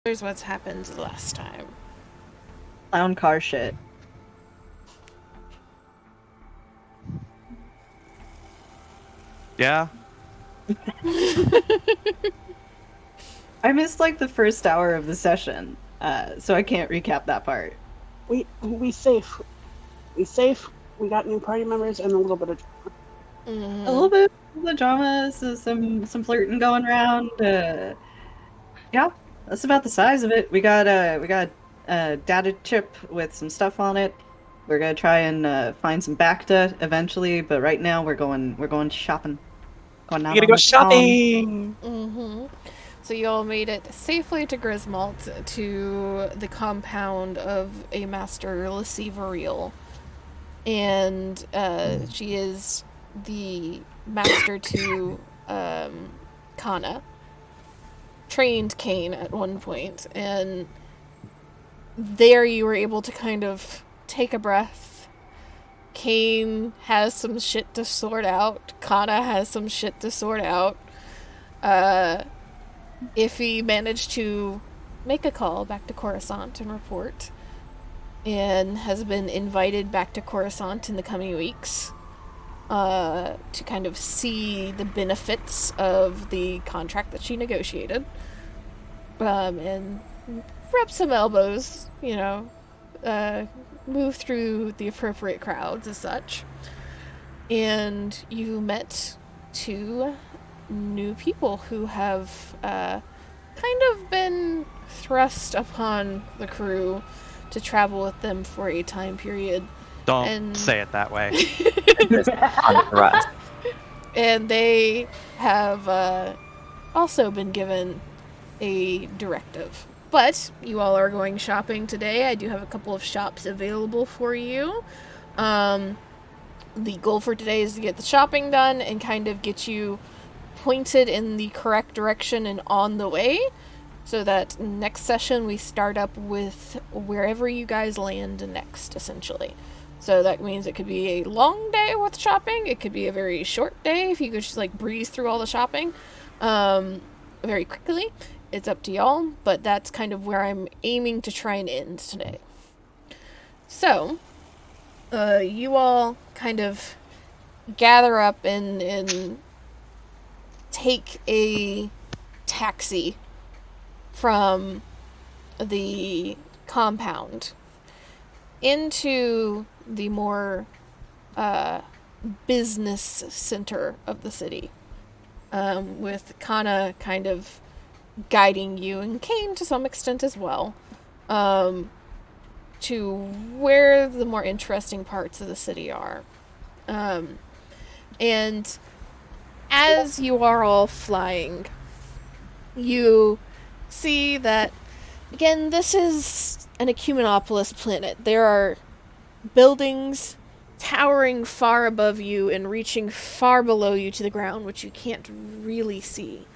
Here's what's happened last time. Clown car shit. Yeah. I missed like the first hour of the session, so I can't recap that part. We safe. We safe. We got new party members and a little bit of drama. Mm-hmm. A little bit of the drama, so some flirting going around. Yeah, that's about the size of it. We got a data chip with some stuff on it. We're gonna try and find some Bacta eventually, but right now we're going shopping. Going We out gotta on go the town. shopping. Mm-hmm. So you all made it safely to Grismalt, to the compound of a master Lasivariel. And she is the master to Kana. Trained Kane at one point, and there you were able to kind of take a breath. Kane has some shit to sort out. Kana has some shit to sort out. Iffy managed to make a call back to Coruscant and report, and has been invited back to Coruscant in the coming weeks to kind of see the benefits of the contract that she negotiated, and rub some elbows, move through the appropriate crowds as such. And you met two new people who have kind of been thrust upon the crew to travel with them for a time period. Don't say it that way. Unthrust. And they have also been given a directive. But you all are going shopping today. I do have a couple of shops available for you. The goal for today is to get the shopping done and kind of get you pointed in the correct direction and on the way, so that next session we start up with wherever you guys land next, essentially. So that means it could be a long day with shopping. It could be a very short day if you could just like breeze through all the shopping very quickly. It's up to y'all, but that's kind of where I'm aiming to try and end today. So, you all kind of gather up and take a taxi from the compound into the more business center of the city, with Kana kind of guiding you, and Kane to some extent as well, to where the more interesting parts of the city are. And as you are all flying, you see that, again, this is an Ecumenopolis planet. There are buildings towering far above you and reaching far below you to the ground, which you can't really see.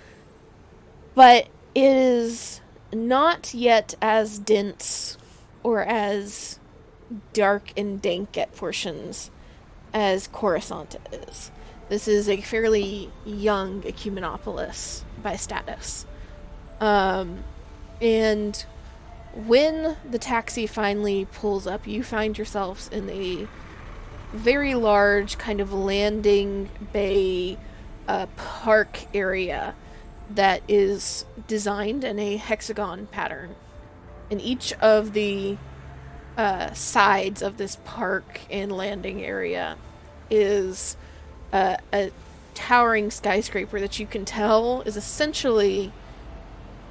But it is not yet as dense or as dark and dank at portions as Coruscant is. This is a fairly young Ecumenopolis by status. And when the taxi finally pulls up, you find yourselves in a very large kind of landing bay park area that is designed in a hexagon pattern. And each of the sides of this park and landing area is a towering skyscraper that you can tell is essentially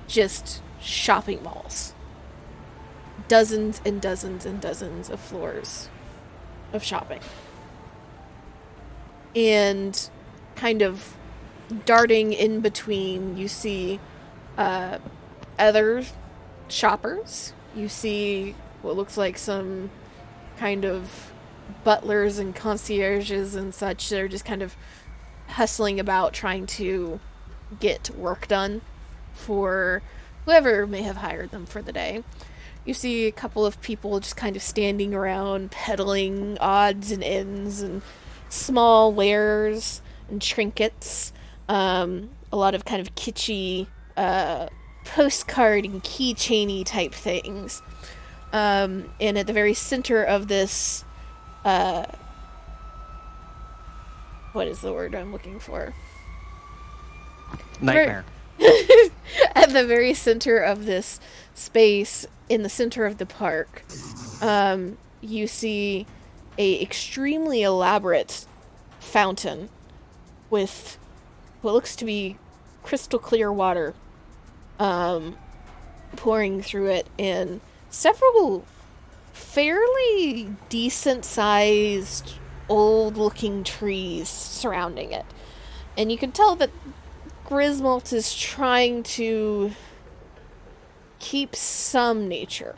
just shopping malls. Dozens and dozens and dozens of floors of shopping. And kind of darting in between, you see other shoppers. You see what looks like some kind of butlers and concierges and such. They're just kind of hustling about trying to get work done for whoever may have hired them for the day. You see a couple of people just kind of standing around peddling odds and ends and small wares and trinkets. A lot of kind of kitschy postcard and keychainy type things. And at the very center of this, what is the word I'm looking for? Nightmare. At the very center of this space, in the center of the park, you see a extremely elaborate fountain with what looks to be crystal clear water pouring through it, and several fairly decent sized old looking trees surrounding it. And you can tell that Griswold is trying to keep some nature.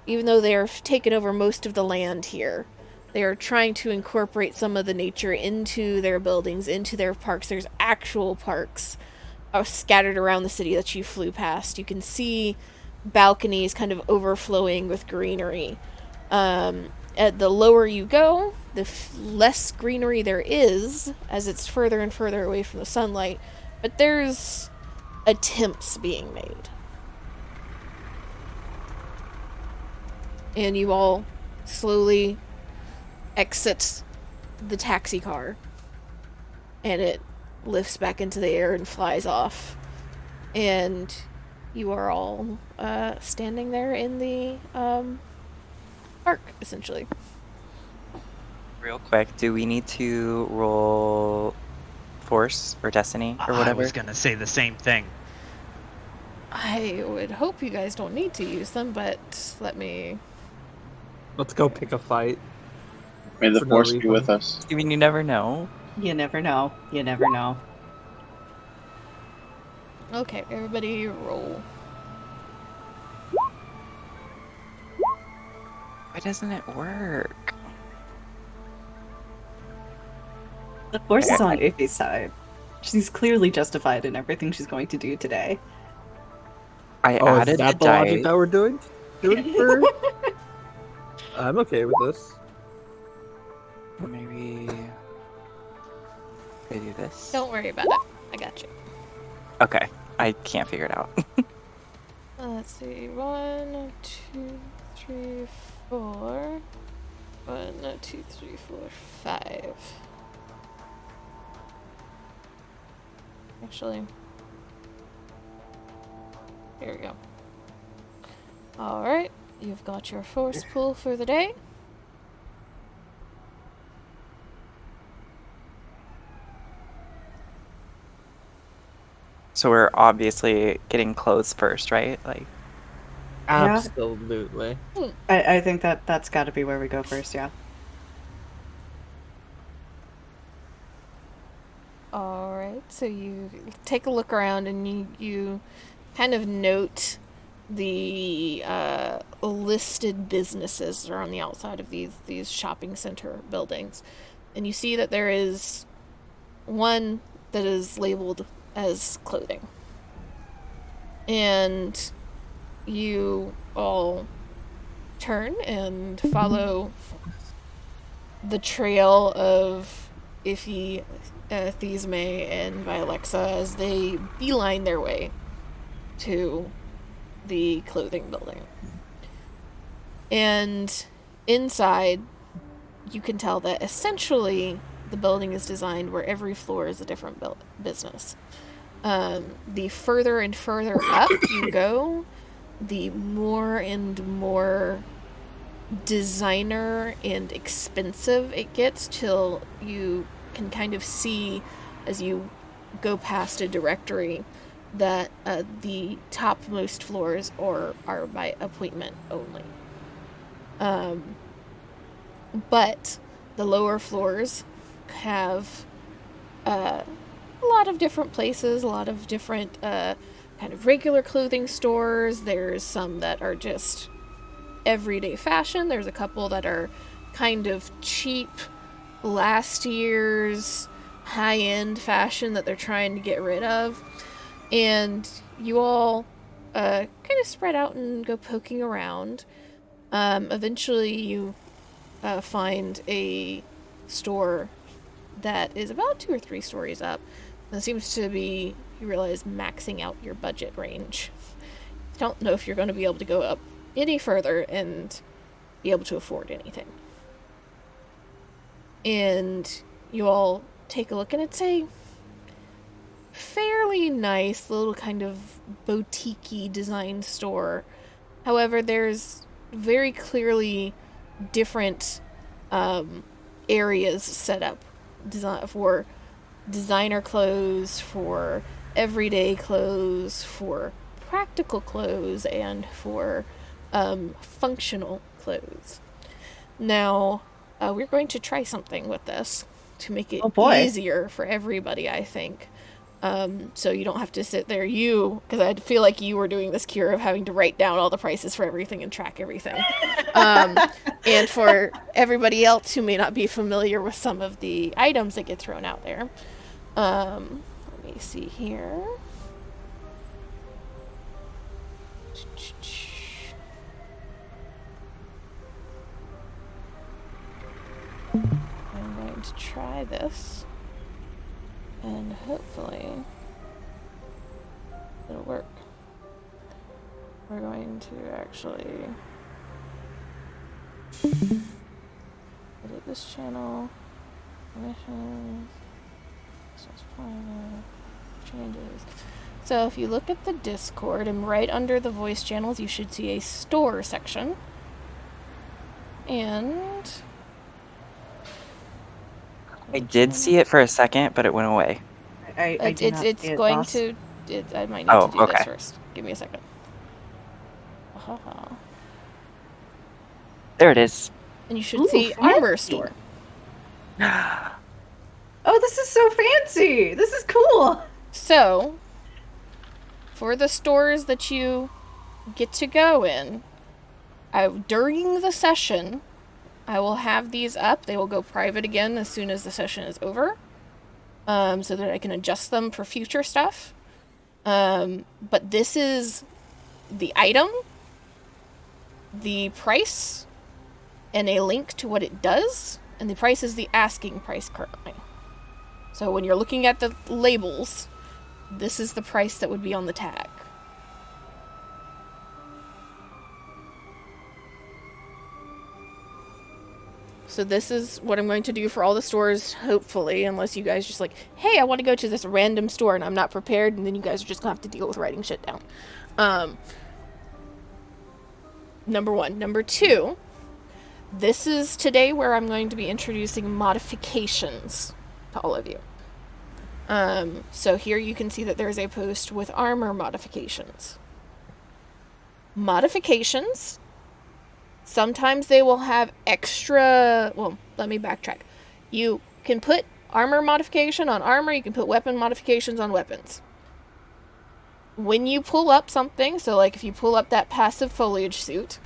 Even though they are taken over most of the land here, they are trying to incorporate some of the nature into their buildings, into their parks. There's actual parks scattered around the city that you flew past. You can see balconies kind of overflowing with greenery. At the lower you go, the less greenery there is, as it's further and further away from the sunlight. But there's attempts being made. And you all slowly exit the taxi car. And it lifts back into the air and flies off. And you are all standing there in the park, essentially. Real quick, do we need to roll Force or Destiny or I whatever? was gonna say the same thing. I would hope you guys don't need to use them, but let me... Let's go pick a fight. May the For no force be reason. with us. I mean, you never know. You never know. You never know. Okay, everybody roll. Why doesn't it work? The force is on EotE's side. She's clearly justified in everything she's going to do today. I Oh, is added that the the logic dice. that we're doing? I'm okay with this. Maybe I do this. Don't worry about it. I got you. Okay, I can't figure it out. Let's see. 1, 2, 3, 4. 1, 2, 3, 4, 5. Actually, here we go. Alright, you've got your force pool for the day. So we're obviously getting clothes first, right? Like, Absolutely. I think that's got to be where we go first, yeah. Alright, so you take a look around and you kind of note the listed businesses that are on the outside of these shopping center buildings. And you see that there is one that is labeled as clothing. And you all turn and follow the trail of Iffy, Thesme, and Vialexa as they beeline their way to the clothing building. And inside, you can tell that essentially the building is designed where every floor is a different business. The further and further up you go, the more and more designer and expensive it gets, till you can kind of see as you go past a directory that the topmost floors are by appointment only. But the lower floors have a lot of different places, a lot of different kind of regular clothing stores. There's some that are just everyday fashion. There's a couple that are kind of cheap, last year's high-end fashion that they're trying to get rid of. And you all kind of spread out and go poking around. Eventually you find a store that is about 2 or 3 stories up. That seems to be you realize maxing out your budget range. Don't know if you're going to be able to go up any further and be able to afford anything. And you all take a look, and it's a fairly nice little kind of boutique-y design store. However, there's very clearly different areas set up for designer clothes, for everyday clothes, for practical clothes, and for functional clothes. Now, we're going to try something with this to make it easier for everybody, I think. So you don't have to sit there, because I feel like you were doing this cure of having to write down all the prices for everything and track everything. And for everybody else who may not be familiar with some of the items that get thrown out there. Let me see here. I'm going to try this, and hopefully it'll work. We're going to actually edit this channel, missions, changes. So if you look at the Discord, and right under the voice channels, you should see a store section. And I did see it for a second, but it went away. I might need to do this first. Give me a second. There it is. And you should see armor store. Oh, this is so fancy! This is cool! So, for the stores that you get to go in, during the session, I will have these up. They will go private again as soon as the session is over, so that I can adjust them for future stuff. But this is the item, the price, and a link to what it does, and the price is the asking price currently. So when you're looking at the labels, this is the price that would be on the tag. So this is what I'm going to do for all the stores, hopefully, unless you guys just like, hey, I want to go to this random store and I'm not prepared, and then you guys are just going to have to deal with writing shit down. Number one. Number two, this is today where I'm going to be introducing modifications to all of you. So here you can see that there's a post with armor modifications. Modifications, sometimes they will have extra, well, let me backtrack. You can put armor modification on armor, you can put weapon modifications on weapons. When you pull up something, so like if you pull up that passive foliage suit,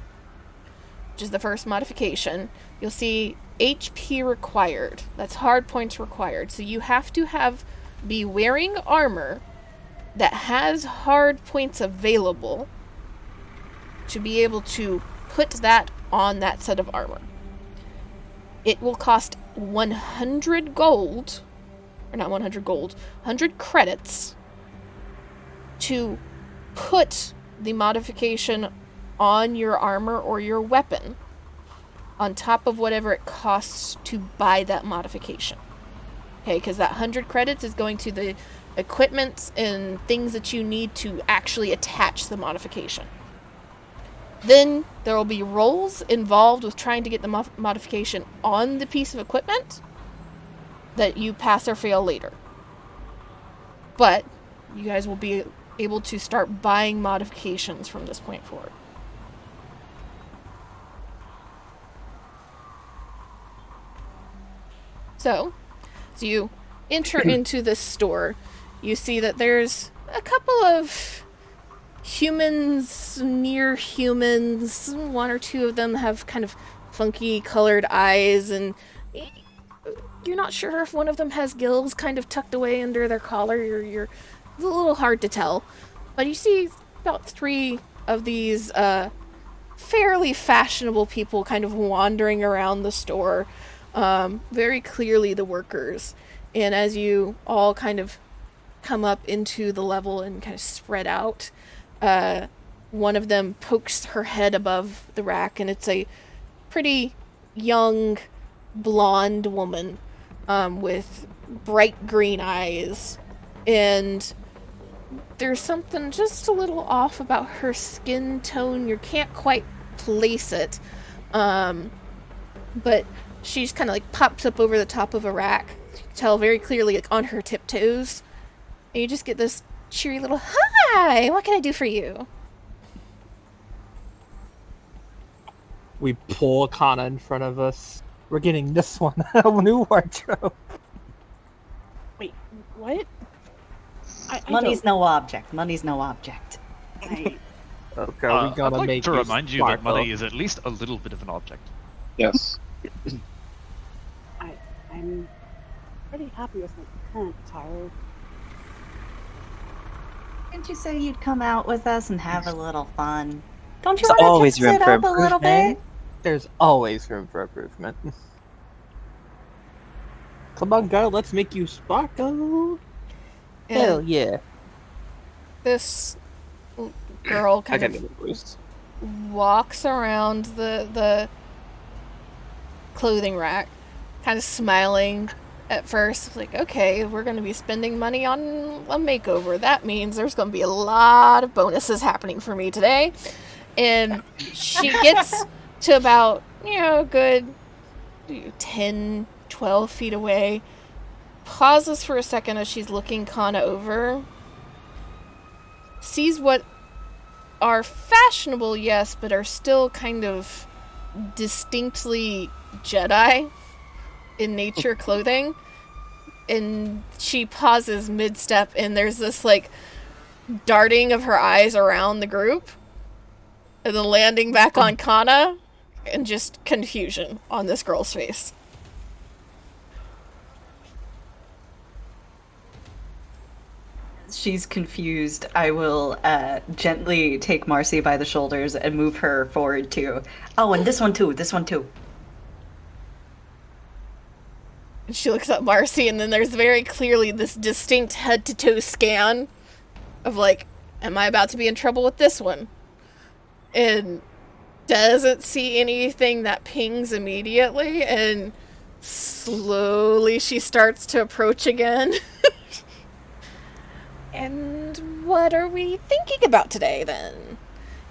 which is the first modification, you'll see HP required. That's hard points required. So you have to be wearing armor that has hard points available to be able to put that on that set of armor. It will cost 100 gold, or not 100 gold, 100 credits to put the modification on your armor or your weapon on top of whatever it costs to buy that modification. Okay, because that 100 credits is going to the equipment and things that you need to actually attach the modification. Then there will be rolls involved with trying to get the modification on the piece of equipment that you pass or fail later. But you guys will be able to start buying modifications from this point forward. So you enter into this store, you see that there's a couple of humans, near humans. One or two of them have kind of funky colored eyes, and you're not sure if one of them has gills kind of tucked away under their collar. It's a little hard to tell. But you see about 3 of these fairly fashionable people kind of wandering around the store. Very clearly the workers. And as you all kind of come up into the level and kind of spread out. One of them pokes her head above the rack, and it's a pretty young, blonde woman with bright green eyes. And there's something just a little off about her skin tone. You can't quite place it. But she's kind of like pops up over the top of a rack. You can tell very clearly, like, on her tiptoes. And you just get this cheery little, "Hi, what can I do for you?" We pull Kana in front of us. We're getting this one, a new wardrobe. Wait, what? Money's no object. Money's no object. Okay, are we gonna I'd like make to you remind you that sparkle? money is at least a little bit of an object. Yes. I'm pretty happy with my current attire. Didn't you say you'd come out with us and have a little fun? Don't you There's want always to room sit for up a little improvement. bit? There's always room for improvement. Come on, girl, let's make you sparkle. And Hell yeah. this girl I kind got of a boost. walks around the clothing rack, kind of smiling at first, like, okay, we're going to be spending money on a makeover. That means there's going to be a lot of bonuses happening for me today. And she gets to about, good 10, 12 feet away, pauses for a second as she's looking Kana over, sees what are fashionable, yes, but are still kind of distinctly Jedi in nature clothing. And she pauses mid-step, and there's this, like, darting of her eyes around the group, and then landing back on Kana, and just confusion on this girl's face. She's confused. I will gently take Marcy by the shoulders and move her forward too. Oh, and this one too. This one too. And she looks at Marcy, and then there's very clearly this distinct head-to-toe scan of, like, am I about to be in trouble with this one? And doesn't see anything that pings immediately, and slowly she starts to approach again. And what are we thinking about today, then?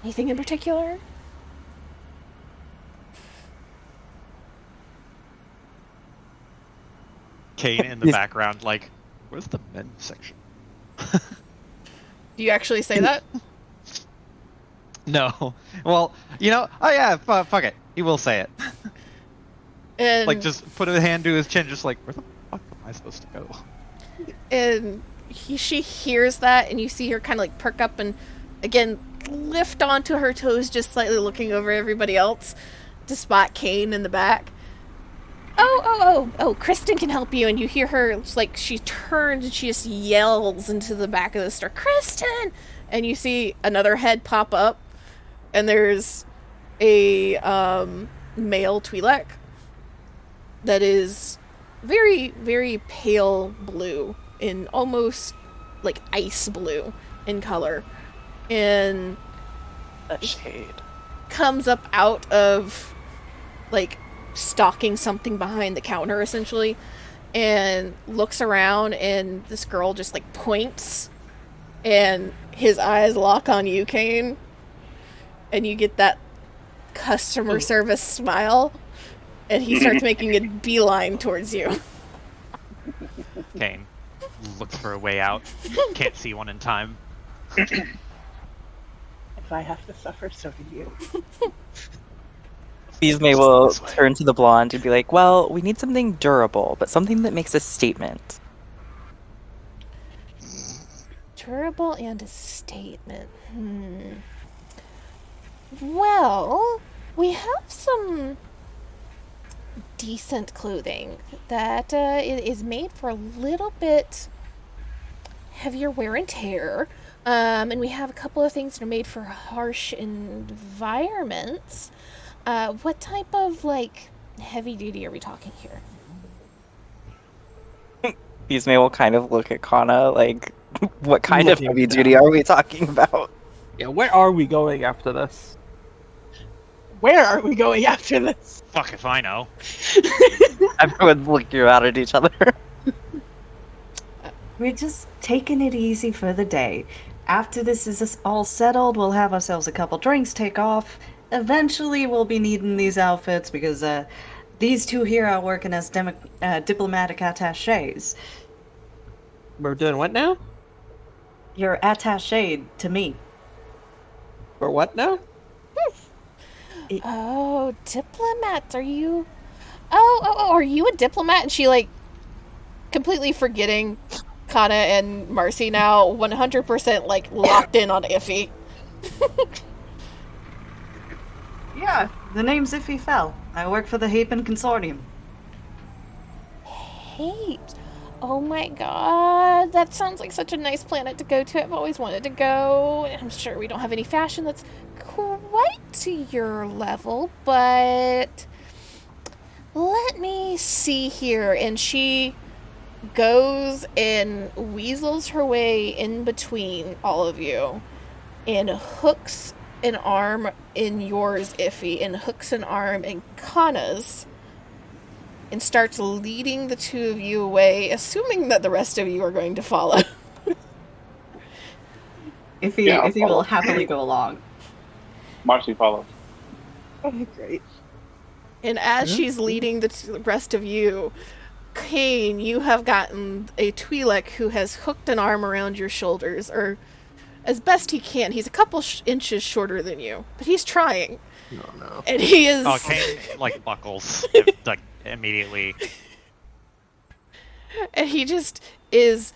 Anything in particular? Kane in the background, like, where's the men's section? Do you actually say that? No. Well, oh yeah, fuck it. He will say it. And Like, just put a hand to his chin, just like, where the fuck am I supposed to go? And she hears that, and you see her kind of like perk up and again lift onto her toes, just slightly looking over everybody else to spot Kane in the back. Oh, Kristen can help you. And you hear her, like, she turns and she just yells into the back of the store, "Kristen!" And you see another head pop up, and there's a male Twi'lek that is very, very pale blue, in almost like ice blue in color, and A shade. comes up out of, like, stalking something behind the counter, essentially, and looks around, and this girl just, like, points, and his eyes lock on you, Kane, and you get that customer service smile, and he starts making a beeline towards you. Kane looks for a way out. Can't see one in time. If I have to suffer, so do you. Ismay will turn to the blonde and be like, well, we need something durable, but something that makes a statement. Durable and a statement. Well, we have some decent clothing that is made for a little bit heavier wear and tear. And we have a couple of things that are made for harsh environments. What type of, like, heavy duty are we talking here? Ismay will kind of look at Kana, like, What kind of Looking heavy down. duty are we talking about? Yeah, where are we going after this? Where are we going after this? Fuck if I know. Everyone's looking out at each other. We're just taking it easy for the day. After this is all settled, we'll have ourselves a couple drinks, take off. Eventually, we'll be needing these outfits because these two here are working as diplomatic attaches. We're doing what now? You're attaché to me. For what now? Oh, diplomats, are you... Oh, are you a diplomat? And she, like, completely forgetting Kana and Marcy now, 100%, like, locked in on Iffy. Yeah, the name's Iffy Fell. I work for the Hapen Consortium. Hate. Oh my god, that sounds like such a nice planet to go to. I've always wanted to go. I'm sure we don't have any fashion that's quite to your level, but let me see here. And she goes and weasels her way in between all of you and hooks an arm in yours, Iffy, and hooks an arm in Kana's, and starts leading the two of you away, assuming that the rest of you are going to follow. Iffy will happily go along. Marcy follows. Oh, great. And as she's leading the rest of you, Kane, you have gotten a Twi'lek who has hooked an arm around your shoulders, or as best he can. He's a couple inches shorter than you, but he's trying. No. And he is... Oh, Kane, like, buckles, like, immediately. And he just is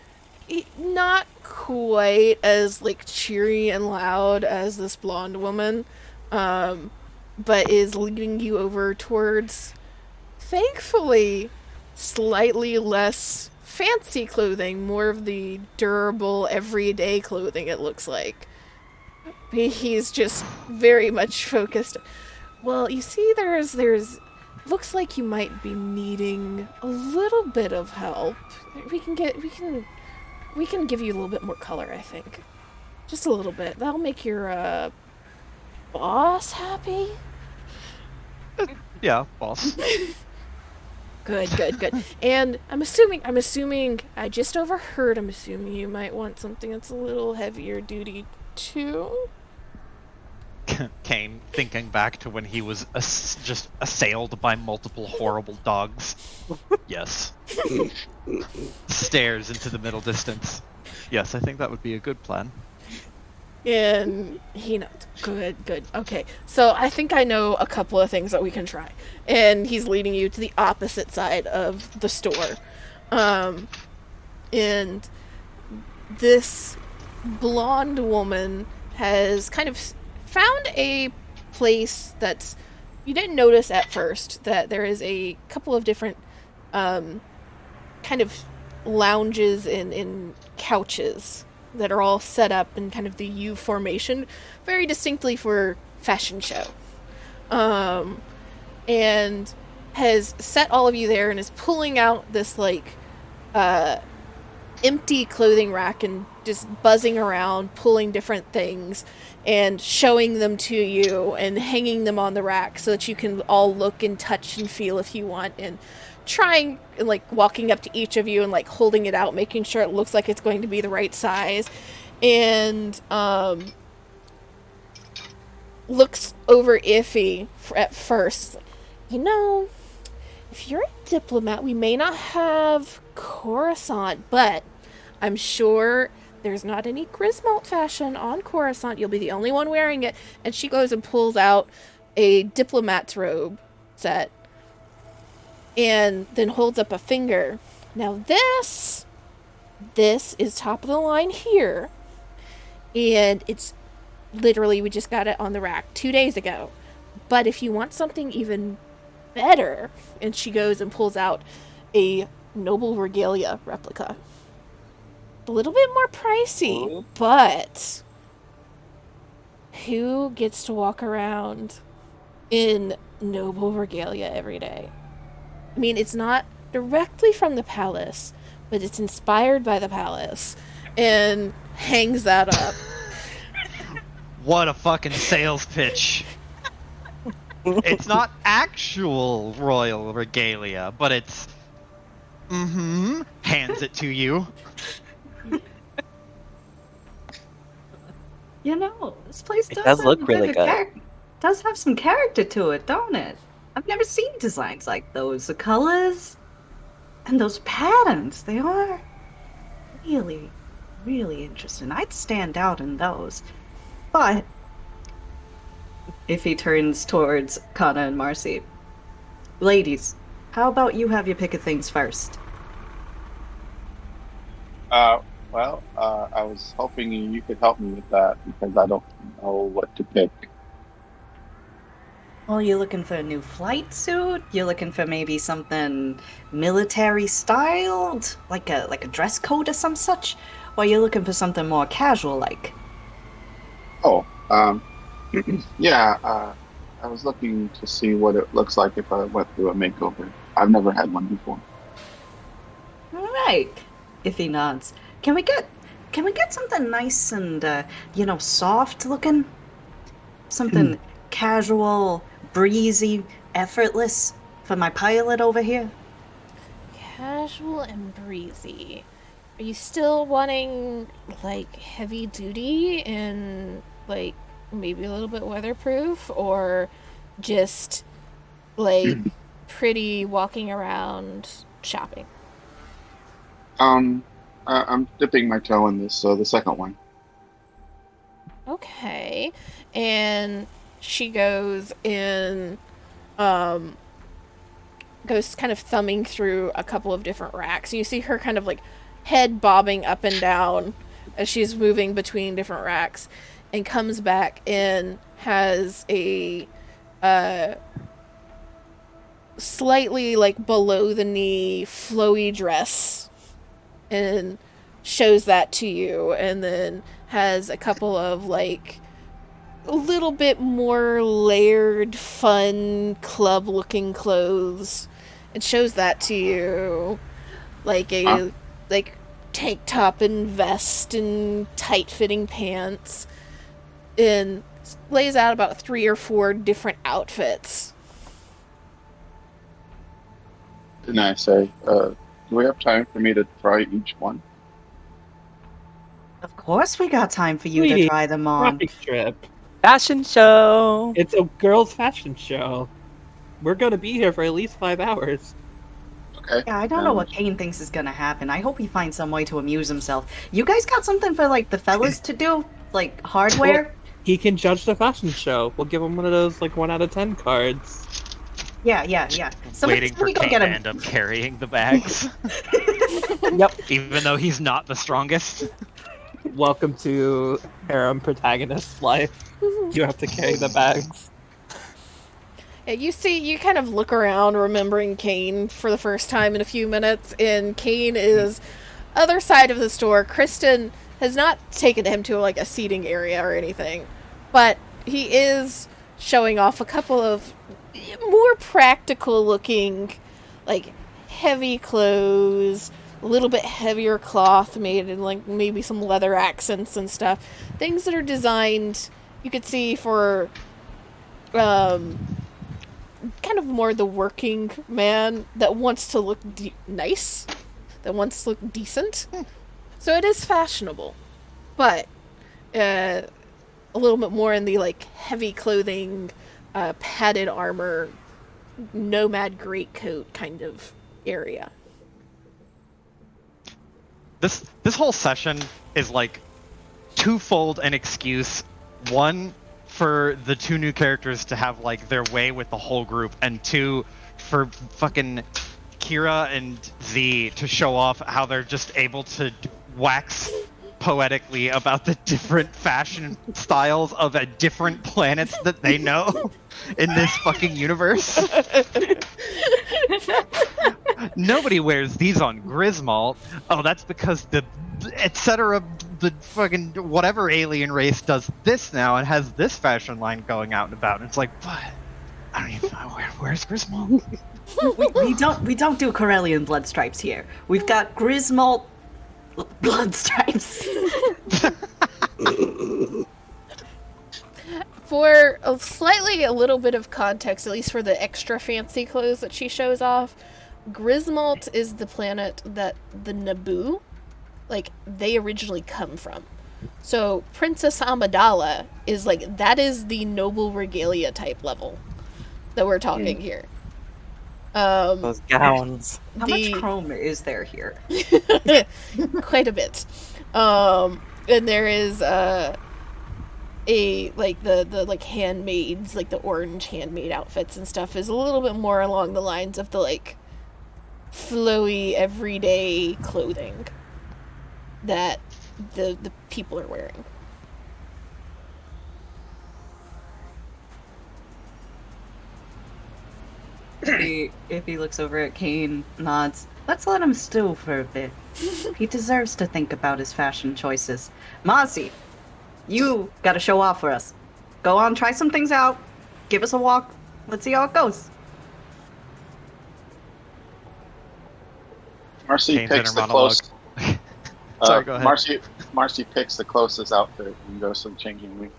not quite as, like, cheery and loud as this blonde woman, but is leading you over towards, thankfully, slightly less fancy clothing, more of the durable, everyday clothing, it looks like. He's just very much focused. Well, you see, there's looks like you might be needing a little bit of help. We can give you a little bit more color, I think. Just a little bit. That'll make your boss happy. Yeah, boss. Good. And I'm assuming I just overheard, I'm assuming you might want something that's a little heavier duty too. Kane, thinking back to when he was just assailed by multiple horrible dogs. Yes. Stares into the middle distance. Yes, I think that would be a good plan. And he nods. Good. Okay, so I think I know a couple of things that we can try. And he's leading you to the opposite side of the store. And this blonde woman has kind of found a place that's... You didn't notice at first that there is a couple of different kind of lounges and couches that are all set up in kind of the U formation, very distinctly for fashion show. And has set all of you there and is pulling out this, like, empty clothing rack and just buzzing around, pulling different things and showing them to you and hanging them on the rack so that you can all look and touch and feel if you want, and trying and, like, walking up to each of you and, like, holding it out, making sure it looks like it's going to be the right size, and looks over Iffy at first. You know, if you're a diplomat, we may not have Coruscant, but I'm sure there's not any Griswold fashion on Coruscant. You'll be the only one wearing it. And she goes and pulls out a diplomat's robe set and then holds up a finger. Now this is top of the line here. And it's literally, we just got it on the rack 2 days ago. But if you want something even better, and she goes and pulls out a noble regalia replica. A little bit more pricey, but who gets to walk around in noble regalia every day? I mean, it's not directly from the palace, but it's inspired by the palace. and hangs that up. What a fucking sales pitch. It's not actual royal regalia, but it's hands it to you. You know, this place It does does have look a bit really of good. does have some character to it, don't it? I've never seen designs like those. The colors and those patterns, they are really, really interesting. I'd stand out in those. But if he turns towards Kana and Marcy, ladies, how about you have your pick of things first? I was hoping you could help me with that because I don't know what to pick. Well, you're looking for a new flight suit? You're looking for maybe something military styled, like a dress code or some such? Or you're looking for something more casual like? Oh, yeah. I was looking to see what it looks like if I went through a makeover. I've never had one before. All right. If he nods, can we get something nice and soft looking? Something casual, breezy, effortless for my pilot over here? Casual and breezy. Are you still wanting, like, heavy duty and, like, maybe a little bit weatherproof? Or just, like, pretty walking around shopping? I'm dipping my toe in this, so the second one. Okay. And she goes in, um, goes kind of thumbing through a couple of different racks. You see her kind of like head bobbing up and down as she's moving between different racks, and comes back and has a slightly like below the knee flowy dress, and shows that to you, and then has a couple of like a little bit more layered, fun, club looking clothes. It shows that to you. Like a Huh? like tank top and vest and tight fitting pants. And lays out about 3 or 4 different outfits. Didn't I say, do we have time for me to try each one? Of course we got time for you to Sweetie, try them on. Rocket trip. Fashion show. It's a girls' fashion show. We're gonna be here for at least 5 hours. Okay. Yeah, I don't know what Kane thinks is gonna happen. I hope he finds some way to amuse himself. You guys got something for like the fellas to do? Like hardware? He can judge the fashion show. We'll give him one of those like 1 out of 10 cards. Yeah. Waiting for somebody go Kane get to him. end up carrying the bags, Yep. even though he's not the strongest. Welcome to harem protagonist's life. You have to carry the bags. Yeah, you kind of look around remembering Kane for the first time in a few minutes, and Kane is other side of the store. Kristen has not taken him to like a seating area or anything, but he is showing off a couple of more practical looking, like heavy clothes, a little bit heavier cloth made in like maybe some leather accents and stuff. Things that are designed, you could see, for kind of more the working man that wants to look nice, that wants to look decent. So it is fashionable, but a little bit more in the like heavy clothing, padded armor, nomad greatcoat kind of area. This whole session is like twofold an excuse. One, for the 2 new characters to have like their way with the whole group, and 2, for fucking Kira and Z to show off how they're just able to wax poetically about the different fashion styles of different planets that they know in this fucking universe. Nobody wears these on Griswold. Oh, that's because the etc. the fucking whatever alien race does this now and has this fashion line going out and about. And it's like, what? I don't even know where's Griswold. we don't do Corellian blood stripes here. We've got Griswold blood stripes. For a little bit of context, at least for the extra fancy clothes that she shows off, Grismalt is the planet that the Naboo, like, they originally come from. So Princess Amidala is like, that is the noble regalia type level that we're talking here. Those gowns. How much chrome is there here? Quite a bit. And there is like the like handmaids, like the orange handmade outfits and stuff is a little bit more along the lines of the like flowy everyday clothing that the people are wearing. If he looks over at Kane, nods. Let's let him stew for a bit. He deserves to think about his fashion choices. Mossy, you gotta show off for us. Go on, try some things out. Give us a walk. Let's see how it goes. Kane's picks inner the monologue. close. Sorry, go ahead. Marcy picks the closest outfit and goes to the changing room.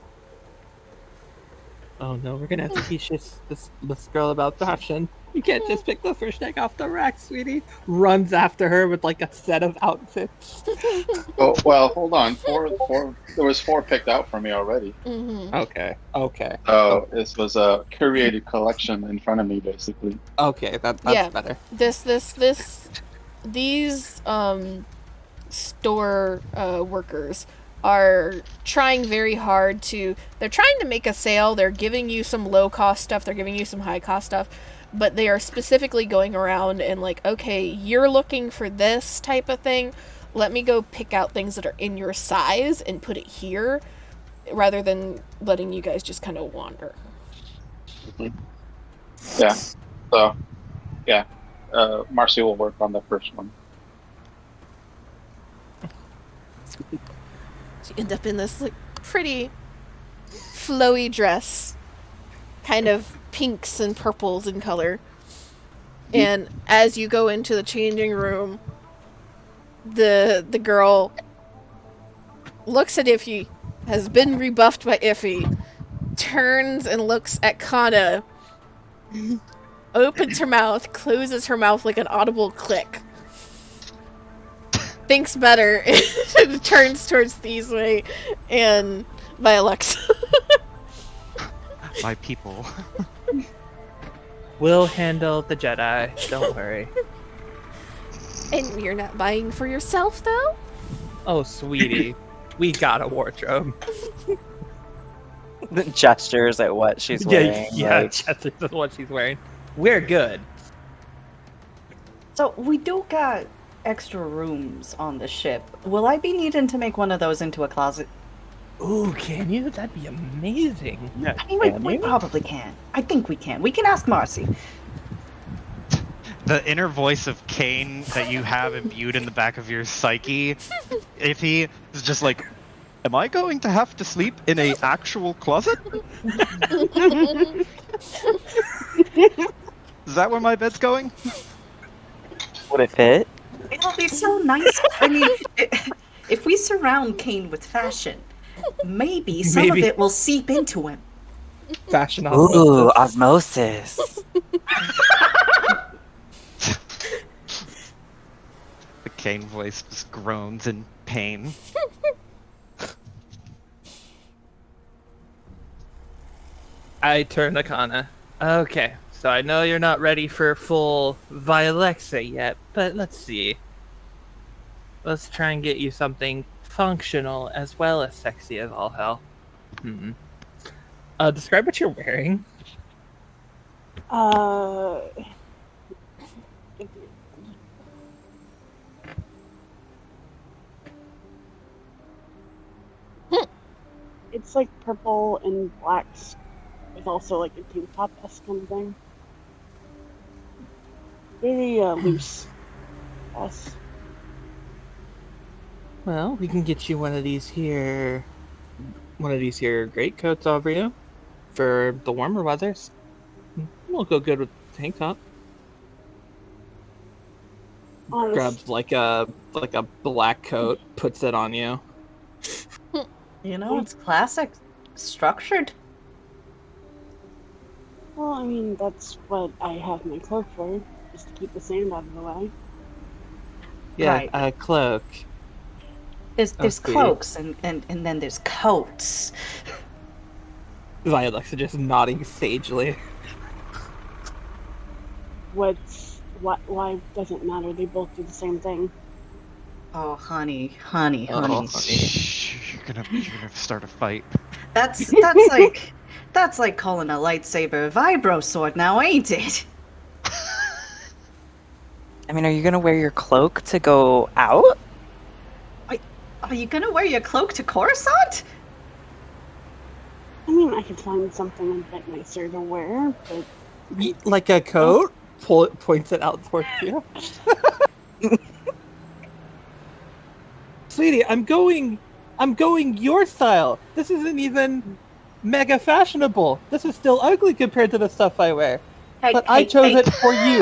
Oh no, we're gonna have to teach this girl about fashion. You can't just pick the first thing off the rack, sweetie. Runs after her with like a set of outfits. Oh, well, hold on. Four. There was 4 picked out for me already. Mm-hmm. Okay. This was a curated collection in front of me, basically. Okay, that's Yeah. better. These store workers are trying very hard they're trying to make a sale. They're giving you some low cost stuff, they're giving you some high cost stuff, but they are specifically going around and like, okay, you're looking for this type of thing, let me go pick out things that are in your size and put it here, rather than letting you guys just kind of wander. Yeah. So, yeah. Marcy will work on the first one. So you end up in this like pretty flowy dress, kind of pinks and purples in color. And as you go into the changing room, the girl looks at Iffy, has been rebuffed by Iffy, turns and looks at Kana, opens her mouth, closes her mouth like an audible click, thinks better, and turns towards Theesway and by Alexa. My people. We'll handle the Jedi. Don't worry. And you're not buying for yourself, though? Oh, sweetie, we got a wardrobe. The gestures at what she's wearing. Yeah, like- that's what she's wearing. We're good. So we do got extra rooms on the ship. Will I be needing to make one of those into a closet? Ooh, can you? That'd be amazing. Yeah, I mean, we probably can. I think we can. We can ask Marcy. The inner voice of Kane that you have imbued in the back of your psyche, if he is just like, am I going to have to sleep in a actual closet? Is that where my bed's going? Would it fit? It'll be so nice. I mean, if we surround Kane with fashion, maybe some of it will seep into him. Fashion Ooh, osmosis. osmosis. The Kane voice just groans in pain. I turn to Kana. Okay, so I know you're not ready for full Vialexa yet, but let's see. Let's try and get you something functional as well as sexy as all hell. Describe what you're wearing. It's like purple and black with also like a tank top esque kind of thing. Very loose. Yes. Well, we can get you one of these here greatcoats over you for the warmer weathers. Will go good with the tank top. Honest, grabs like a black coat, puts it on you. You know, it's classic. Structured. well, I mean, that's what I have my cloak for, just to keep the sand out of the way. Yeah, Right. a cloak. There's sweetie. cloaks and then there's coats. Violexa just nodding sagely. Why does it matter? They both do the same thing. Oh, honey. Oh, honey. Shh, you're gonna start a fight. That's like calling a lightsaber a vibro sword now, ain't it? I mean, are you gonna wear your cloak to go out? Are you gonna wear your cloak to Coruscant? I mean, I could find something a bit nicer to wear, but Like a coat? Points it out towards you. Sweetie, I'm going your style. This isn't even mega fashionable. This is still ugly compared to the stuff I wear. But I chose it for you.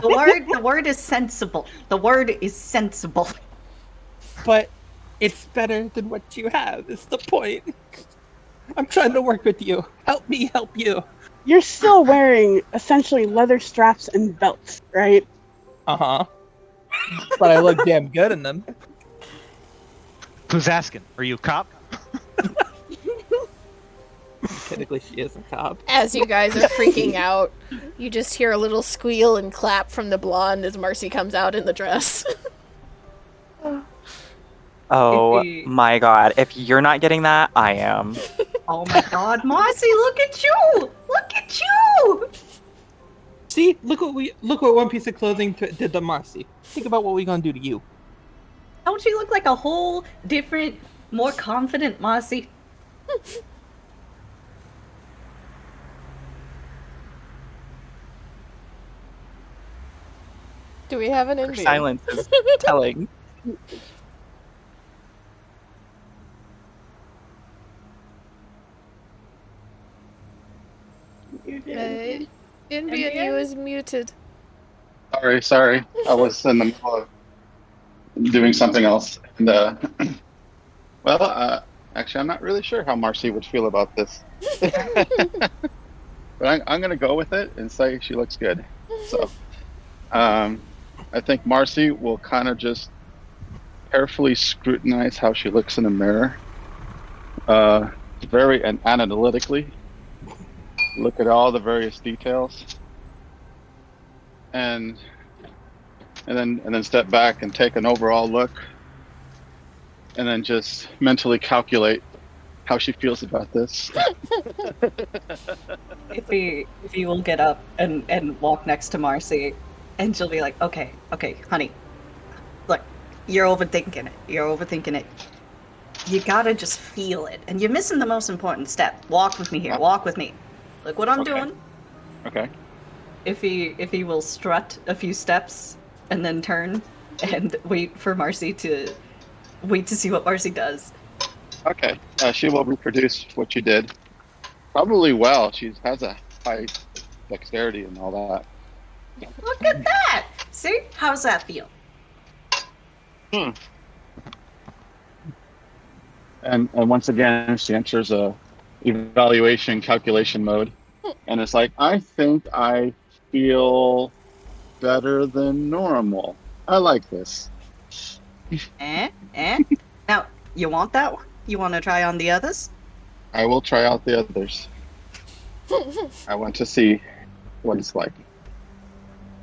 The word is sensible. The word is sensible. But it's better than what you have, is the point. I'm trying to work with you. Help me help you. you're still wearing essentially leather straps and belts, right? Uh-huh. But I look damn good in them. Who's asking? Are you a cop? Technically, she is a cop. As you guys are freaking out, you just hear a little squeal and clap from the blonde as Marcy comes out in the dress. Oh If you- my god. If you're not getting that, I am. Oh my god, Marcy, look at you! Look at you! See, look what one piece of clothing did to Marcy. Think about what we gonna do to you. Don't you look like a whole different, more confident Marcy? Do we have an Her Indian? silence is telling. Indian, you is muted. Sorry. I was in the middle of doing something else. And actually, I'm not really sure how Marcy would feel about this. But I'm gonna go with it and say she looks good. So, I think Marcy will kind of just carefully scrutinize how she looks in the mirror, very analytically. Look at all the various details, and then step back and take an overall look, and then just mentally calculate how she feels about this. If he will get up and walk next to Marcy, and she'll be like, okay, honey, look, you're overthinking it. You gotta just feel it, and you're missing the most important step. Walk with me here. Walk with me. Look what I'm doing. Okay. If he will strut a few steps and then turn and wait to see what Marcy does. Okay. She will reproduce what you did. Probably well. She has a high dexterity and all that. Look at that! See? How's that feel? And once again, she enters a evaluation calculation mode, and it's like, I think I feel better than normal. I like this. Eh? Now, you want that one? You want to try on the others? I will try out the others. I want to see what it's like.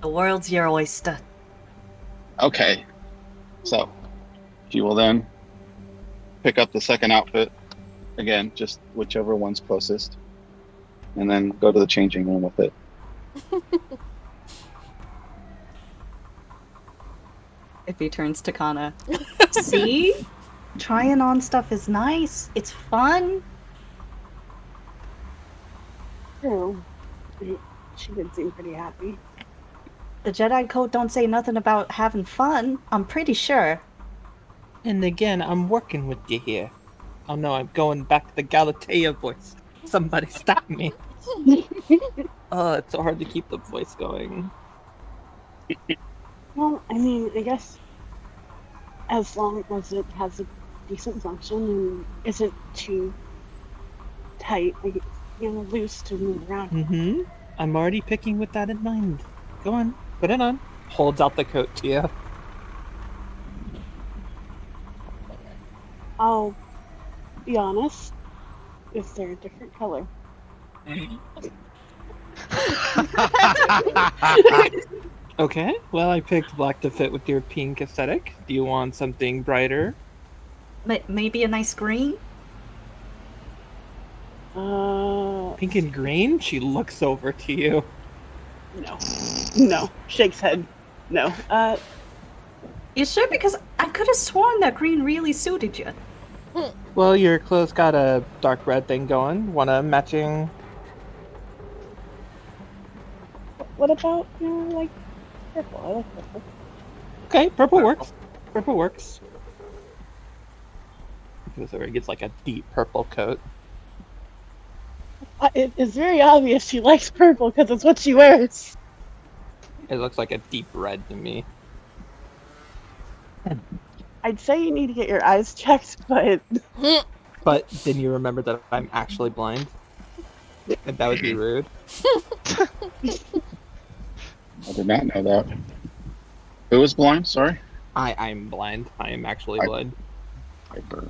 The world's your oyster. Okay. So, she will then pick up the second outfit. Again, just whichever one's closest. And then go to the changing room with it. If he turns to Kana. See? Trying on stuff is nice. It's fun. True. She did seem pretty happy. The Jedi Code don't say nothing about having fun. I'm pretty sure. And again, I'm working with you here. Oh no, I'm going back to the Galatea voice. Somebody stop me. Oh, it's so hard to keep the voice going. Well, I mean, I guess as long as it has a decent function and isn't too tight, like, loose to move around. Mm-hmm. I'm already picking with that in mind. Go on, put it on. Holds out the coat to you. I'll be honest, if they're a different color. Okay, well, I picked black to fit with your pink aesthetic. Do you want something brighter? Maybe a nice green? Pink and green? She looks over to you. No. Shakes head. No. You sure? Because I could have sworn that green really suited you. Well, your clothes got a dark red thing going. Want a matching? What about, like, purple? I like purple. Okay, purple works. Purple works. Goes over, gets like a deep purple coat. It is very obvious she likes purple because it's what she wears. It looks like a deep red to me. I'd say you need to get your eyes checked, but But then you remember that I'm actually blind? And that would be rude. I did not know that. Who was blind? Sorry. I'm blind. I am actually blind. Hyper.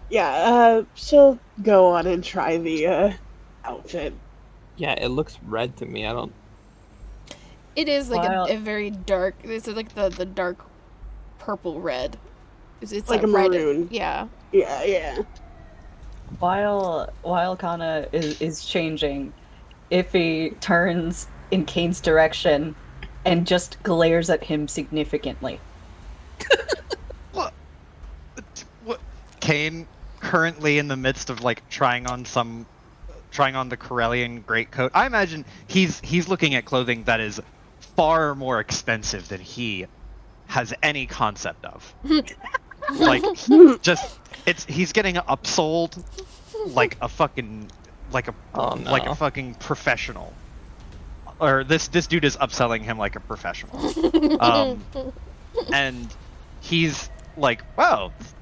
yeah, she'll go on and try the outfit. Yeah, it looks red to me. I don't. It is like Well- a very dark. It's like the dark purple red. It's Like a red. maroon. Yeah. Yeah. While Kana is changing, Iffy turns in Kane's direction and just glares at him significantly. What? Kane, currently in the midst of like trying on the Corellian greatcoat. I imagine he's looking at clothing that is far more expensive than he has any concept of. Like, he's getting upsold like a fucking like a fucking professional. Or this dude is upselling him like a professional. And he's like, wow, this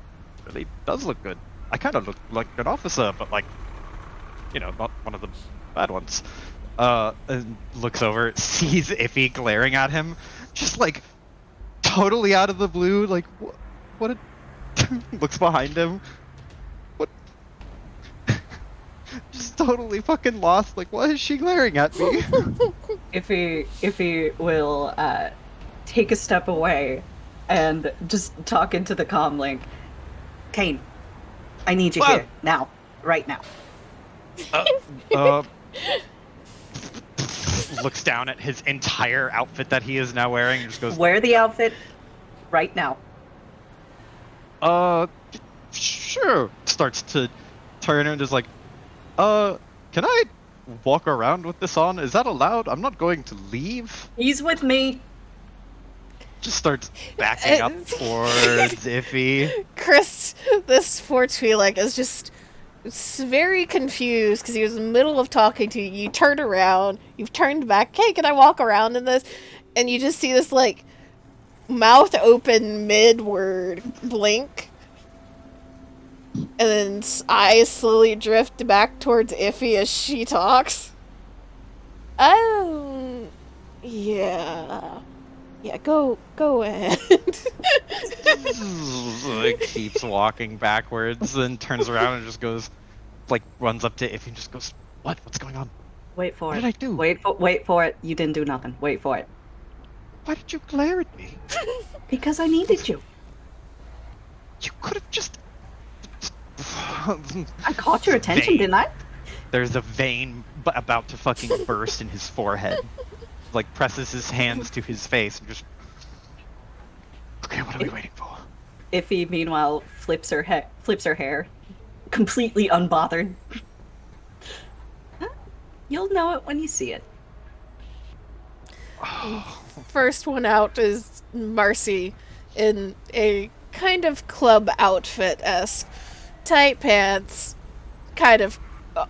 really does look good. I kind of look like an officer, but like, not one of the bad ones. And looks over, sees Iffy glaring at him, just like totally out of the blue, like what? Looks behind him. What? Just totally fucking lost. Like, why is she glaring at me? Iffy will take a step away and just talk into the comm link. Kane, I need you Wow. here now, right now. Looks down at his entire outfit that he is now wearing and just goes, Wear the outfit right now. Sure. Starts to turn and is like, can I walk around with this on? Is that allowed? I'm not going to leave. He's with me. Just starts backing up towards Iffy. Chris, this poor Twi'lek is just very confused because he was in the middle of talking to you. You turned around, you've turned back. Hey, can I walk around in this? And you just see this like mouth open mid-word blink, and then eyes slowly drift back towards Iffy as she talks. Oh, yeah. Yeah, go ahead. Like, keeps walking backwards and turns around and just goes, like, runs up to Iffy and just goes, What's going on? Wait for What it. did I do? Wait for it. You didn't do nothing. Wait for it. Why did you glare at me? Because I needed you. You could have just... I caught your attention, Vein. didn't I? There's a vein about to fucking burst in his forehead. Like, presses his hands to his face and just... Okay, what are we waiting for? Iffy, meanwhile, flips her hair, completely unbothered. You'll know it when you see it. First one out is Marcy in a kind of club outfit-esque. Tight pants, kind of a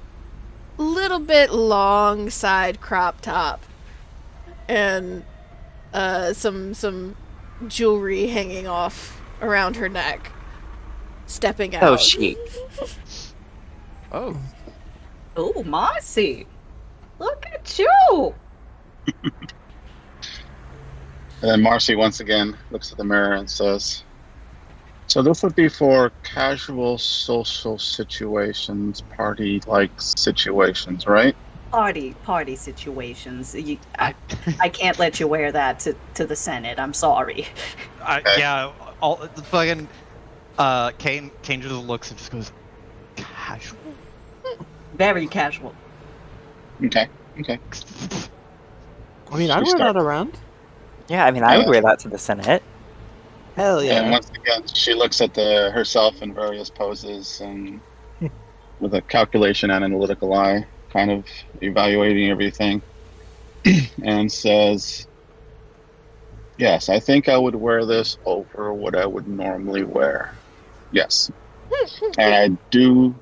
little bit long side crop top, and some jewelry hanging off around her neck, stepping out. Oh, chic. Oh, Oh, Marcy! Look at you! And then Marcy once again looks at the mirror and says, "So this would be for casual social situations, party-like situations, right?" Party situations. I can't let you wear that to the Senate. I'm sorry. yeah. All the fucking Kane just looks and just goes casual. Very casual. Okay. I mean, I'd You wear start. that around. Yeah, I mean, I would wear that to the Senate. Hell And yeah. once again, she looks at herself in various poses and with a calculation and analytical eye, kind of evaluating everything, and says, "Yes, I think I would wear this over what I would normally wear. Yes. And I do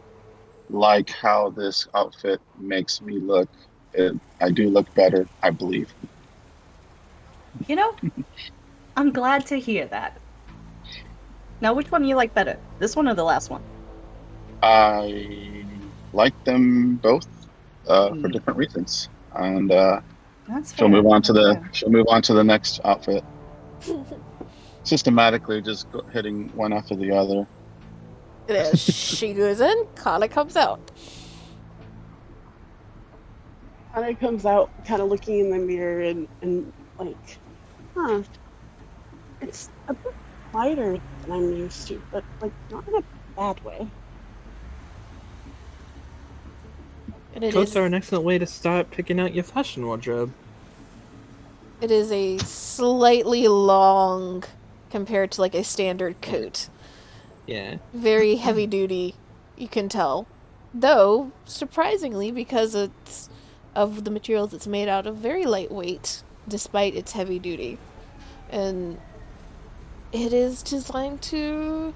like how this outfit makes me look. I do look better, I believe." You know, I'm glad to hear that. Now, which one do you like better? This one or the last one? I like them both for different reasons. And That's she'll fair. move on to That's the fair. she'll move on to the next outfit. Systematically just hitting one after the other. As she goes in, Kana comes out. Anna comes out, kind of looking in the mirror and like, huh, it's a bit lighter than I'm used to, but like not in a bad way. And it Coats is, are an excellent way to start picking out your fashion wardrobe. it is a slightly long compared to like a standard coat. Yeah. Very heavy duty, you can tell. Though, surprisingly, because it's of the materials it's made out of, very lightweight, despite its heavy duty. And it is designed to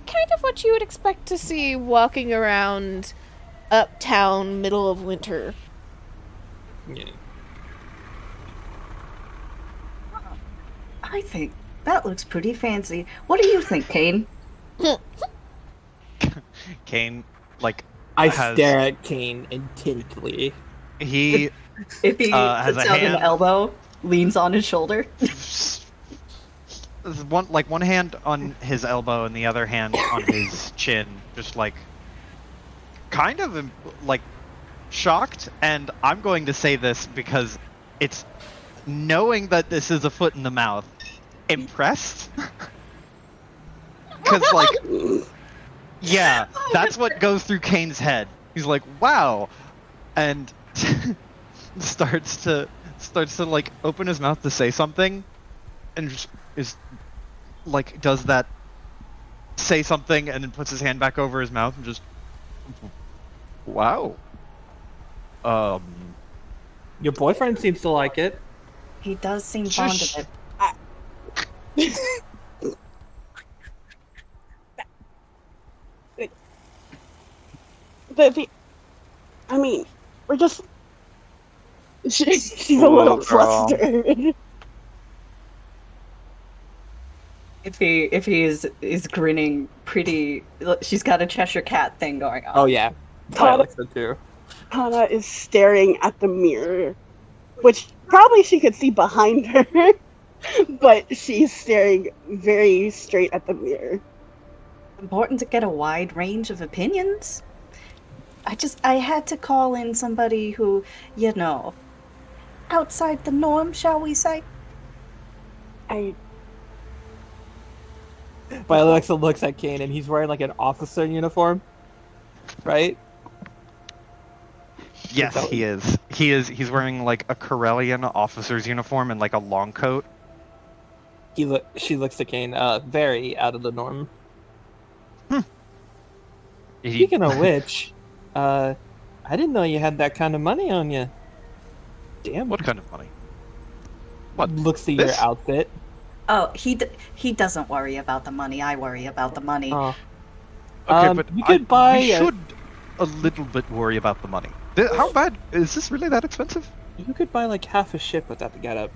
kind of what you would expect to see walking around uptown middle of winter. Yeah. I think that looks pretty fancy. What do you think, Kane? Kane, like, I has stare at Kane intently. he If he has puts a out an hand elbow, leans on his shoulder. one hand on his elbow and the other hand on his chin, just like kind of like shocked. And I'm going to say this because it's knowing that this is a foot in the mouth, impressed. Because like, yeah, that's what goes through Kane's head. He's like, wow, and starts to like open his mouth to say something, and just is like does that, say something, and then puts his hand back over his mouth and just, wow. Your boyfriend seems to like it. He does seem fond Shush. of it. I mean, we're just. She's a Ooh, little girl. flustered. If he is grinning pretty, she's got a Cheshire Cat thing going on. Oh yeah. I Kana, like that too. Kana is staring at the mirror, which probably she could see behind her, but she's staring very straight at the mirror. Important to get a wide range of opinions. I had to call in somebody who, you know, outside the norm, shall we say? Alexa looks at Kane and he's wearing like an officer uniform, right? Yes, he is. He's wearing like a Corellian officer's uniform and like a long coat. She looks at Kane, very out of the norm. Speaking of which, I didn't know you had that kind of money on you. Damn. What kind of money? What? Looks at your This? outfit. Oh, he doesn't worry about the money. I worry about the money. Oh. Okay, but you could buy we a- should a little bit worry about the money. How bad is this? Really that expensive? You could buy like half a ship without the getup.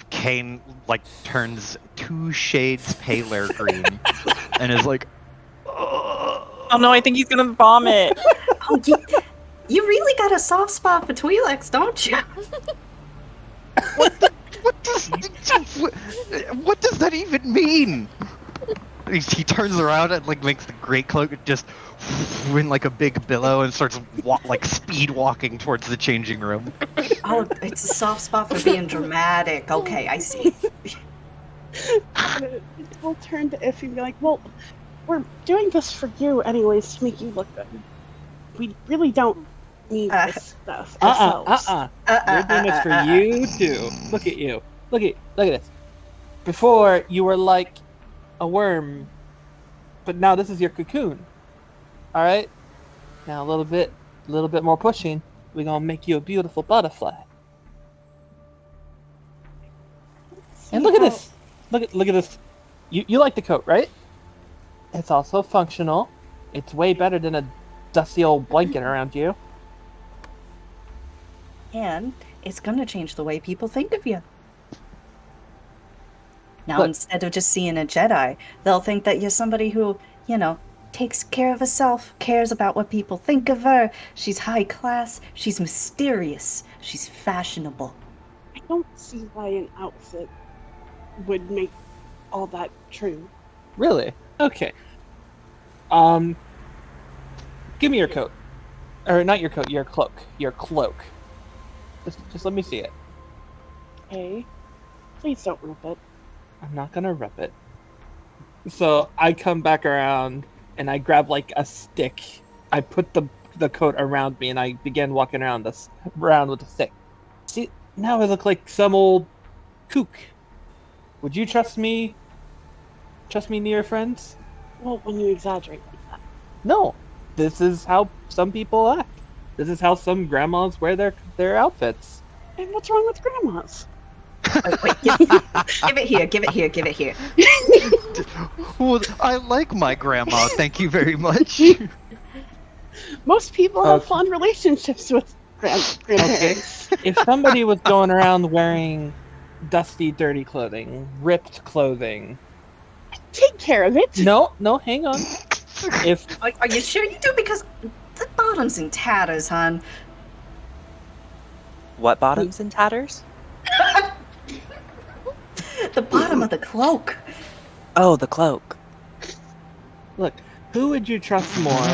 Kane like turns 2 shades paler green and is like, Oh no, I think he's gonna vomit. Oh, you really got a soft spot for Twi'leks, don't you? what does that even mean? He turns around and like makes the great cloak just in like a big billow and starts like speed walking towards the changing room. Oh, it's a soft spot for being dramatic. Okay, I see. We'll turn to Iffy and be like, well, we're doing this for you anyways to make you look good. We really don't need this stuff ourselves. We're doing this for you too. Look at you. Look at this. Before you were like a worm, but now this is your cocoon. All right. Now a little bit more pushing. We're gonna make you a beautiful butterfly. And look at this. Look at this. You like the coat, right? It's also functional. It's way better than a dusty old blanket around you. And it's gonna change the way people think of you. Now, Look. instead of just seeing a Jedi, they'll think that you're somebody who, takes care of herself, cares about what people think of her. She's high class, she's mysterious, she's fashionable. I don't see why an outfit would make all that true. Really? Okay. Give me your coat. Or not your coat, your cloak. Your cloak. Just let me see it. Okay. Please don't rip it. I'm not gonna rip it. So I come back around and I grab like a stick. I put the coat around me and I begin walking around with the stick. See, now I look like some old kook. Would you trust me? Trust me near friends? Well, when you exaggerate like that. No. This is how some people act. This is how some grandmas wear their outfits. And what's wrong with grandmas? Wait, give it here. Well, I like my grandma, thank you very much. Most people have fond relationships with grandparents. If somebody was going around wearing dusty, dirty clothing, ripped clothing... Take care of it! No, hang on. Are you sure you do? Because the bottom's in tatters, hon. What bottoms and tatters? The bottom of the cloak. Oh, the cloak. Look, who would you trust more?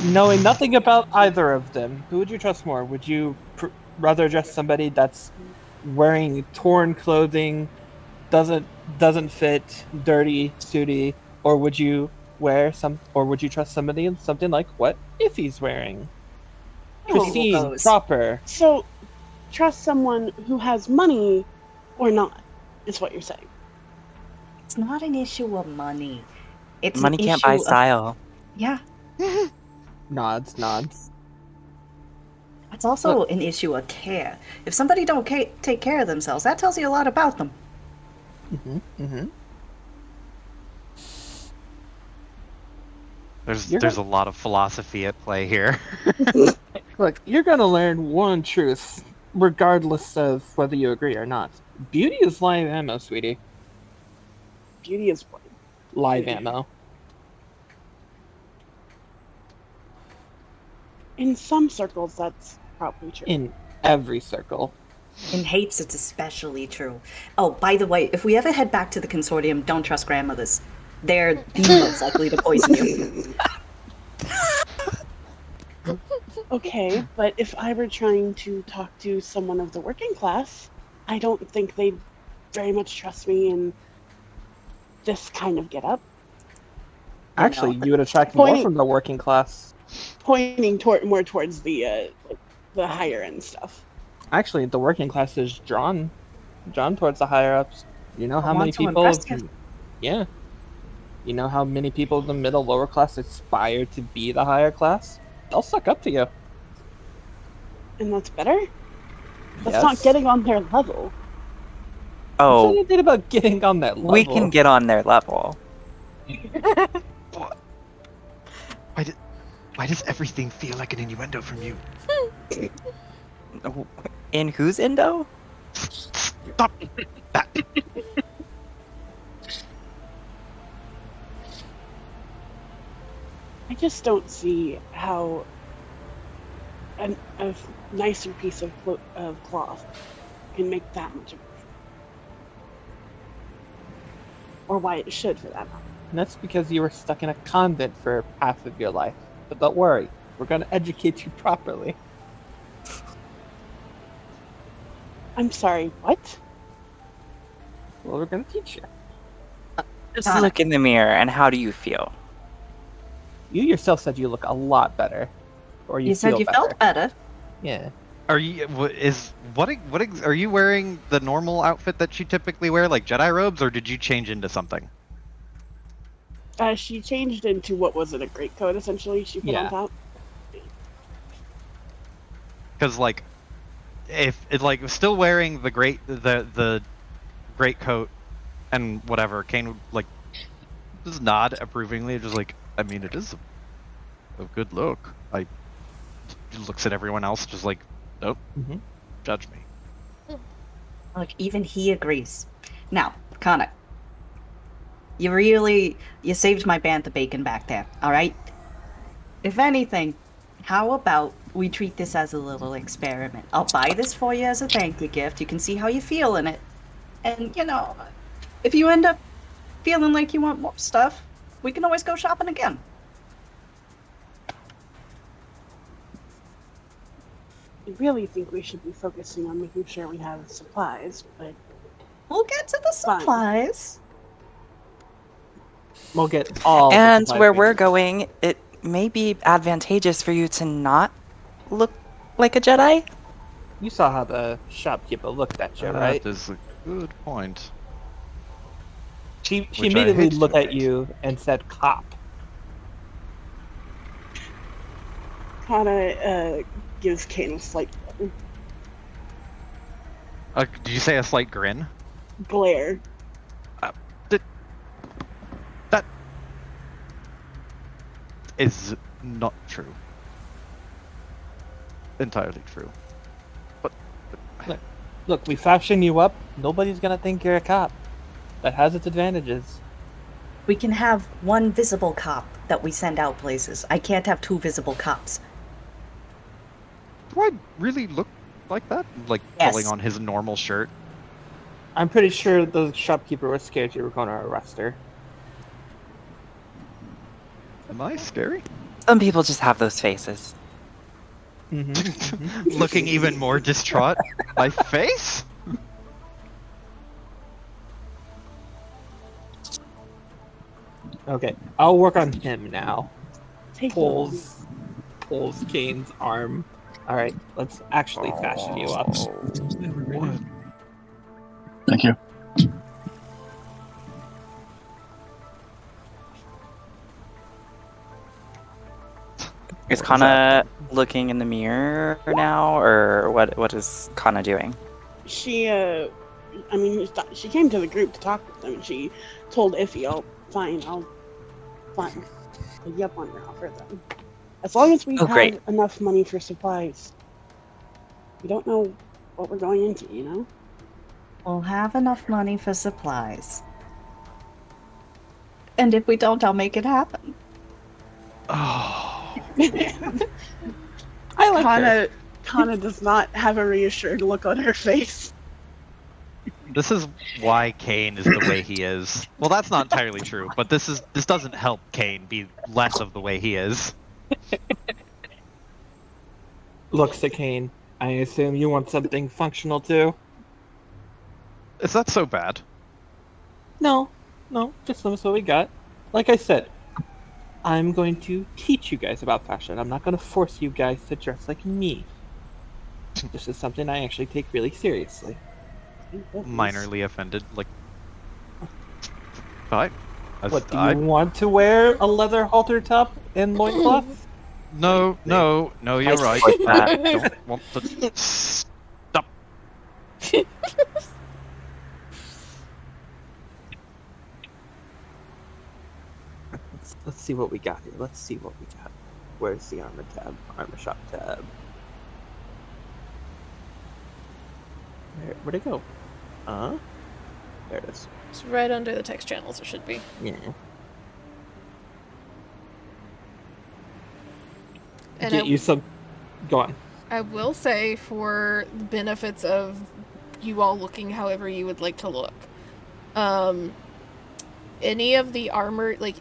Knowing nothing about either of them, who would you trust more? Would you rather trust somebody that's wearing torn clothing, doesn't fit, dirty, sooty, or would you trust somebody in something like what Iffy's wearing? Pristine, proper. So, trust someone who has money or not, is what you're saying. It's not an issue of money. It's Money can't buy style. Yeah. Nods. It's also an issue of care. If somebody don't take care of themselves, that tells you a lot about them. Mm-hmm. There's a lot of philosophy at play here. Look, you're gonna learn one truth, regardless of whether you agree or not. Beauty is live ammo, sweetie. Beauty is what? Live ammo. In some circles, that's probably true. In every circle. In Hapes, it's especially true. Oh, by the way, if we ever head back to the consortium, don't trust grandmothers. They're the most likely to poison you. Okay, but if I were trying to talk to someone of the working class, I don't think they'd very much trust me in this kind of getup. Actually, you would attract more from the working class. Pointing more towards the higher end stuff. Actually, the working class is drawn towards the higher ups. You know how many people? Yeah. You know how many people in the middle lower class aspire to be the higher class? They'll suck up to you. And that's better? That's not getting on their level. Oh. What's anything about getting on that level? We can get on their level. Why does everything feel like an innuendo from you? In whose Indo? Stop that. I just don't see how a nicer piece of cloth can make that much of a difference. Or why it should, for that matter. And that's because you were stuck in a convent for half of your life. But don't worry, we're going to educate you properly. I'm sorry, what? Well, we're going to teach you. Just look in the mirror, and how do you feel? You yourself said you look a lot better. Or you said feel you better. felt better. Yeah. Are you are you wearing the normal outfit that you typically wear, like Jedi robes, or did you change into something? She changed into what was it, a greatcoat, essentially, she put on Yeah. top? Because like, if it like still wearing the great coat and whatever, Kane would like just nod approvingly, just like, I mean, it is a good look. Just looks at everyone else, just like, nope, judge me. Look, even he agrees. Now, Connor, you saved my bantha bacon back there, alright? If anything, how about we treat this as a little experiment? I'll buy this for you as a thank you gift. You can see how you feel in it. And, if you end up feeling like you want more stuff, we can always go shopping again. I really think we should be focusing on making sure we have supplies, but We'll get to the Fine. supplies. We'll get all the And supplies where we we're need. going, it may be advantageous for you to not look like a Jedi. You saw how the shopkeeper looked at you, right? That is a good point. She Which I immediately hate to looked at admit. you and said, "Cop." Kana gives Kane a slight Did you say a slight grin? glare. That is not true. Entirely true. But Look, we fashion you up. Nobody's gonna think you're a cop. That has its advantages. We can have one visible cop that we send out places. I can't have two visible cops. do I really look like that? Like Yes. pulling on his normal shirt? I'm pretty sure the shopkeeper was scared you were going to arrest her. Am I scary? Some people just have those faces. Looking even more distraught. My face? Okay, I'll work on him now. Take Pulls Kane's arm. All right, let's actually fashion you up. Thank you. Is Kana looking in the mirror now, or what is Kana doing? She, she came to the group to talk with them, and she told Iffy, I'll take you up on your offer then. As long as we Oh, have great. enough money for supplies. We don't know what we're going into, you know? We'll have enough money for supplies. And if we don't, I'll make it happen. Oh. I like her. Kana does not have a reassured look on her face. This is why Kane is the way he is. Well, that's not entirely true, but this doesn't help Kane be less of the way he is. Looks to Kane. I assume you want something functional too? Is that so bad? No, just let us what we got. Like I said, I'm going to teach you guys about fashion. I'm not going to force you guys to dress like me. This is something I actually take really seriously. Minorly offended, like. Fine. What, do you want to wear a leather halter top and loincloth? No, you're right. support that. I don't want to. Stop. Let's see what we got here. Let's see what we got. Where's the armor tab? Armor shop tab. Where'd it go? There it is. It's right under the text channels. It should be. Yeah. And Get you some. Go on. I will say, for the benefits of you all looking however you would like to look, any of the armor, like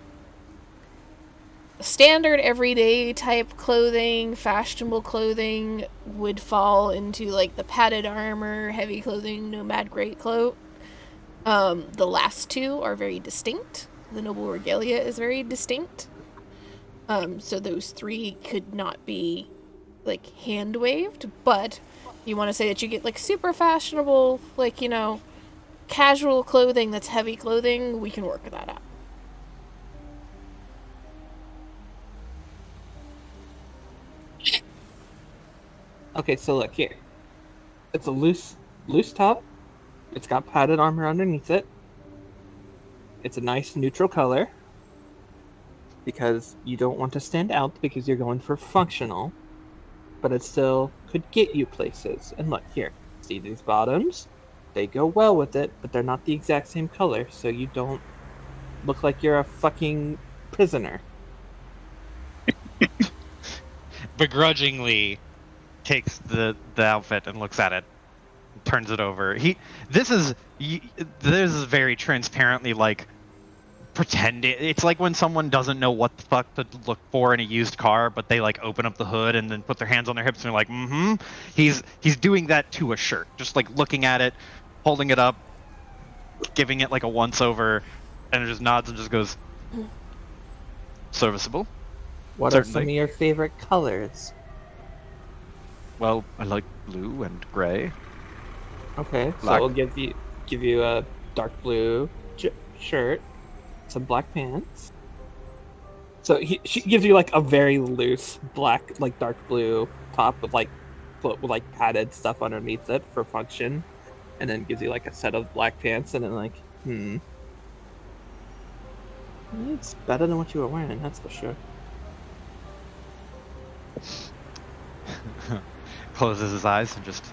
standard everyday type clothing, fashionable clothing, would fall into like the padded armor, heavy clothing, nomad greatcoat. The last two are very distinct. The noble regalia is very distinct. So those three could not be like hand waved, but you want to say that you get like super fashionable, like, you know, casual clothing that's heavy clothing, we can work that out. Okay, so look here. It's a loose top. It's got padded armor underneath it. It's a nice neutral color because you don't want to stand out because you're going for functional, but it still could get you places. And look here, see these bottoms? They go well with it, but they're not the exact same color, so you don't look like you're a fucking prisoner. Begrudgingly takes the outfit and looks at it, turns it over. This is very transparently like pretending. It's like when someone doesn't know what the fuck to look for in a used car, but they like open up the hood and then put their hands on their hips and they're like, mm-hmm. He's doing that to a shirt, just like looking at it, holding it up, giving it like a once over, and it just nods and just goes, serviceable. What Certainly. are some of your favorite colors? Well, I like blue and gray. Okay, Black. so we'll give you a dark blue shirt, some black pants. So she gives you like a very loose black, like dark blue top with like padded stuff underneath it for function, and then gives you like a set of black pants, and then like, it's better than what you were wearing, that's for sure. Closes his eyes and just,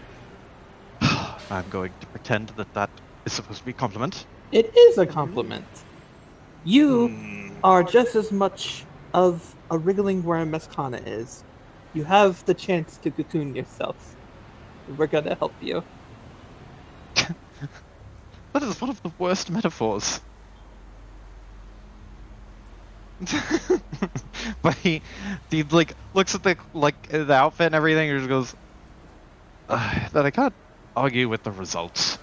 I'm going to pretend that is supposed to be a compliment. It is a compliment. You are just as much of a wriggling worm as Kana is. You have the chance to cocoon yourself. We're gonna help you. That is one of the worst metaphors. But he like looks at the outfit and everything and just goes, that I can't argue with the results.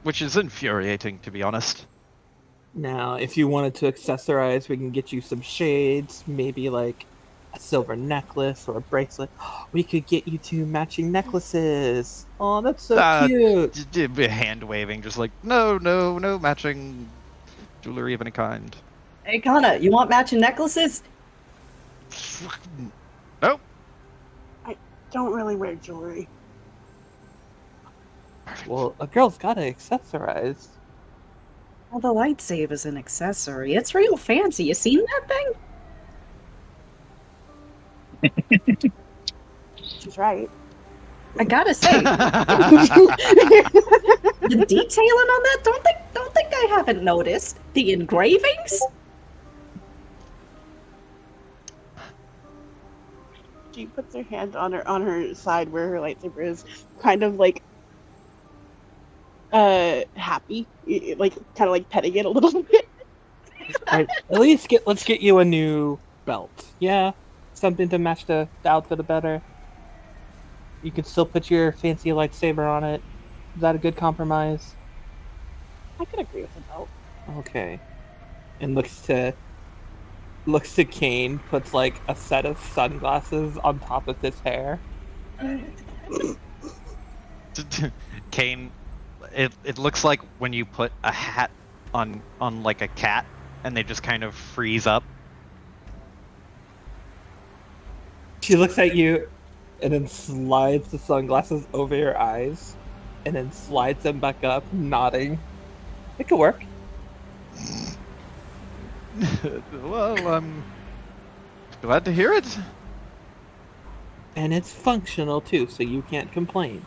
Which is infuriating, to be honest. Now, if you wanted to accessorize, we can get you some shades, maybe like a silver necklace or a bracelet. We could get you two matching necklaces. Oh, that's so cute. Hand waving, just like, no matching jewelry of any kind. Hey, Kana, you want matching necklaces? Nope. I don't really wear jewelry. Well, a girl's gotta accessorize. Well, the lightsaber's an accessory. It's real fancy. You seen that thing? She's right. I gotta say, the detailing on that, don't think I haven't noticed. The engravings? She puts her hand on her side where her lightsaber is, kind of like happy, like kind of like petting it a little bit. Alright, at least let's get you a new belt. Yeah? Something to match the outfit better. You can still put your fancy lightsaber on it. Is that a good compromise? I could agree with the belt. Okay. And looks to Kane, puts like a set of sunglasses on top of his hair. Kane, it looks like when you put a hat on like a cat and they just kind of freeze up. She looks at you and then slides the sunglasses over your eyes and then slides them back up, nodding. It could work. Well, I'm glad to hear it. And it's functional too, so you can't complain.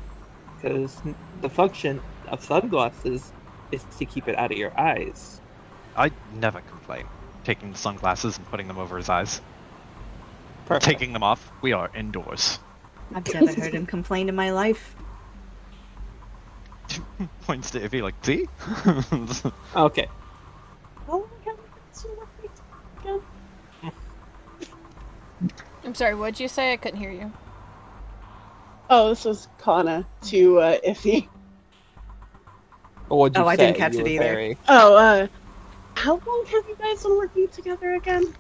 because the function of sunglasses is to keep it out of your eyes. I never complain. Taking the sunglasses and putting them over his eyes. Perfect. Taking them off, we are indoors. I've never heard him complain in my life. Points to Ivy like, see? Okay. Oh my god, it's again. I'm sorry, what'd you say? I couldn't hear you. Oh, this was Kana to Iffy. Well, what'd you Oh, I say? didn't catch You it were either. very- Oh, how long have you guys been working together again?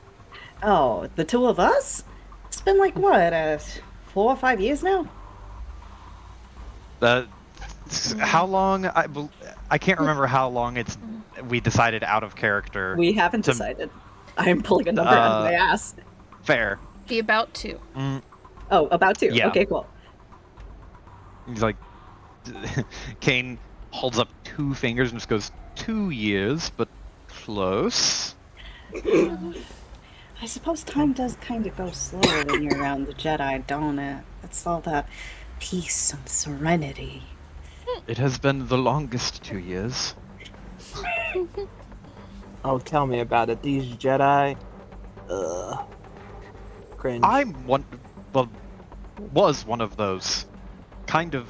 Oh, the two of us? It's been like, what, 4 or 5 years now? How long? I can't remember how long we decided out of character. We haven't decided. I'm pulling a number out of my ass. Fair. Be about to. Oh, about 2. Yeah. Okay, cool. He's like, Kane holds up 2 fingers and just goes, 2 years, but close. I suppose time does kind of go slow when you're around the Jedi, don't it? It's all that peace and serenity. It has been the longest 2 years. Oh, tell me about it. These Jedi. Cringe. Was one of those. Kind of.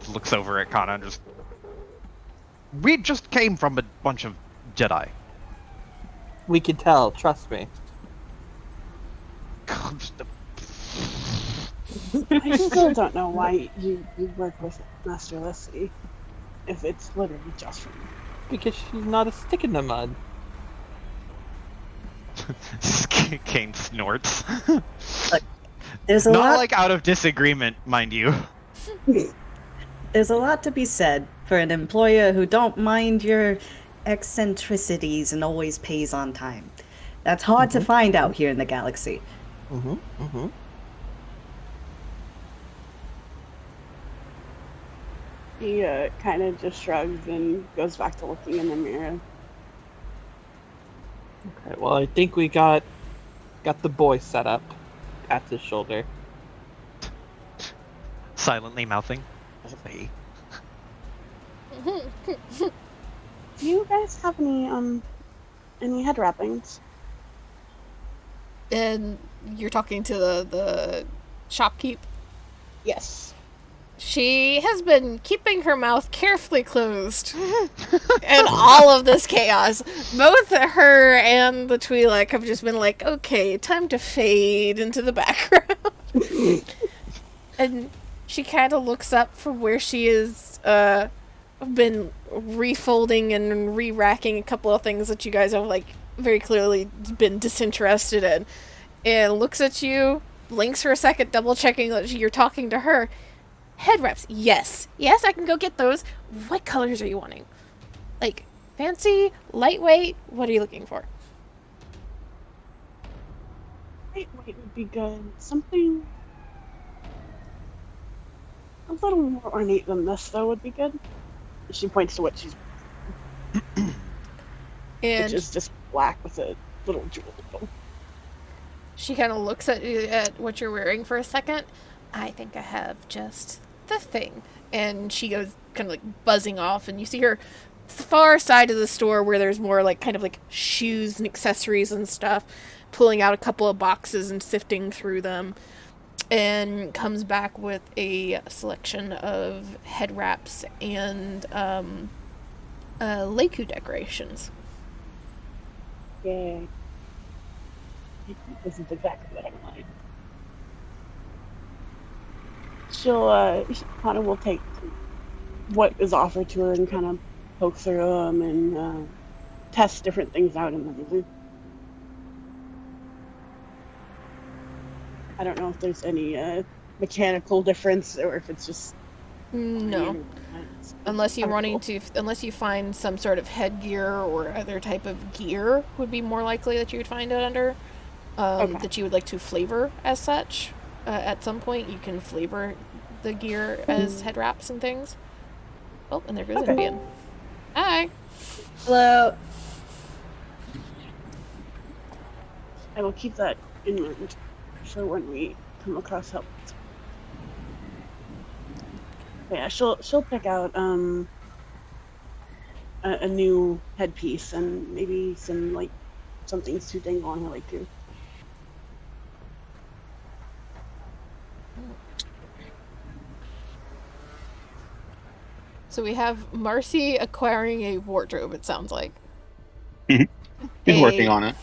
Looks over at Kana and just. We just came from a bunch of Jedi. We can tell. Trust me. I still don't know why you work with Master Lissy if it's literally just for me. Because she's not a stick in the mud. Kane snorts. There's a Not lot. like out of disagreement, mind you. There's a lot to be said for an employer who don't mind your eccentricities and always pays on time. That's hard to find out here in the galaxy. He kind of just shrugs and goes back to looking in the mirror. Okay, well, I think we got the boy set up. Pats his shoulder. Silently mouthing. Ollie. Do you guys have any head wrappings? And you're talking to the shopkeep. Yes. She has been keeping her mouth carefully closed in all of this chaos. Both her and the Twi'lek have just been like, okay, time to fade into the background. And she kind of looks up from where she has been refolding and re-racking a couple of things that you guys have, like, very clearly been disinterested in. And looks at you, blinks for a second, double-checking that you're talking to her. Head wraps. Yes, I can go get those. What colors are you wanting? Like, fancy, lightweight? What are you looking for? Lightweight would be good. Something a little more ornate than this, though, would be good. She points to what she's which And is just black with a little jewel. she kind of looks at you, at what you're wearing for a second. I think I have just the thing. And she goes kind of like buzzing off, and you see her far side of the store where there's more like kind of like shoes and accessories and stuff, pulling out a couple of boxes and sifting through them, and comes back with a selection of head wraps and Leiku decorations. Yay. This is exactly what I wanted. Hana will take what is offered to her and kind of poke through them and test different things out in them. I don't know if there's any mechanical difference or if it's just No. Unless you find some sort of headgear or other type of gear would be more likely that you would find it under. That you would like to flavor as such. At some point, you can flavor the gear as head wraps and things. Oh, and there goes Indian. Hi. Hello. I will keep that in mind for when we come across help. Yeah, she'll pick out a new headpiece and maybe some like something to dangle on her leg too. So we have Marcy acquiring a wardrobe, it sounds like. He's working A on it.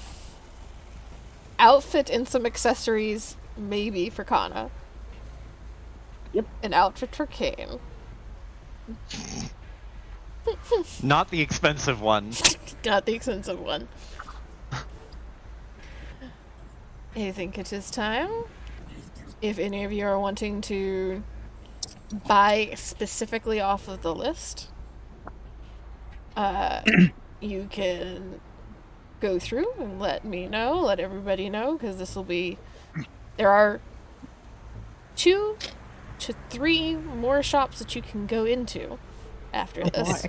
outfit and some accessories, maybe, for Kana. Yep. An outfit for Kane. Not the expensive one. Not the expensive one. I think it is time. If any of you are wanting to buy specifically off of the list, you can go through and let me know, let everybody know, because this will be... There are 2 to 3 more shops that you can go into after this.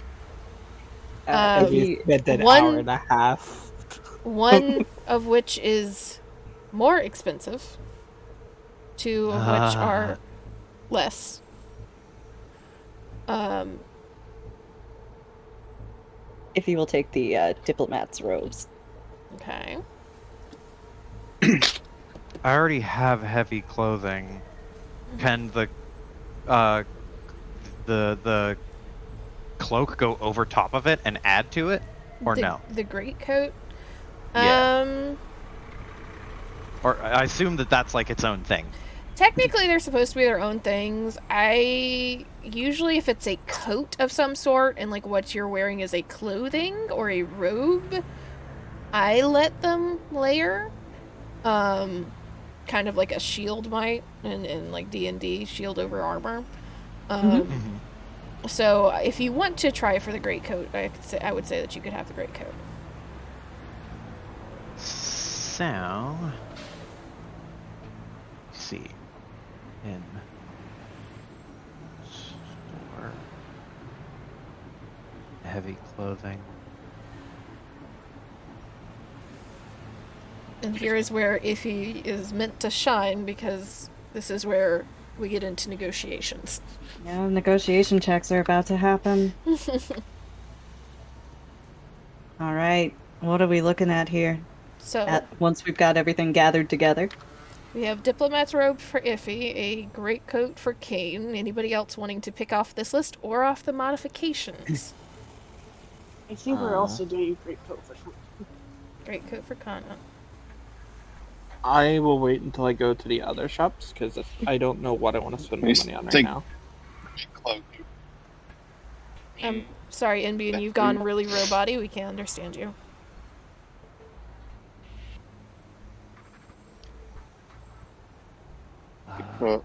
You spent an one- hour and a half. One of which is more expensive, 2 of which are less. If you will take the diplomat's robes. Okay. I already have heavy clothing. Can the cloak go over top of it and add to it, or no? The greatcoat. Yeah. Or I assume that that's like its own thing. Technically, they're supposed to be their own things. I usually, if it's a coat of some sort and like what you're wearing is a clothing or a robe, I let them layer. Kind of like a shield might in like D&D, shield over armor. So if you want to try for the greatcoat, I would say that you could have the greatcoat. So, let's see. In store, heavy clothing. And here is where Iffy is meant to shine, because this is where we get into negotiations. Yeah, negotiation checks are about to happen. All right, what are we looking at here? So Once we've got everything gathered together. we have Diplomat's robe for Iffy, a greatcoat for Kane. Anybody else wanting to pick off this list or off the modifications? I think we're also doing great coat for Greatcoat for Kana. I will wait until I go to the other shops because I don't know what I want to spend my money on right now. Cloak. I'm sorry, NB, and you've gone really robot-y. We can't understand you. Well,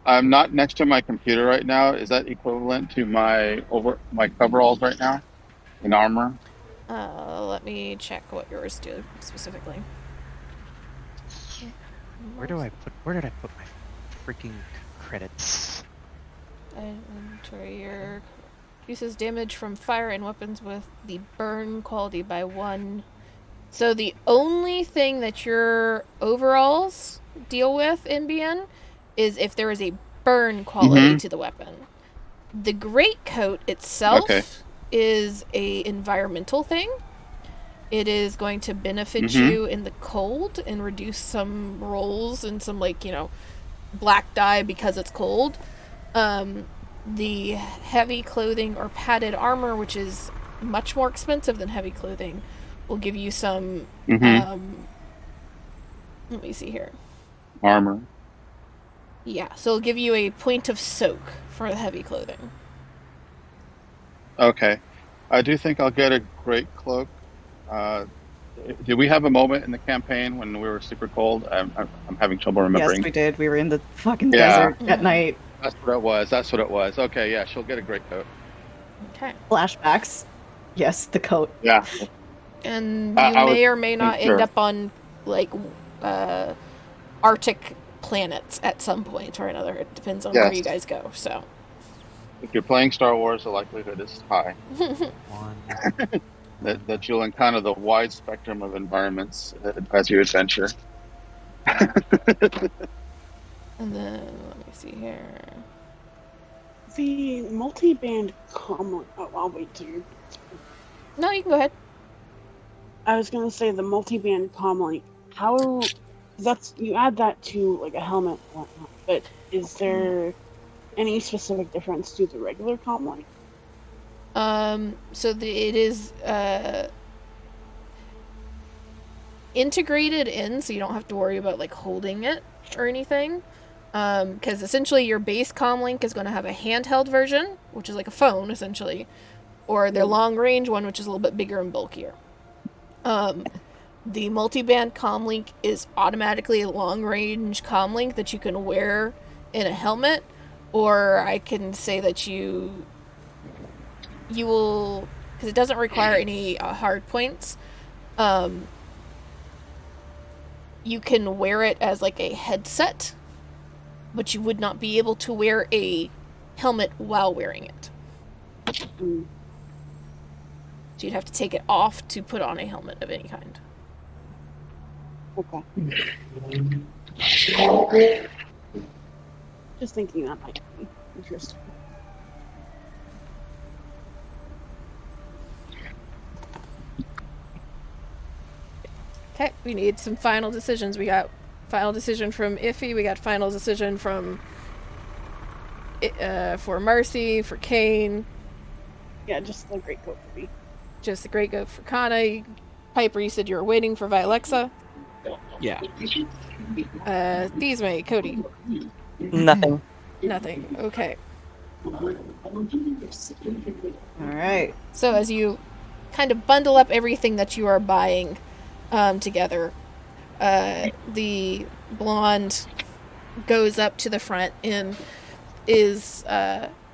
I'm not next to my computer right now. Is that equivalent to my coveralls right now in armor? Let me check what yours do specifically. Where did I put my freaking credits? Inventory. Your uses damage from fire and weapons with the burn quality by 1. So the only thing that your overalls deal with in BN is if there is a burn quality to the weapon. The greatcoat itself is a environmental thing. It is going to benefit you in the cold and reduce some rolls and some, like, black die because it's cold. The heavy clothing or padded armor, which is much more expensive than heavy clothing, will give you some, let me see here. Armor. Yeah, so it'll give you a point of soak for the heavy clothing. Okay. I do think I'll get a great cloak. Did we have a moment in the campaign when we were super cold? I'm having trouble remembering. Yes, we did. We were in the fucking desert at night. That's what it was. Okay, yeah, she'll get a great coat. Okay. Flashbacks. Yes, the coat. Yeah. And you may or may not end up on, like, Arctic planets at some point or another. It depends on where you guys go, so. If you're playing Star Wars, the likelihood is high. that you'll encounter the wide spectrum of environments as you adventure. And then, let me see here. The multi-band comlink. Oh, I'll wait till you're. No, you can go ahead. I was gonna say the multi-band comlink. How? That's you add that to like a helmet and whatnot. But is there any specific difference to the regular comlink? So it is integrated in, so you don't have to worry about like holding it or anything. Because essentially your base comlink is going to have a handheld version, which is like a phone essentially, or their long range one, which is a little bit bigger and bulkier. The multi-band comlink is automatically a long range comlink that you can wear in a helmet, or I can say that you will, because it doesn't require any hard points. You can wear it as like a headset, but you would not be able to wear a helmet while wearing it. Mm. So you'd have to take it off to put on a helmet of any kind. Okay. Just thinking that might be interesting. Okay, we need some final decisions. We got final decision from Iffy. We got final decision from for Marcy, for Kane. Yeah, just the great coat for me. Just the great goat for Kana. Piper, you said you were waiting for Vilexa. Yeah. Thisme, Cody. Nothing. Nothing. Okay. Alright. So as you kind of bundle up everything that you are buying together, the blonde goes up to the front and is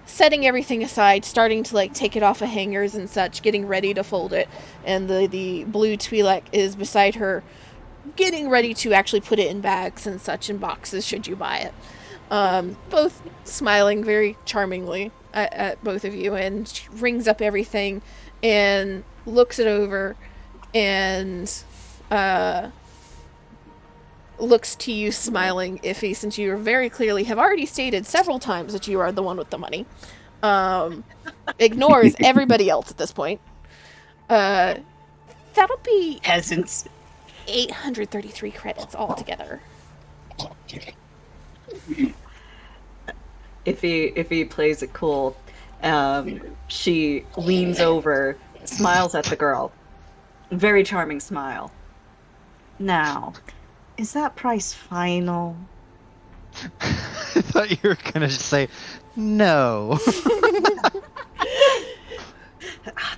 setting everything aside, starting to like take it off of hangers and such, getting ready to fold it, and the blue Twi'lek is beside her, getting ready to actually put it in bags and such, in boxes should you buy it. Both smiling very charmingly at both of you, and she rings up everything and looks it over and looks to you smiling, Iffy, since you very clearly have already stated several times that you are the one with the money. Ignores everybody else at this point. That'll be Peasants. 833 credits altogether. If he plays it cool, she leans over, smiles at the girl. Very charming smile. Now, is that price final? I thought you were gonna say no.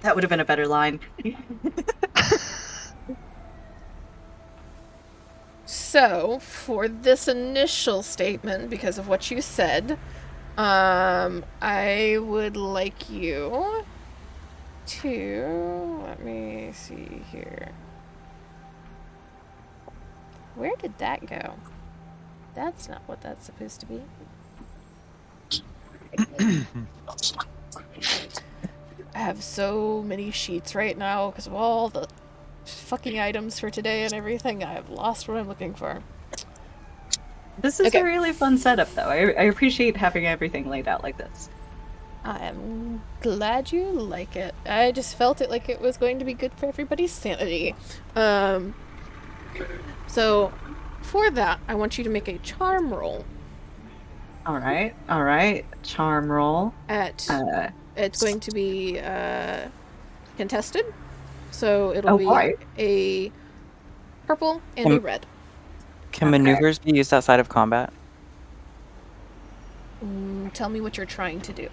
That would have been a better line. So, for this initial statement, because of what you said, I would like you to... Let me see here. Where did that go? That's not what that's supposed to be. I have so many sheets right now because of all the fucking items for today and everything. I have lost what I'm looking for. This is Okay. a really fun setup, though. I appreciate having everything laid out like this. I am glad you like it. I just felt it like it was going to be good for everybody's sanity. So, for that, I want you to make a charm roll All right. Charm roll. at... it's going to be contested. So it'll Oh, be boy. a purple and a red. Can Okay. maneuvers be used outside of combat? Tell me what you're trying to do.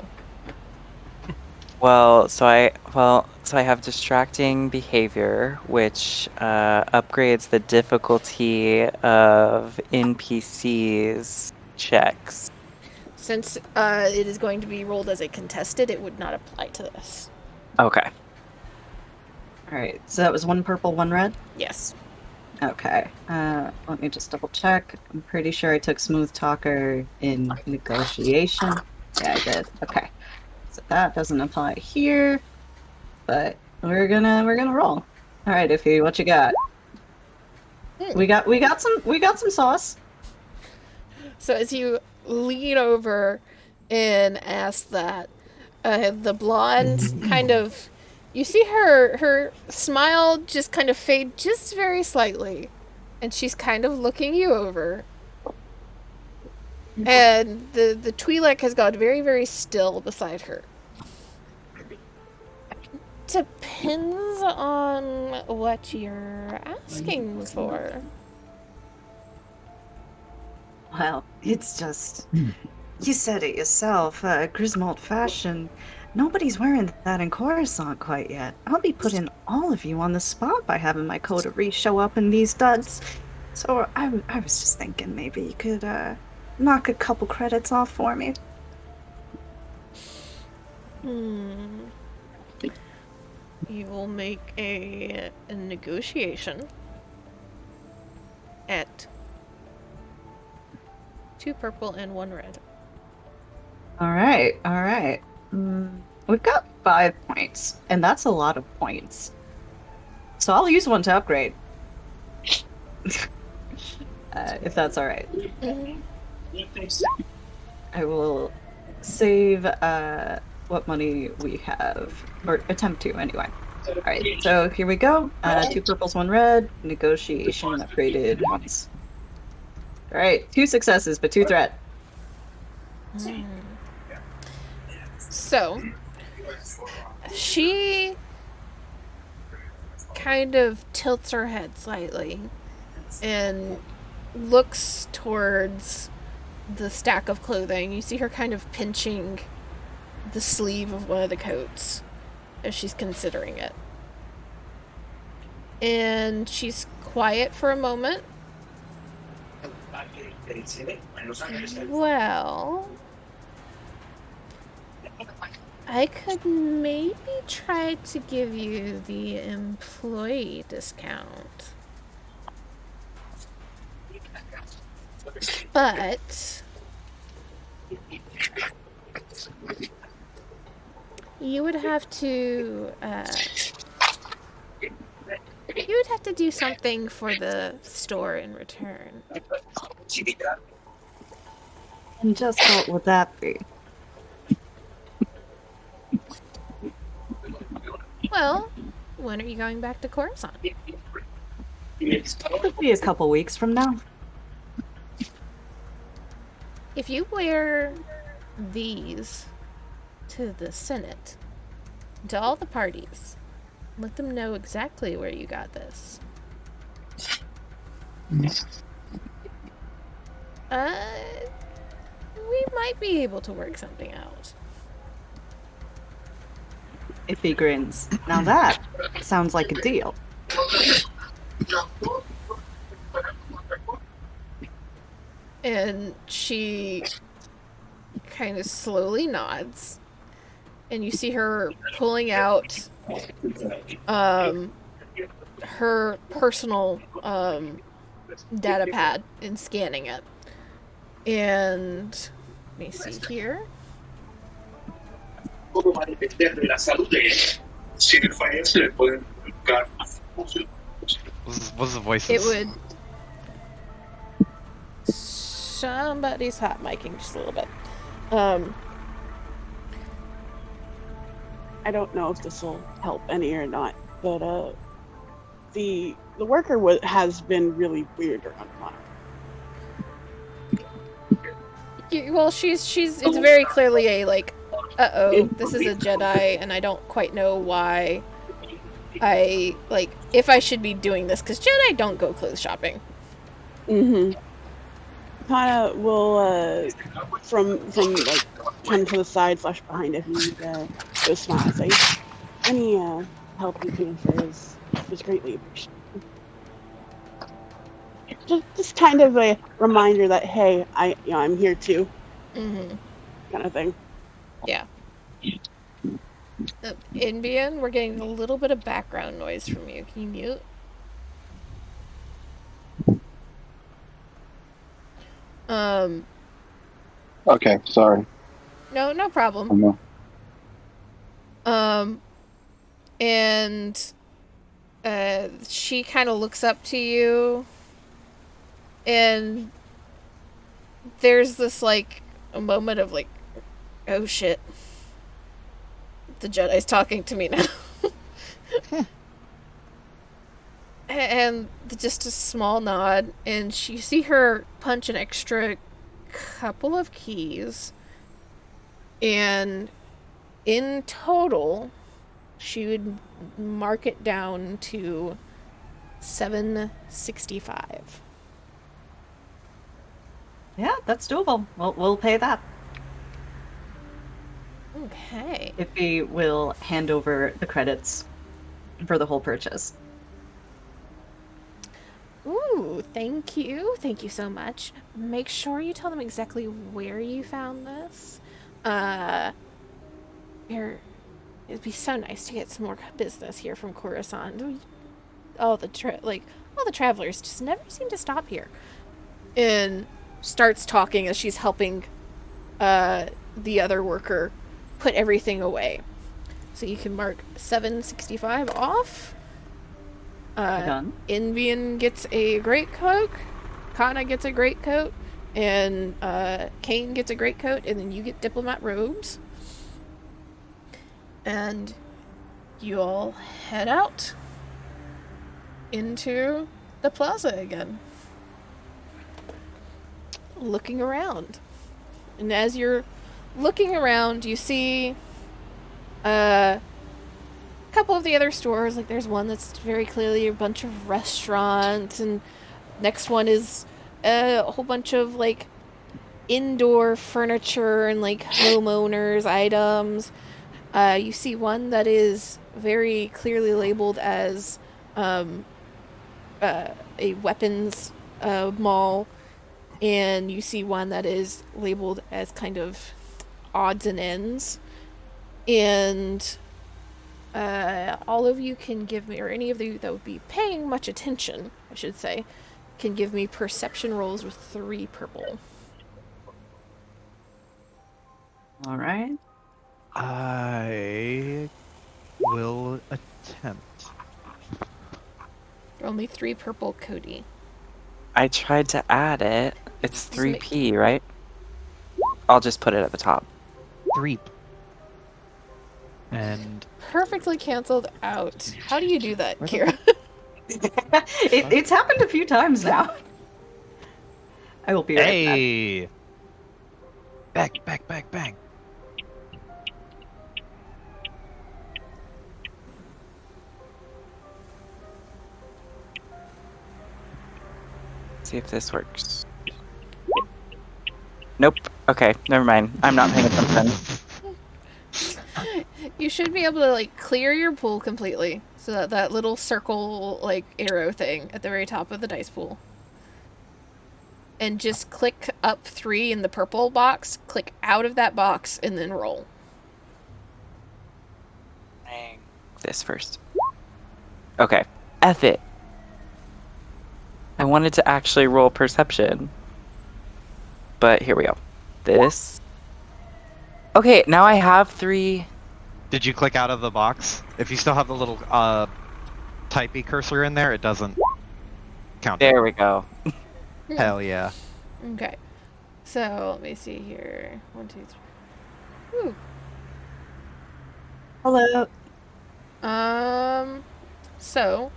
So I have distracting behavior, which upgrades the difficulty of NPCs checks. Since it is going to be rolled as a contested, it would not apply to this. Okay. All right. So that was one purple, one red. Yes. Okay. Let me just double check. I'm pretty sure I took smooth talker in negotiation. Yeah, I did. Okay. So that doesn't apply here, but we're gonna roll. All right, Iffy, what you got? We got some sauce. So as you lean over and ask that. The blonde kind of, you see her smile just kind of fade just very slightly, and she's kind of looking you over. And the Twi'lek has got very, very still beside her. Depends on what you're asking for. Well, it's just... You said it yourself, Griswold fashion. Nobody's wearing that in Coruscant quite yet. I'll be putting all of you on the spot by having my coterie show up in these duds. So I was just thinking maybe you could, knock a couple credits off for me. You will make a negotiation at 2 purple and 1 red. Alright. We've got 5 points, and that's a lot of points. So I'll use one to upgrade. If that's alright. I will save what money we have, or attempt to anyway. Alright, so here we go. 2 purples, 1 red. Negotiation upgraded once. Alright, 2 successes, but 2 threat. So, she kind of tilts her head slightly and looks towards the stack of clothing. You see her kind of pinching the sleeve of one of the coats as she's considering it. And she's quiet for a moment. Well, I could maybe try to give you the employee discount. But you would have to do something for the store in return. And just what would that be? Well, when are you going back to Coruscant? Could be a couple weeks from now. If you wear these to the Senate, to all the parties, let them know exactly where you got this. We might be able to work something out. If he grins. Now that sounds like a deal. And she kind of slowly nods. And you see her pulling out her personal data pad and scanning it. And let me see here. What's the voices? It would. Somebody's hot micing just a little bit. I don't know if this will help any or not, but the worker has been really weird around mine. Well, she's. It's very clearly a like. This is a Jedi, and I don't quite know why. If I should be doing this, because Jedi don't go clothes shopping. Mm-hmm. Kind of will from like kind to the side / behind if you go smile. Say any help you can for is greatly appreciated. Just kind of a reminder that hey, I'm here too. Mm-hmm. Kind of thing. Yeah. Inbian, we're getting a little bit of background noise from you. Can you mute? Okay, sorry. No problem. And she kind of looks up to you, and there's this like a moment of like Oh shit. The Jedi's talking to me now. And just a small nod, and you see her punch an extra couple of keys, and in total, she would mark it down to 765. Yeah, that's doable. We'll pay that. Okay. Iffy will hand over the credits for the whole purchase. Ooh, thank you. Thank you so much. Make sure you tell them exactly where you found this. It'd be so nice to get some more business here from Coruscant. All the travelers just never seem to stop here. And starts talking as she's helping the other worker put everything away. So you can mark 765 off. Done. Invian gets a great coat, Kana gets a great coat, and Kane gets a great coat, and then you get diplomat robes. And you all head out into the plaza again, looking around. And as you're looking around, you see a couple of the other stores. Like, there's one that's very clearly a bunch of restaurants, and next one is a whole bunch of like indoor furniture and like homeowners items. You see one that is very clearly labeled as a weapons mall, and you see one that is labeled as kind of odds and ends. And all of you can give me, or any of you that would be paying much attention, I should say, can give me perception rolls with 3 purple. All right. I will attempt. Only 3 purple, Cody. I tried to add it. It's Just make- 3p, right? I'll just put it at the top. 3. And Perfectly canceled out. How do you do that, Kira? It's happened a few times now. I will be right back. hey, bang. See if this works. Nope. Okay, never mind. I'm not paying attention. You should be able to like clear your pool completely, so that that little circle like arrow thing at the very top of the dice pool, and just click up 3 in the purple box, click out of that box, and then roll. This first. Okay. F it. I wanted to actually roll perception. But here we go. This. Okay, now I have 3. Did you click out of the box? If you still have the little typey cursor in there, it doesn't count. There we go. Hell yeah. Okay, so let me see here. 1, 2, 3. Ooh. Hello. So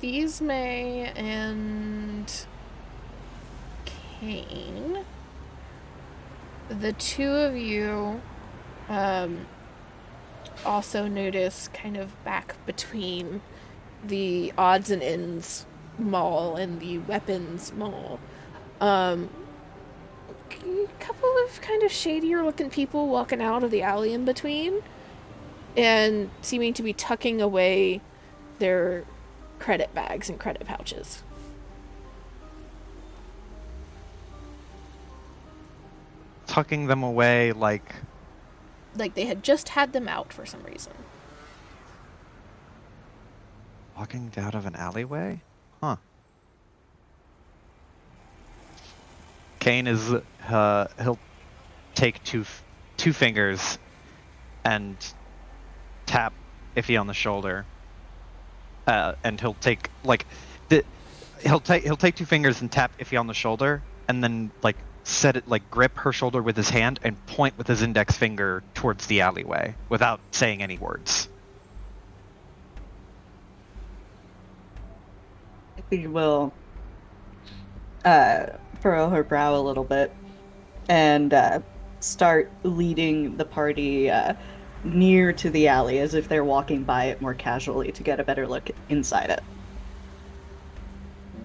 these May and Kane, the 2 of you also notice kind of back between the odds and ends mall and the weapons mall, a couple of kind of shadier looking people walking out of the alley in between and seeming to be tucking away their credit bags and credit pouches. Tucking them away like They had just had them out for some reason. walking out of an alleyway? Huh. Kane is he'll take two fingers and tap Iffy on the shoulder. And he'll take 2 fingers and tap Iffy on the shoulder, and then like set it, like grip her shoulder with his hand and point with his index finger towards the alleyway without saying any words. She will furrow her brow a little bit and start leading the party near to the alley as if they're walking by it more casually to get a better look inside it.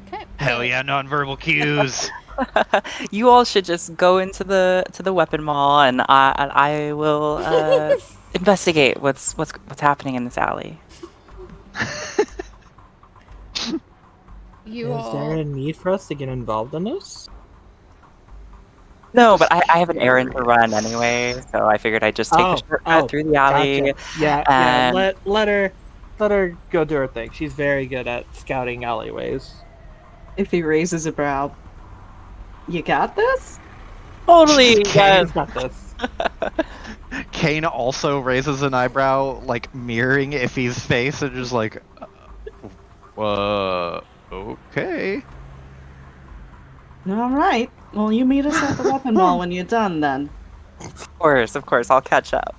Okay. Hell yeah, nonverbal cues. You all should just go into the weapon mall, and I will investigate what's happening in this alley. You Is there all. a need for us to get involved in this? No, but I have an errand to run anyway, so I figured I'd just take the shortcut through the alley. Gotcha. Yeah, and let her go do her thing. She's very good at scouting alleyways. If he raises a brow, you got this? totally, Kane, yes. Got this. Kane also raises an eyebrow, like mirroring Iffy's face, and just like, okay. All right. Well, you meet us at the weapon mall when you're done, then. Of course, I'll catch up.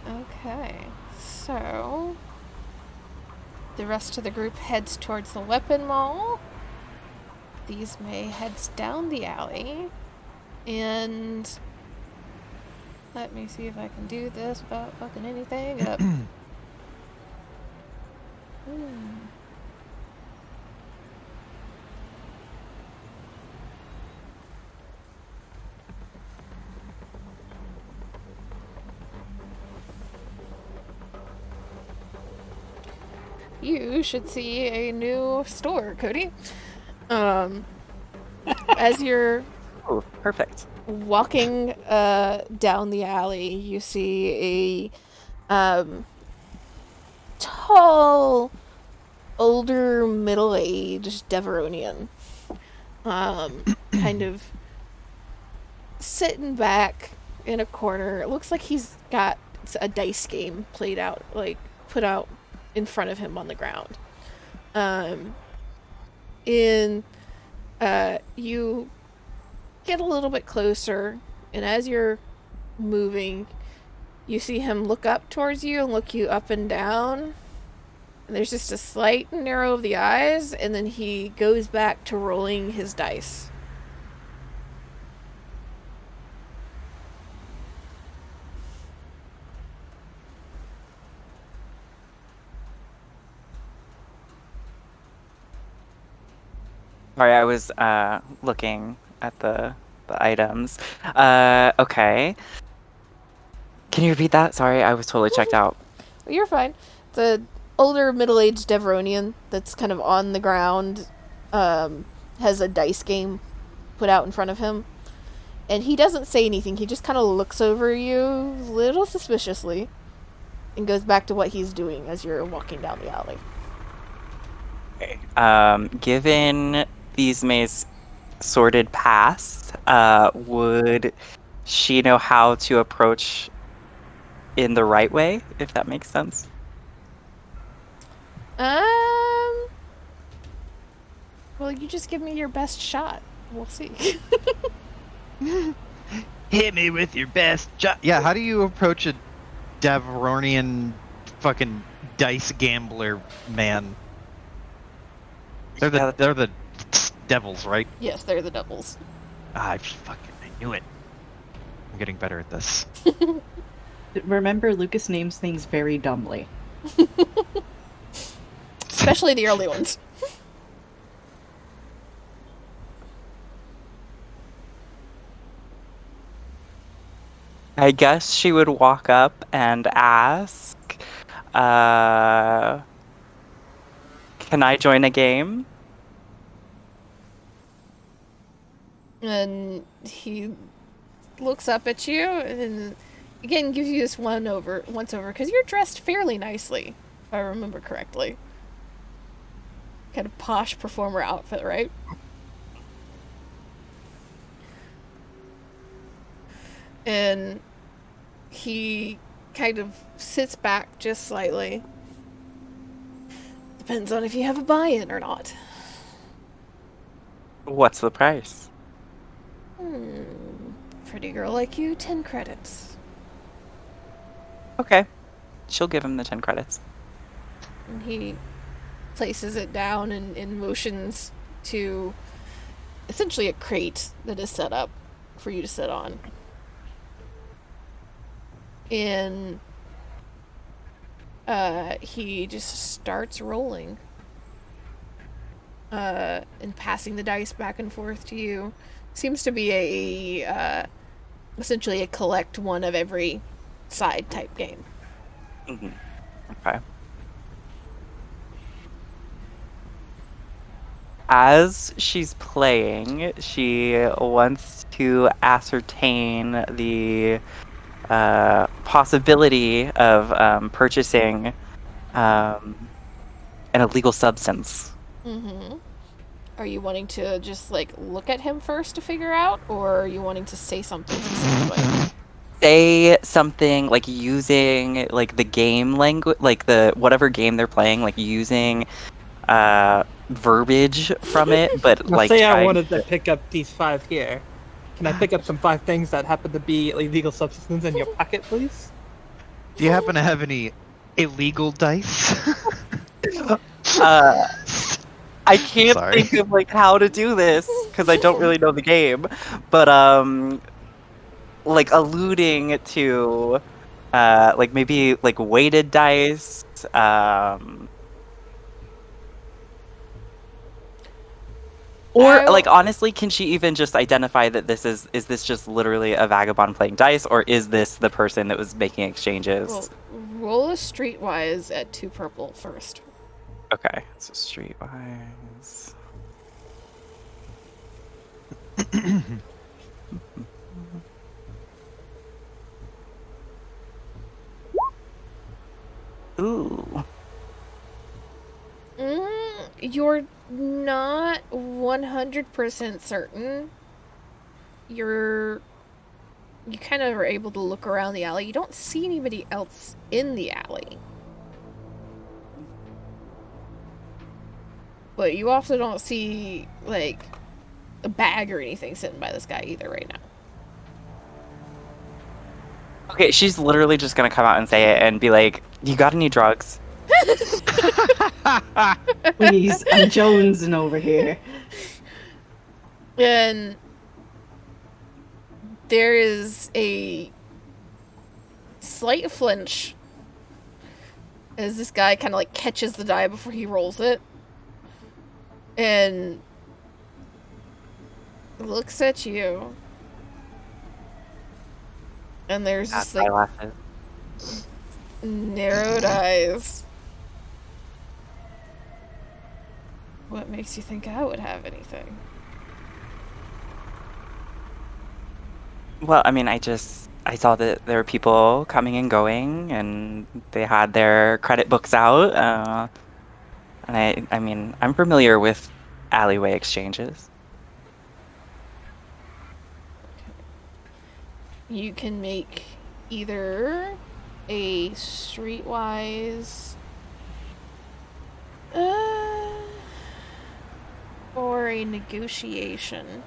Okay, so the rest of the group heads towards the weapon mall. These May heads down the alley, and let me see if I can do this without fucking anything up. You should see a new store, Cody. As you're Oh, perfect. walking down the alley, you see a tall, older, middle-aged Deveronian, kind of sitting back in a corner. It looks like he's got a dice game put out in front of him on the ground. You get a little bit closer, and as you're moving, you see him look up towards you and look you up and down. And there's just a slight narrow of the eyes, and then he goes back to rolling his dice. Sorry, I was looking at the items. Okay. Can you repeat that? Sorry, I was totally checked out. Well, you're fine. It's an older, middle-aged Deveronian that's kind of on the ground, has a dice game put out in front of him. And he doesn't say anything. He just kind of looks over you a little suspiciously and goes back to what he's doing as you're walking down the alley. Okay. Given these May's sorted past, would she know how to approach in the right way, if that makes sense? Well, you just give me your best shot. We'll see. Hit me with your best shot. Yeah, how do you approach a Deveronian fucking dice gambler man? They're the devils, right? Yes, they're the doubles. I knew it. I'm getting better at this. Remember, Lucas names things very dumbly. Especially the early ones. I guess she would walk up and ask, can I join a game? And he looks up at you and again gives you this once over because you're dressed fairly nicely, if I remember correctly. Kind of posh performer outfit, right? And he kind of sits back just slightly. Depends on if you have a buy-in or not. What's the price? Pretty girl like you, 10 credits. Okay. She'll give him the 10 credits. And he places it down and motions to essentially a crate that is set up for you to sit on. And he just starts rolling. And passing the dice back and forth to you. Seems to be essentially a collect one of every side type game. Mm-hmm. Okay. As she's playing, she wants to ascertain the possibility of purchasing an illegal substance. Mm-hmm. Are you wanting to just like look at him first to figure out, or are you wanting to say something specifically? Say something like using like the game language, like the whatever game they're playing, like using verbiage from it, but Now, like say I trying wanted to to... pick up these 5 here. Can I pick up some 5 things that happen to be illegal substances in your pocket, please? Do you happen to have any illegal dice? I can't Sorry. think of like how to do this because I don't really know the game, but like alluding to like maybe like weighted dice, or like honestly, can she even just identify that this is this just literally a vagabond playing dice, or is this the person that was making exchanges? Well, roll a streetwise at 2 purple first. Okay, so streetwise. Ooh. You're not 100% certain. You kind of are able to look around the alley. You don't see anybody else in the alley. But you also don't see, like, a bag or anything sitting by this guy either right now. Okay, she's literally just gonna come out and say it and be like, "You got any drugs?" Please, I'm jonesing over here. And there is a slight flinch as this guy kind of like catches the die before he rolls it and looks at you. And there's just like narrowed eyes. What makes you think I would have anything? Well, I mean, I saw that there were people coming and going, and they had their credit books out. And I mean, I'm familiar with alleyway exchanges. You can make either a streetwise or a negotiation.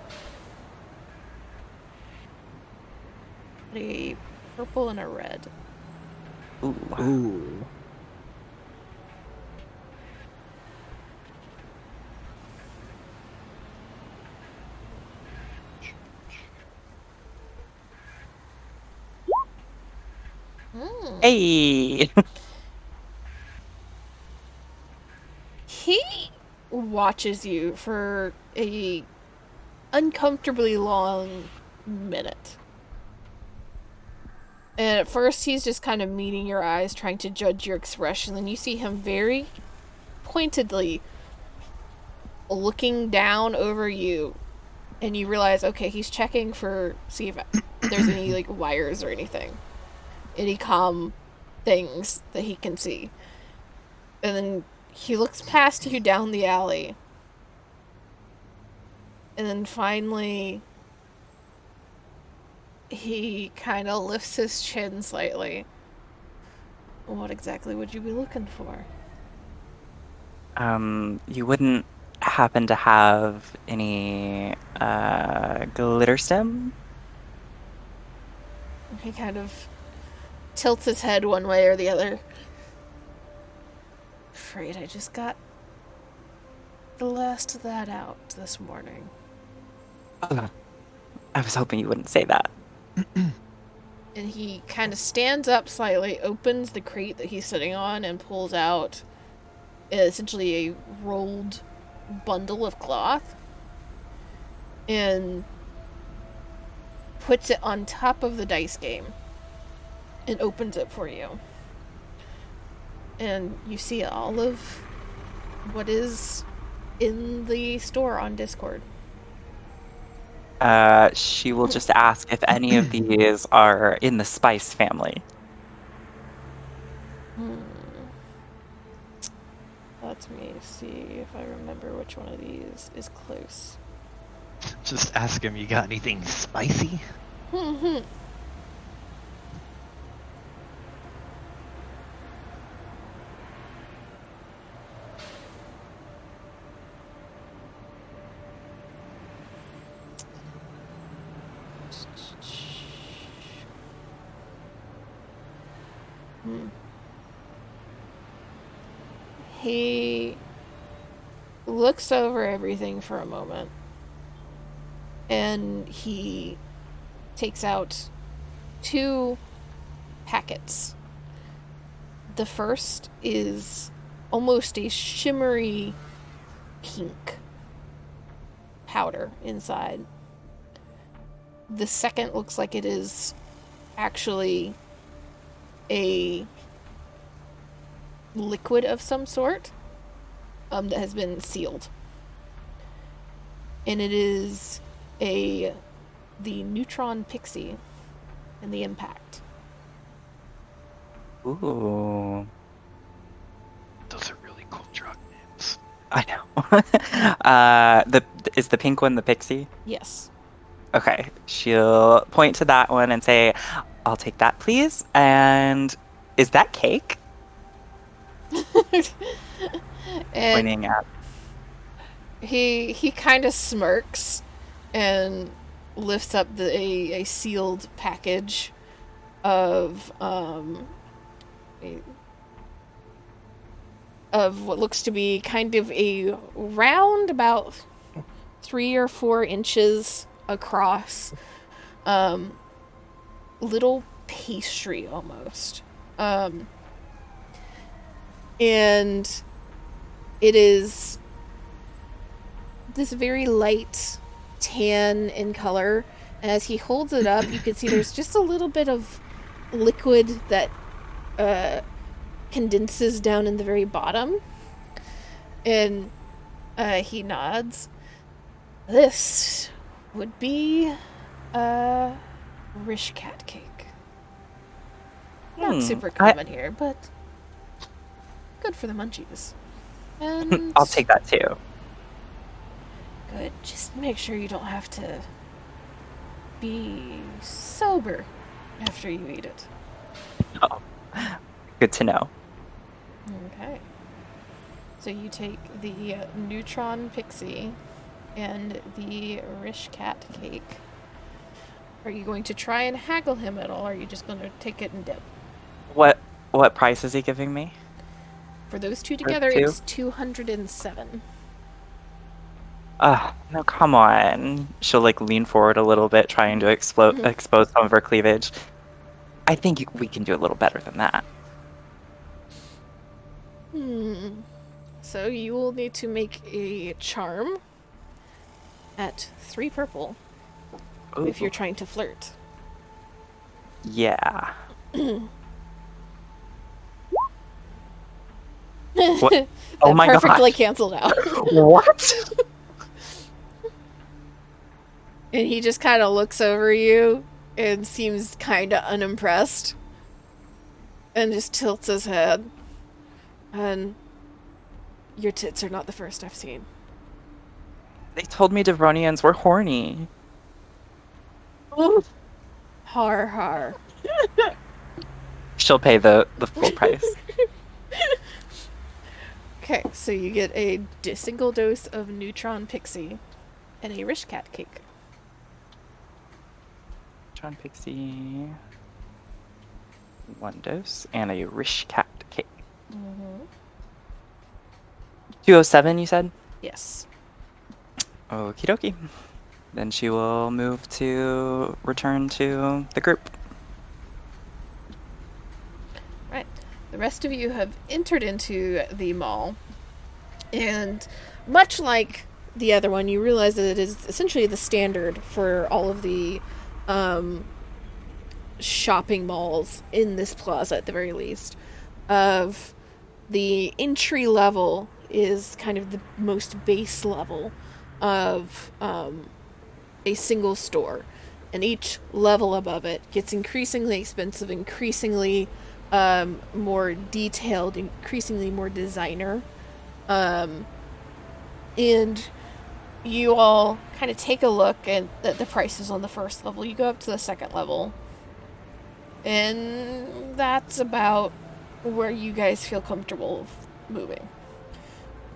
A purple and a red. Ooh. Ooh. Hey. He watches you for a uncomfortably long minute. And at first he's just kind of meeting your eyes, trying to judge your expression. Then you see him very pointedly looking down over you, and you realize, okay, he's checking see if there's any like wires or anything, any comm things that he can see. And then he looks past you down the alley, and then finally he kind of lifts his chin slightly. What exactly would you be looking for? You wouldn't happen to have any glitter stem? He kind of tilts his head one way or the other. Afraid I just got the last of that out this morning. I was hoping you wouldn't say that. And he kind of stands up slightly, opens the crate that he's sitting on, and pulls out essentially a rolled bundle of cloth and puts it on top of the dice game and opens it for you. And you see all of what is in the store on Discord. She will just ask if any of these are in the spice family. Let me see if I remember which one of these is close. Just ask him, you got anything spicy? He looks over everything for a moment, and he takes out 2 packets. The first is almost a shimmery pink powder inside. The second looks like it is actually a liquid of some sort that has been sealed. And it is the Neutron Pixie and the Impact. Ooh. Those are really cool drug names. I know. Is the pink one the pixie? Yes. Okay. She'll point to that one and say, I'll take that, please. And is that cake? And Pointing at. he kind of smirks and lifts up a sealed package of what looks to be kind of a round, about 3 or 4 inches across, little pastry almost. And it is this very light tan in color. And as he holds it up, you can see there's just a little bit of liquid that condenses down in the very bottom. And he nods. This would be a Rish cat cake. Not super common here, but good for the munchies. And I'll take that too. good. Just make sure you don't have to be sober after you eat it. Oh, good to know. Okay. So you take the Neutron Pixie and the Rish cat cake. Are you going to try and haggle him at all, or are you just going to take it and dip? What price is he giving me? For those two together, two? it's 207. No, come on. She'll lean forward a little bit, trying to expose some of her cleavage. I think we can do a little better than that. So you will need to make a charm at 3 purple if you're trying to flirt. Yeah. What? Oh my god. Perfectly canceled out. What? And he just kind of looks over you and seems kind of unimpressed. And just tilts his head. And your tits are not the first I've seen. They told me Devronians were horny. Har har. She'll pay the full price. Okay, so you get a single dose of Neutron Pixie and a Rish Cat cake. John Pixie. 1 dose and a Rish Cat cake. 207, you said? Yes. Okie dokie. Then she will move to return to the group. Right. The rest of you have entered into the mall, and much like the other one, you realize that it is essentially the standard for all of the shopping malls in this plaza, at the very least. Of the entry level is kind of the most base level of a single store, and each level above it gets increasingly expensive, increasingly more detailed, increasingly more designer. And you all kind of take a look at the prices on the first level. You go up to the second level, and that's about where you guys feel comfortable moving.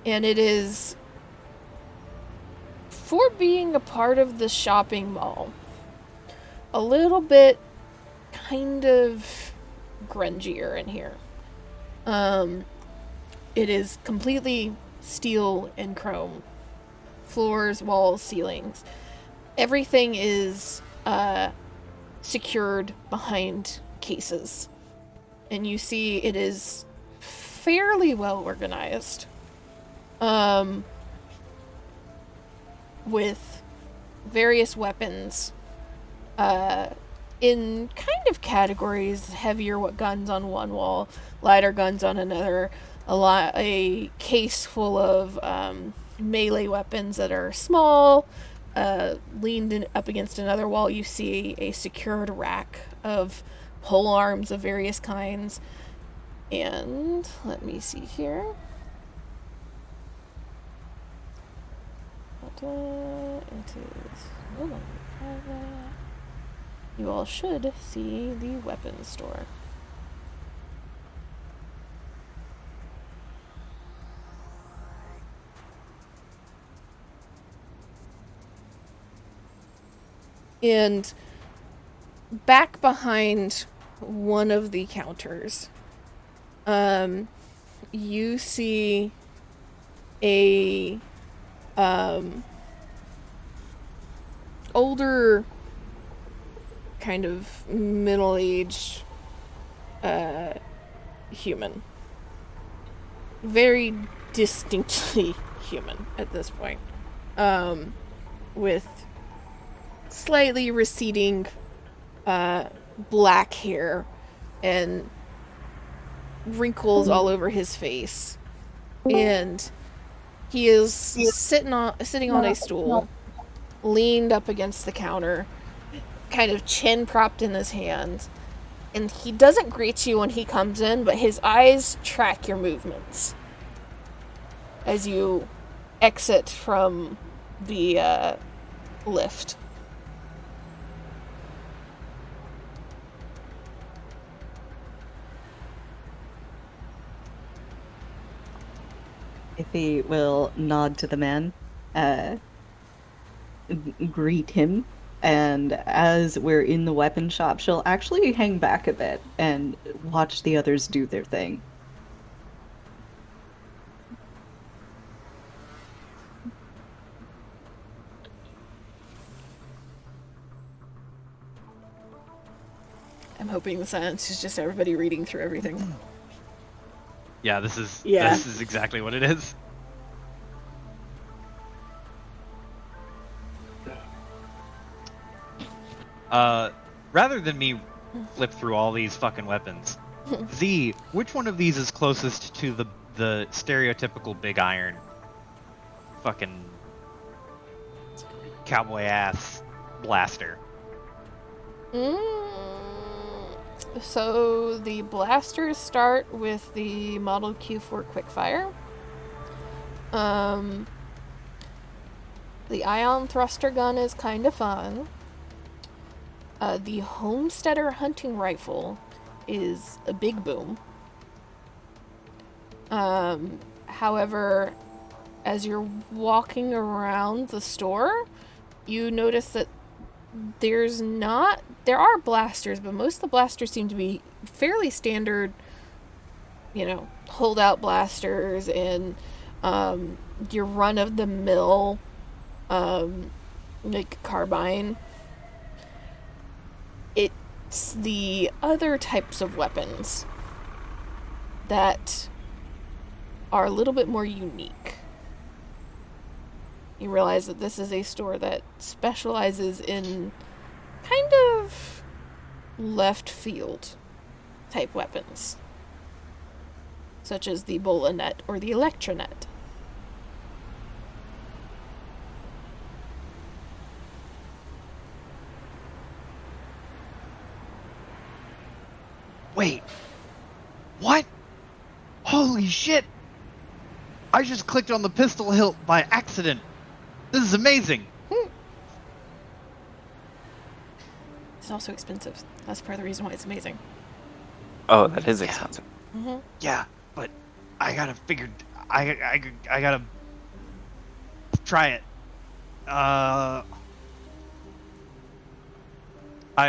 And it is, for being a part of the shopping mall, a little bit kind of grungier in here. It is completely steel and chrome. Floors, walls, ceilings. Everything is secured behind cases. And you see it is fairly well organized. With various weapons in kind of categories: heavier guns on one wall, lighter guns on another, a case full of melee weapons that are small, leaned up against another wall. You see a secured rack of pole arms of various kinds. And let me see here. It is no longer private. You all should see the weapons store. And back behind one of the counters, you see a older, kind of middle-aged human. Very distinctly human at this point. With slightly receding black hair and wrinkles all over his face. And he is sitting on a stool, leaned up against the counter, kind of chin propped in his hand. And he doesn't greet you when he comes in, but his eyes track your movements as you exit from the lift. Iffy will nod to the man, greet him, and as we're in the weapon shop, she'll actually hang back a bit and watch the others do their thing. I'm hoping the silence is just everybody reading through everything. Yeah, this is exactly what it is. Rather than me flip through all these fucking weapons, Z, which one of these is closest to the stereotypical big iron fucking cowboy ass blaster? So the blasters start with the Model Q4 Quickfire. The ion thruster gun is kind of fun. The Homesteader hunting rifle is a big boom. However, as you're walking around the store, you notice that there are blasters, but most of the blasters seem to be fairly standard, holdout blasters and your run-of-the-mill, like carbine. It's the other types of weapons that are a little bit more unique. You realize that this is a store that specializes in kind of left field type weapons, such as the Bolanet or the Electronet. Wait. What? Holy shit! I just clicked on the pistol hilt by accident. This is amazing. It's also expensive. That's part of the reason why it's amazing. Oh, that is expensive. Mm-hmm. Yeah, but I gotta figure. I gotta try it. I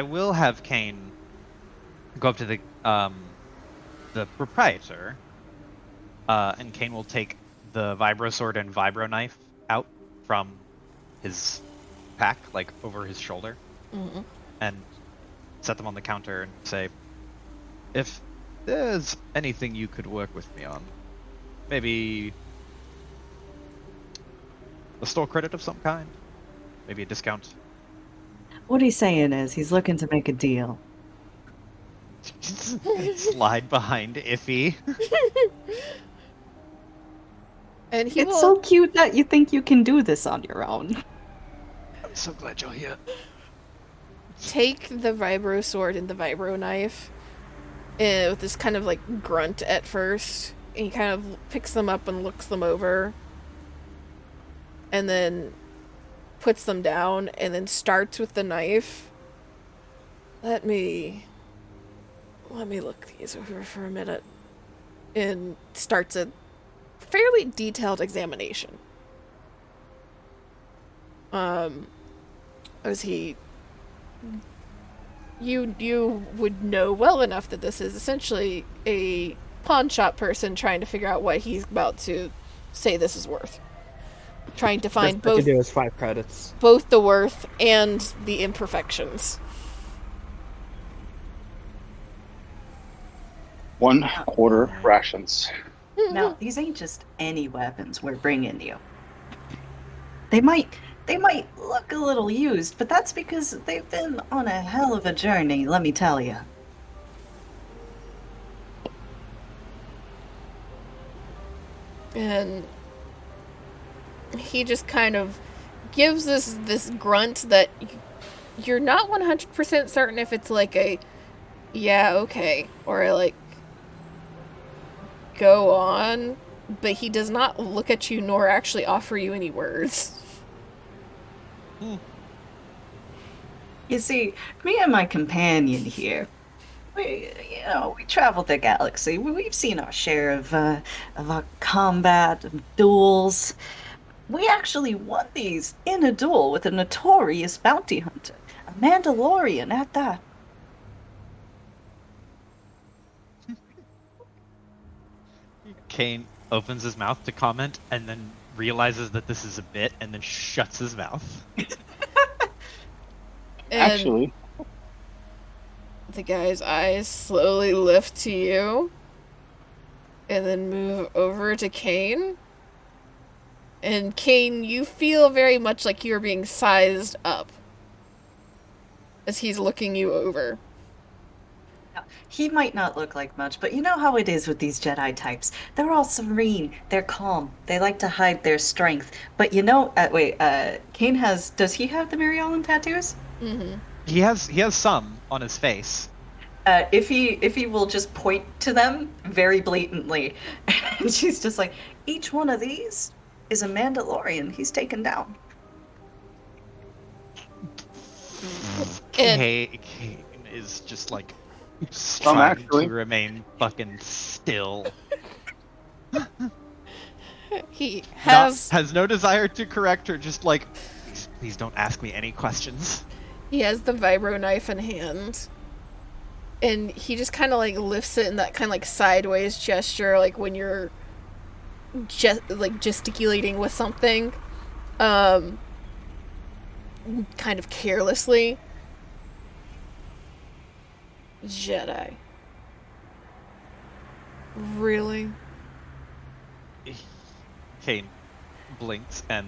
will have Kane go up to the proprietor, and Kane will take the vibro sword and vibro knife out from his pack, like over his shoulder, and set them on the counter and say, if there's anything you could work with me on, maybe a store credit of some kind, maybe a discount. What he's saying is he's looking to make a deal. Slide behind Iffy. And he It's will so cute that you think you can do this on your own. I'm so glad you're here. take the vibro sword and the vibro knife with this kind of like grunt at first, and he kind of picks them up and looks them over, and then puts them down, and then starts with the knife. Let me look these over for a minute, and starts a fairly detailed examination. As he, you would know well enough that this is essentially a pawn shop person trying to figure out what he's about to say this is worth. Trying to find Best I both could do is 5 credits. both the worth and the imperfections. 1/4 rations. Now, these ain't just any weapons we're bringing you. They might look a little used, but that's because they've been on a hell of a journey, let me tell you. And he just kind of gives this grunt that you're not 100% certain if it's like a yeah, okay, or like go on, but he does not look at you nor actually offer you any words. You see, me and my companion here, we traveled the galaxy. We've seen our share of our combat, of duels. We actually won these in a duel with a notorious bounty hunter, a Mandalorian at that. Kane opens his mouth to comment and then realizes that this is a bit and then shuts his mouth. And Actually, the guy's eyes slowly lift to you and then move over to Kane. And Kane, you feel very much like you're being sized up as he's looking you over. Now, he might not look like much, but you know how it is with these Jedi types. They're all serene, they're calm, they like to hide their strength. But Kane does he have the Mary Ellen tattoos? Mm-hmm. He has some on his face. If he will just point to them very blatantly, and she's just like, each one of these is a Mandalorian he's taken down. And Kane is just like trying actually. to remain fucking still. He has no desire to correct her, just like, please don't ask me any questions. he has the vibro knife in hand. And he just kind of like lifts it in that kind of like sideways gesture, like when you're like gesticulating with something, kind of carelessly. Jedi. Really? Kane blinks and,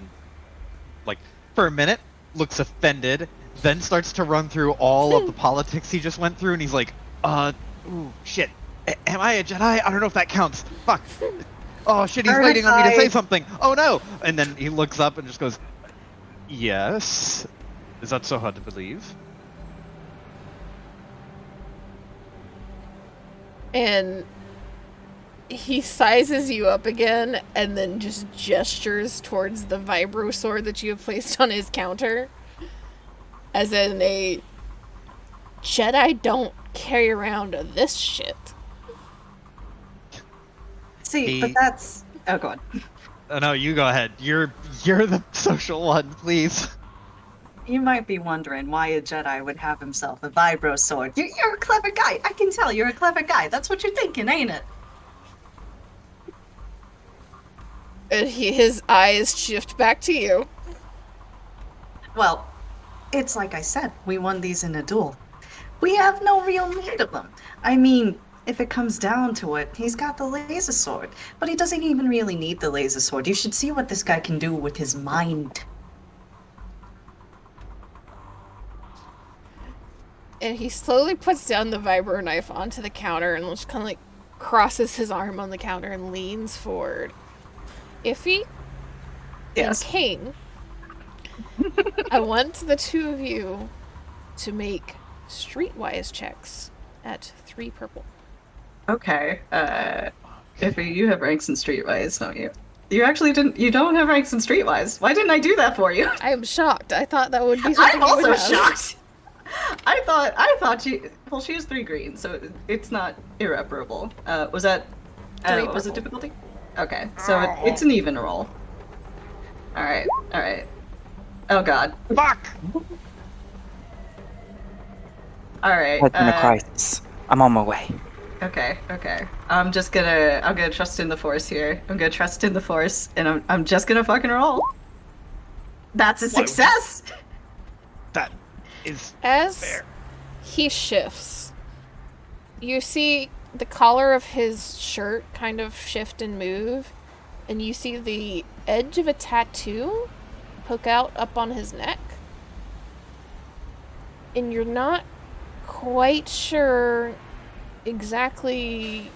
like, for a minute, looks offended, then starts to run through all of the politics he just went through, and he's like, ooh, shit. Am I a Jedi? I don't know if that counts. Fuck. Oh, shit, he's waiting on me to say something. Oh, no. And then he looks up and just goes, yes. Is that so hard to believe? And he sizes you up again and then just gestures towards the vibro sword that you have placed on his counter. As in a Jedi don't carry around this shit. See, but that's... Oh, go on. No, you go ahead. You're the social one, please. You might be wondering why a Jedi would have himself a vibro sword. You're a clever guy. I can tell you're a clever guy. That's what you're thinking, ain't it? And his eyes shift back to you. Well, it's like I said, we won these in a duel. We have no real need of them. I mean, if it comes down to it, he's got the laser sword. But he doesn't even really need the laser sword. You should see what this guy can do with his mind. And he slowly puts down the vibro knife onto the counter and just kind of like crosses his arm on the counter and leans forward. Iffy? Yes. And Kane, I want the two of you to make streetwise checks at 3 purple. Okay. Iffy, you have ranks in Streetwise, don't you? You actually didn't. You don't have ranks in Streetwise. Why didn't I do that for you? I am shocked. I thought that would be something I'm you would also have. shocked. I thought she. Well, she has 3 green, so it's not irreparable. Was that? 3 What was the purple. difficulty? Okay, so it's an even roll. All right. Oh God. Fuck! All right. It's in a crisis. I'm on my way. Okay. I'm gonna trust in the Force here. I'm gonna trust in the Force, and I'm just gonna fucking roll. That's a success. That is As fair. he shifts, you see the collar of his shirt kind of shift and move, and you see the edge of a tattoo poke out up on his neck. And you're not quite sure exactly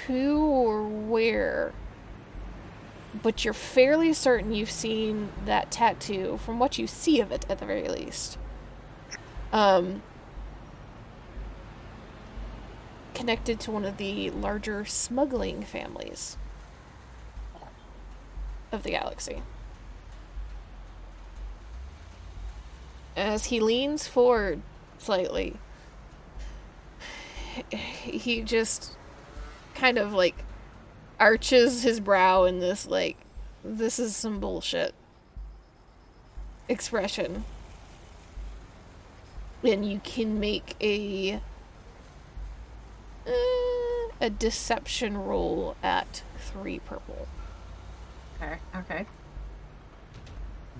who or where, but you're fairly certain you've seen that tattoo from what you see of it at the very least. Connected to one of the larger smuggling families of the galaxy. As he leans forward slightly, he just kind of like arches his brow in this like, this is some bullshit expression. And you can make a deception roll at 3 purple. Okay.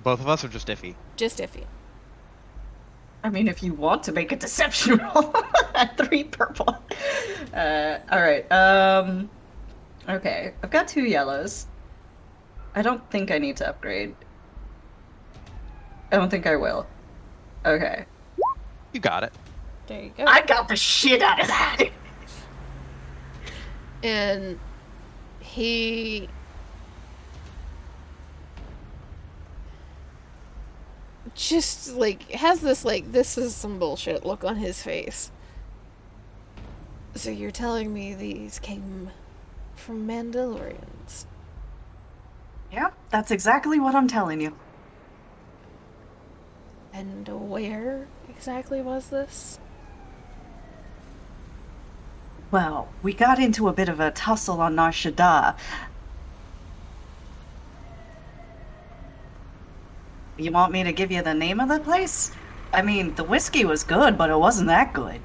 Both of us are just iffy. Just iffy. I mean, if you want to make a deception roll at 3 purple. Alright, okay. I've got 2 yellows. I don't think I need to upgrade. I don't think I will. Okay. You got it. There you go. I got the shit out of that! And he just like has this like, this is some bullshit look on his face. So you're telling me these came from Mandalorians? Yeah, that's exactly what I'm telling you. And where exactly was this? Well, we got into a bit of a tussle on Nar Shaddaa. You want me to give you the name of the place? I mean, the whiskey was good, but it wasn't that good.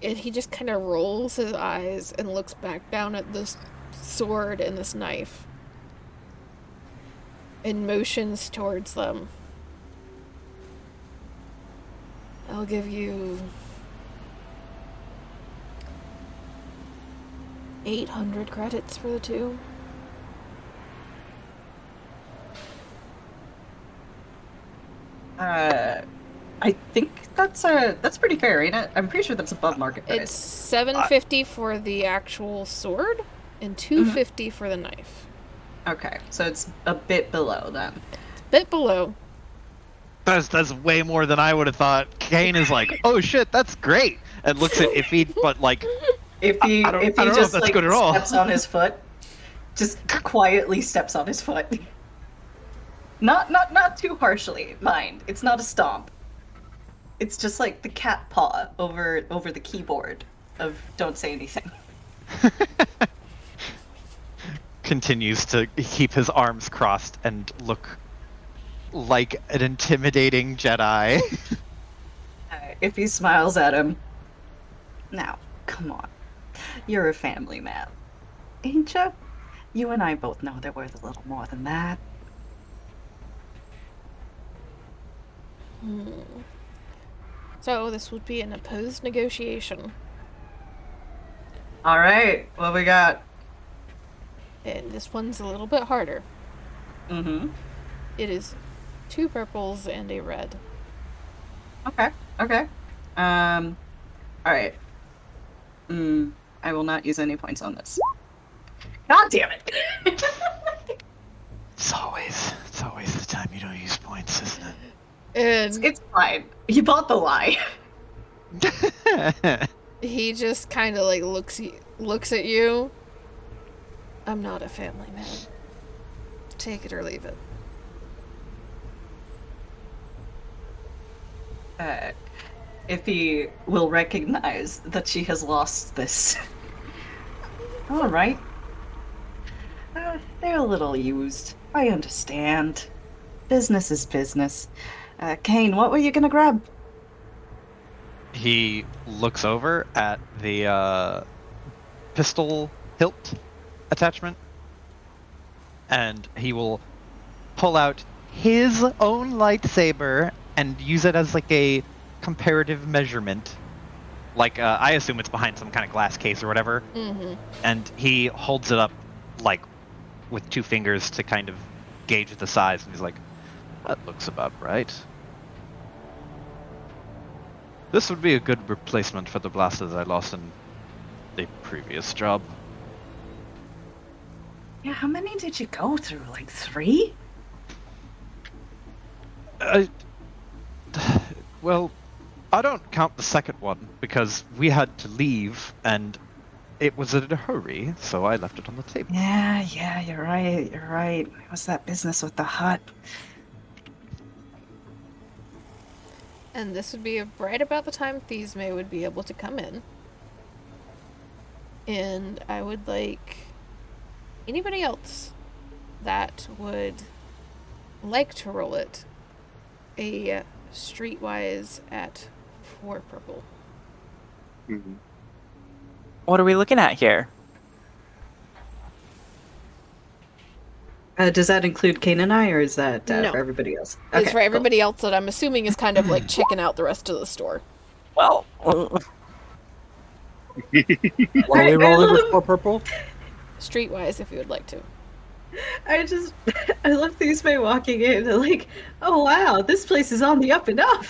And he just kind of rolls his eyes and looks back down at this sword and this knife and motions towards them. I'll give you 800 credits for the two. I think that's pretty fair, ain't it? I'm pretty sure that's above market price. It's 750 for the actual sword and 250 for the knife. Okay, so it's a bit below then. Bit below. That's way more than I would have thought. Kane is like, oh shit, that's great, and looks at Iffy, but like, If he I don't know if just that's like good at all. steps on his foot, just quietly steps on his foot. Not too harshly, mind. It's not a stomp. It's just like the cat paw over the keyboard of don't say anything. continues to keep his arms crossed and look like an intimidating Jedi. If he smiles at him, now, come on. You're a family man, ain't ya? You and I both know they're worth a little more than that. So this would be an opposed negotiation. All right, what we got? And this one's a little bit harder. Mm-hmm. It is 2 purples and a red. Okay. All right. I will not use any points on this. God damn it! It's always the time you don't use points, isn't And It's fine. You bought the lie. it? he just kind of like looks at you. I'm not a family man. Take it or leave it. If he will recognize that she has lost this. All right. They're a little used. I understand. Business is business. Kane, what were you gonna grab? He looks over at the pistol hilt attachment, and he will pull out his own lightsaber and use it as like a comparative measurement. Like, I assume it's behind some kind of glass case or whatever. Mm-hmm. And he holds it up, like, with 2 fingers to kind of gauge the size, and he's like, that looks about right. This would be a good replacement for the blasters I lost in the previous job. Yeah, how many did you go through? Like 3? Well, I don't count the second one, because we had to leave, and it was in a hurry, so I left it on the table. Yeah, you're right. It was that business with the hut. And this would be right about the time Thisme would be able to come in. And I would like anybody else that would like to roll it a streetwise at 4 purple. Mm-hmm. What are we looking at here? Does that include Kane and I, or is that No. for everybody else? It's Okay, for everybody else that I'm assuming is kind of like checking out the rest of the store. Well, What are we rolling with 4 purple? Streetwise, if you would like to. Cool. I love these by walking in. They're like, oh wow, this place is on the up and up.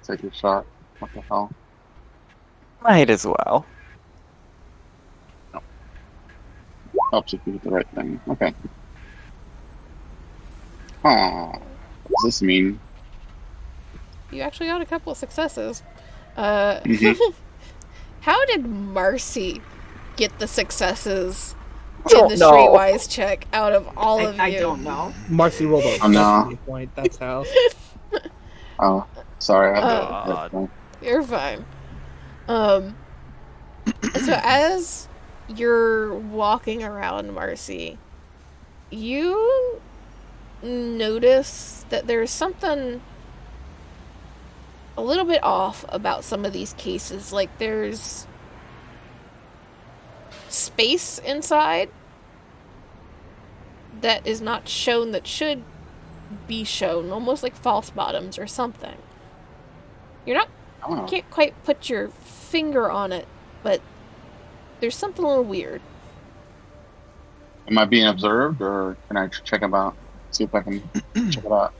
Take your shot. What the hell? might as well. Helps if you get the right thing. Okay. Aw. What does this mean? You actually got a couple of successes. Mhm. How did Marcy get the successes in the streetwise check out of all of you. I don't know. Marcy rolled a Oh, no. destiny point. That's how. Oh, sorry. I had God. to. You're fine. So as you're walking around, Marcy, you notice that there's something a little bit off about some of these cases. Like, there's space inside that is not shown that should be shown, almost like false bottoms or something. You Oh. can't quite put your finger on it, but there's something a little weird. Am I being observed, or can I check him out? See if I can check it out.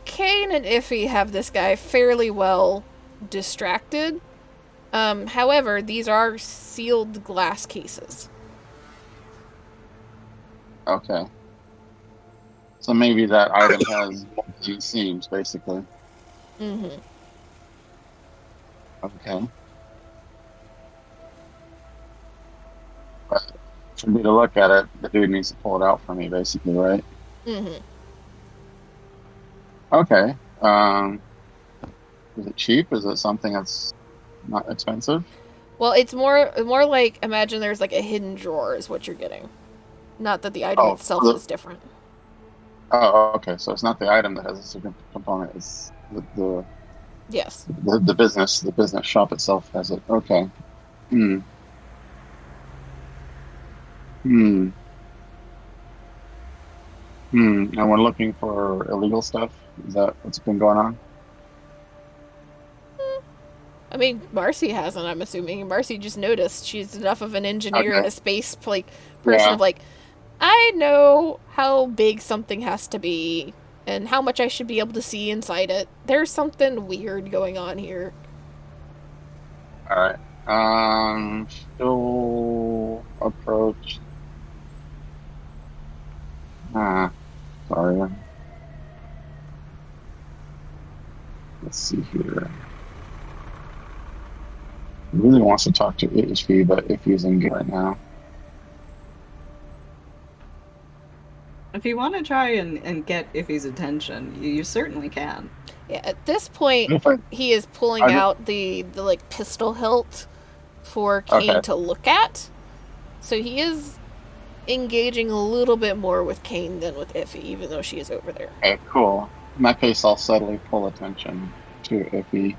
Kane and Iffy have this guy fairly well distracted. However, these are sealed glass cases. Okay. So maybe that item has more than it seems, basically. Mm-hmm. Okay. But for me to look at it, the dude needs to pull it out for me, basically, right? Mm-hmm. Okay. Is it cheap? Is it something that's not expensive? Well, it's more like, imagine there's like a hidden drawer is what you're getting. Not that the item Oh, itself so- is different. Oh, okay. So it's not the item that has a significant component. It's the Yes. the business shop itself has it. Okay. Hmm. And we're looking for illegal stuff. Is that what's been going on? I mean, Marcy hasn't, I'm assuming. Marcy just noticed. She's enough of an engineer and Okay. a space person Yeah. of like, I know how big something has to be and how much I should be able to see inside it. There's something weird going on here. All right. Still approach. Sorry. Let's see here. He really wants to talk to HP, but if he's in game right now. If you want to try and get Iffy's attention, you certainly can. Yeah, at this point, If I- he is pulling I don't- out the like pistol hilt for Kane Okay. to look at. So he is engaging a little bit more with Kane than with Iffy, even though she is over there. Okay, cool. In that case, I'll subtly pull attention to Iffy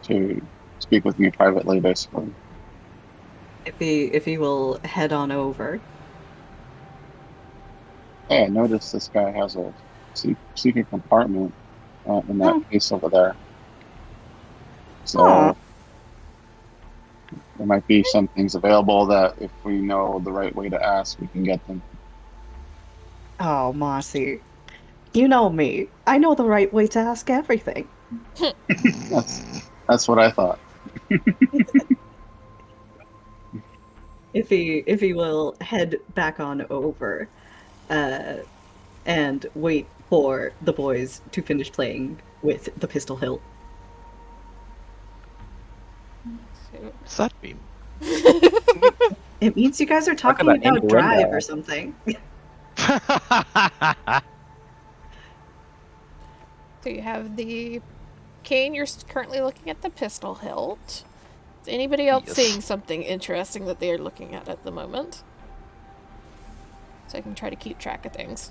to speak with me privately, basically. Iffy will head on over. Hey, I noticed this guy has a secret compartment in that case over there. So Aw. there might be some things available that if we know the right way to ask, we can get them. Oh, Marcy. You know me. I know the right way to ask everything. That's what I thought. Iffy will head back on over and wait for the boys to finish playing with the pistol hilt. What's that mean? It means you guys are talking about about innuendo. Drive or something. So you have the Kane, you're currently looking at the pistol hilt. Is anybody else Yes. seeing something interesting that they are looking at the moment? So I can try to keep track of things.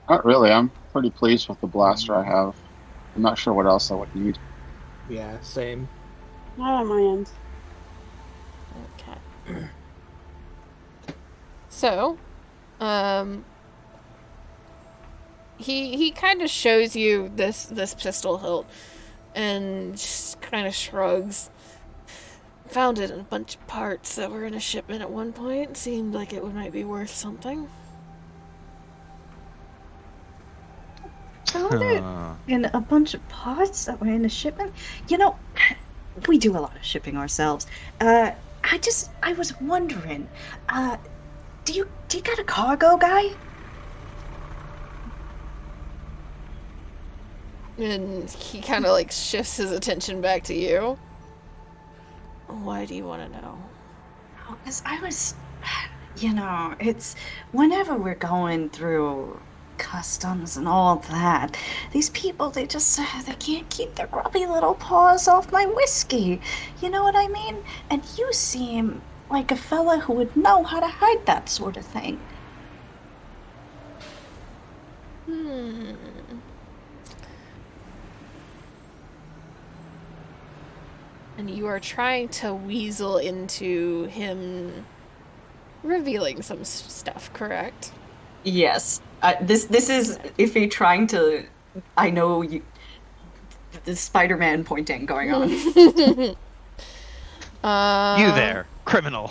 Not really. I'm pretty pleased with the blaster I have. I'm not sure what else I would need. Yeah, same. Not on my end. Okay. So, he kind of shows you this pistol hilt and just kind of shrugs. Found it in a bunch of parts that were in a shipment at one point. Seemed like it might be worth something. Found it in a bunch of parts that were in a shipment. You know, we do a lot of shipping ourselves. I was wondering, do you got a cargo guy? And he kind of like shifts his attention back to you. Why do you want to know? Because I You know, it's whenever we're going through customs and all that, these people, they just, they can't keep their grubby little paws off my whiskey. You know what I mean? And you seem like a fella who would know how to hide that sort of thing. And you are trying to weasel into him revealing some stuff, correct? Yes. This is Iffy trying to. I know you. The Spider-Man pointing going on. You there, criminal.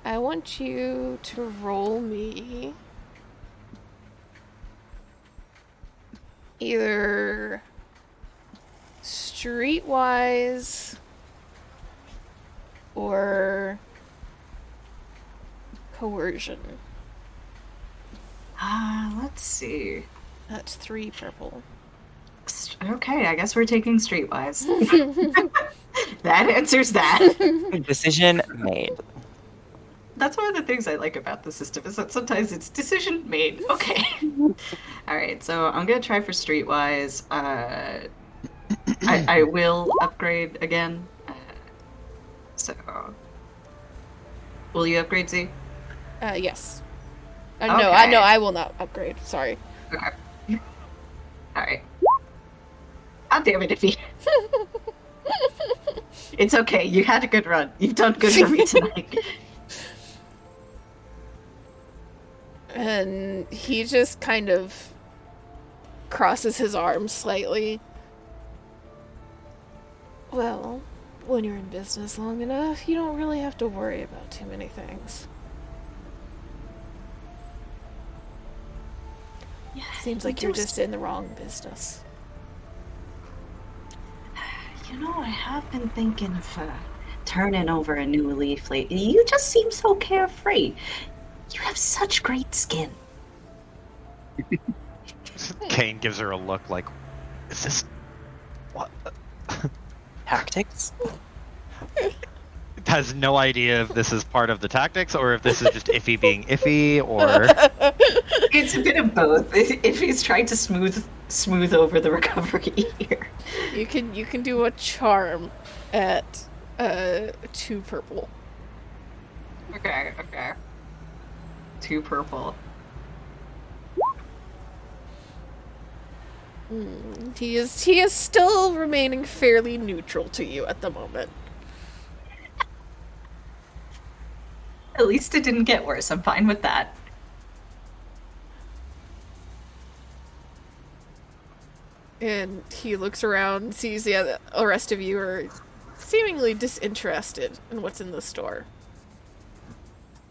I want you to roll me either streetwise or coercion. Let's see. That's 3 purple. Okay, I guess we're taking Streetwise. That answers that. Decision made. That's one of the things I like about the system is that sometimes it's decision made. Okay. All right, so I'm gonna try for Streetwise. I will upgrade again. So, will you upgrade, Z? Yes. Okay. No, I will not upgrade. Sorry. Okay. All right. God damn it, Iffy. It's okay. You had a good run. You've done good for me tonight. And he just kind of crosses his arms slightly. Well, when you're in business long enough, you don't really have to worry about too many things. Yeah, Seems like you're just in the wrong business. You know, I have been thinking of turning over a new leaf lately. You just seem so carefree. You have such great skin. Kane gives her a look like, is this what? Tactics? Has no idea if this is part of the tactics or if this is just Iffy being Iffy or It's a bit of both. If he's trying to smooth over the recovery here. You can do a charm at 2 purple. Okay. 2 purple. He is still remaining fairly neutral to you at the moment. At least it didn't get worse. I'm fine with that. And he looks around, sees the rest of you are seemingly disinterested in what's in the store.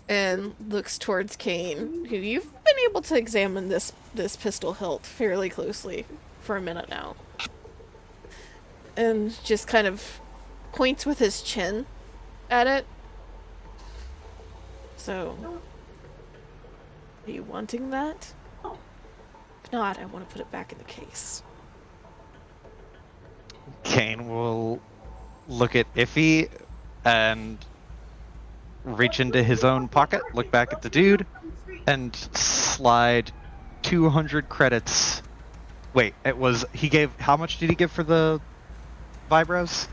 And looks towards Kane, who you've been able to examine this pistol hilt fairly closely for a minute now. And just kind of points with his chin at it. So, are you wanting that? If not, I want to put it back in the case. Kane will look at Iffy and reach into his own pocket, look back at the dude, and slide 200 credits. Wait, he gave, how much did he give for the vibros?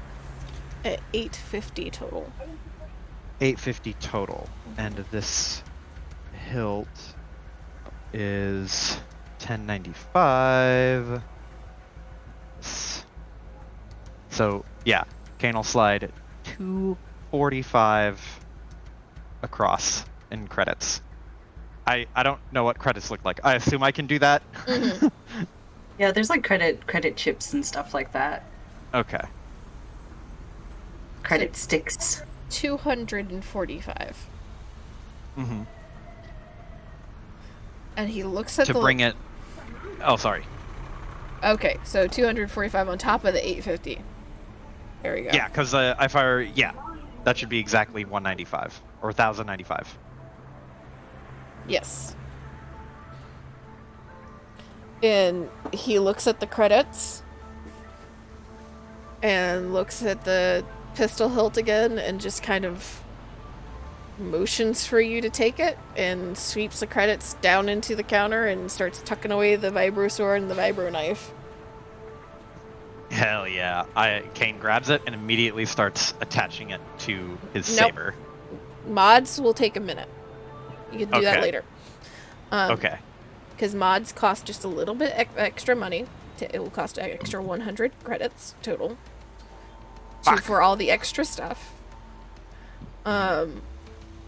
At 850 total. 850 total. And this hilt is 1095. So, yeah, Kane will slide 245 across in credits. I don't know what credits look like. I assume I can do that. Mm-hmm. Yeah, there's like credit chips and stuff like that. Okay. Credit sticks. 245. Mm-hmm. And he looks at To bring it... Oh, sorry. Okay, so 245 on top of the 850. There we go. Yeah, because if I were... Yeah, that should be exactly 195. Or 1,095. Yes. And he looks at the credits and looks at the pistol hilt again and just kind of motions for you to take it and sweeps the credits down into the counter and starts tucking away the vibro sword and the vibro knife. Hell yeah. Kane grabs it and immediately starts attaching it to his Nope. saber. Mods will take a minute. You can do that Okay. later. Okay. Because mods cost just a little bit extra money. It will cost an extra 100 credits total for all the extra stuff. And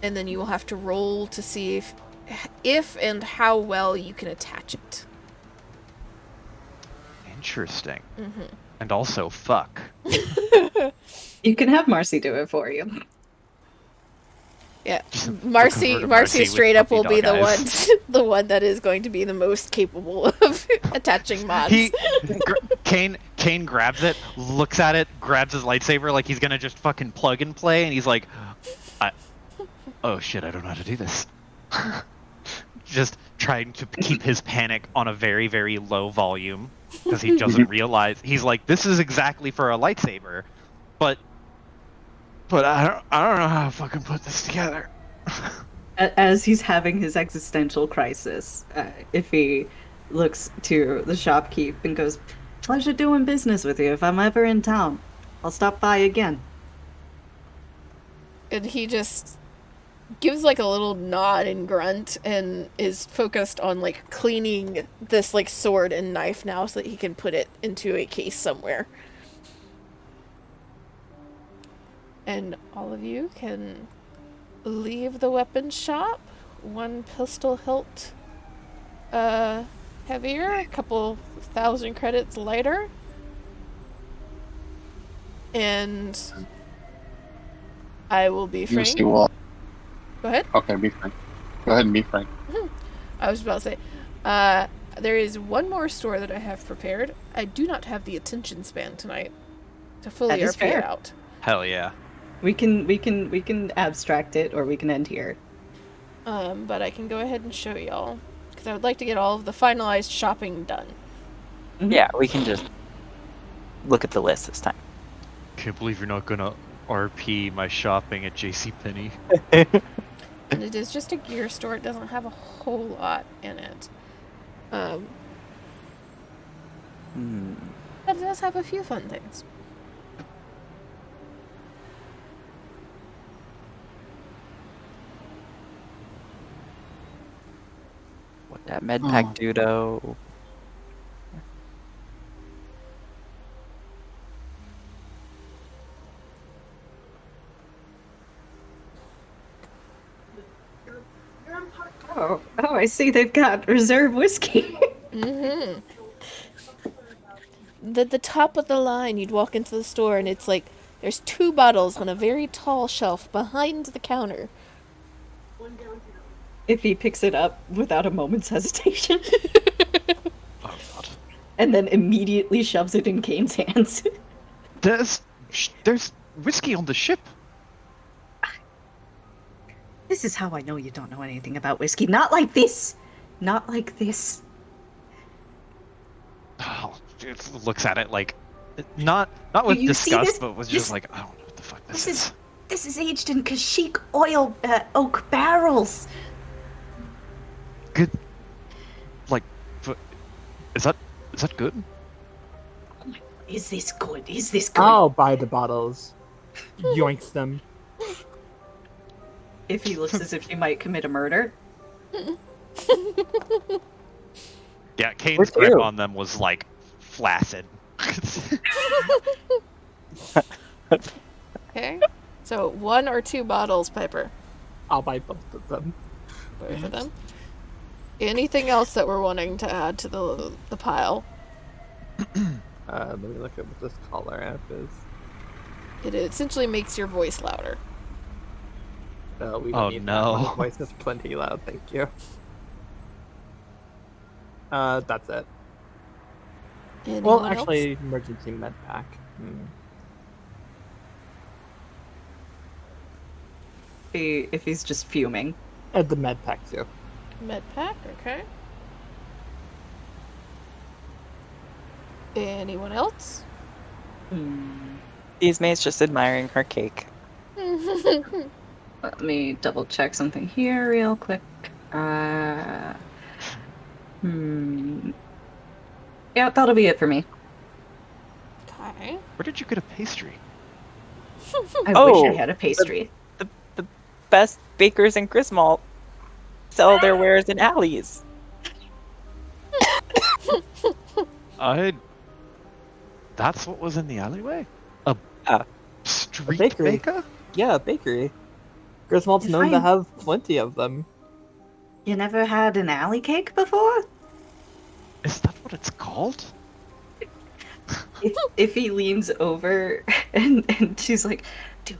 then you will have to roll to see if and how well you can attach it. Interesting. Mm-hmm. And also, fuck. You can have Marcy do it for you. Yeah, Just Marcy convert a Marcy straight with up will puppy be dog the eyes. one that is going to be the most capable of attaching mods. Kane grabs it, looks at it, grabs his lightsaber like he's gonna just fucking plug and play, and he's like, oh shit, I don't know how to do this. Just trying to keep his panic on a very, very low volume because he doesn't realize. He's like, this is exactly for a lightsaber, but I don't know how to fucking put this together. As he's having his existential crisis, Iffy looks to the shopkeep and goes, "Pleasure doing business with you. If I'm ever in town, I'll stop by again." And he just gives like a little nod and grunt and is focused on like cleaning this like sword and knife now so that he can put it into a case somewhere. And all of you can leave the weapon shop. One pistol hilt heavier, a couple 1,000 credits lighter. And I will be frank. You will. Go ahead. Okay, be frank. Go ahead and be frank. I was about to say, there is one more store that I have prepared. I do not have the attention span tonight to fully That is RP fair. it out. Hell yeah. We can abstract it, or we can end here. But I can go ahead and show y'all because I would like to get all of the finalized shopping done. Yeah, we can just look at the list this time. Can't believe you're not gonna RP my shopping at JCPenney. And it is just a gear store. It doesn't have a whole lot in it. But it does have a few fun things. What that med pack do though? Oh, I see they've got reserve whiskey. Mm-hmm. The top of the line, you'd walk into the store and it's like there's 2 bottles on a very tall shelf behind the counter. Iffy picks it up without a moment's hesitation, Oh god. and then immediately shoves it in Kane's hands. There's whiskey on the ship. This is how I know you don't know anything about whiskey. Not like this. Not like this. Oh, it looks at it like, not with You see disgust, this? but was This- just like, I don't know what the fuck this This is. This is aged in Kashyyyk oil oak barrels. Good. Like, is that good? Is this good? Is this good? I'll buy the bottles. Yoinks them. Iffy looks as if he might commit a murder. Yeah, Kane's Where's grip you? on them was like flaccid. Okay? So 1 or 2 bottles, Piper. I'll buy both of them. Both of them. Anything else that we're wanting to add to the pile? Let me look at what this collar app is. It essentially makes your voice louder. We don't Oh, need no. that. My voice is plenty loud, thank you. That's it. Anyone Well, else? actually, emergency med pack. If he's just fuming. The med pack too. Med pack, okay. Anyone else? These maids just admiring her cake. Let me double check something here real quick. Yeah, that'll be it for me. Okay. Where did you get a pastry? I wish I Oh, had a pastry. The best bakers in Griswold sell their wares in alleys. That's what was in the alleyway? A street bakery. baker? Yeah, bakery. Griswold's If known to I- have plenty of them. You never had an alley cake before? Is that what it's called? If he leans over and she's like, do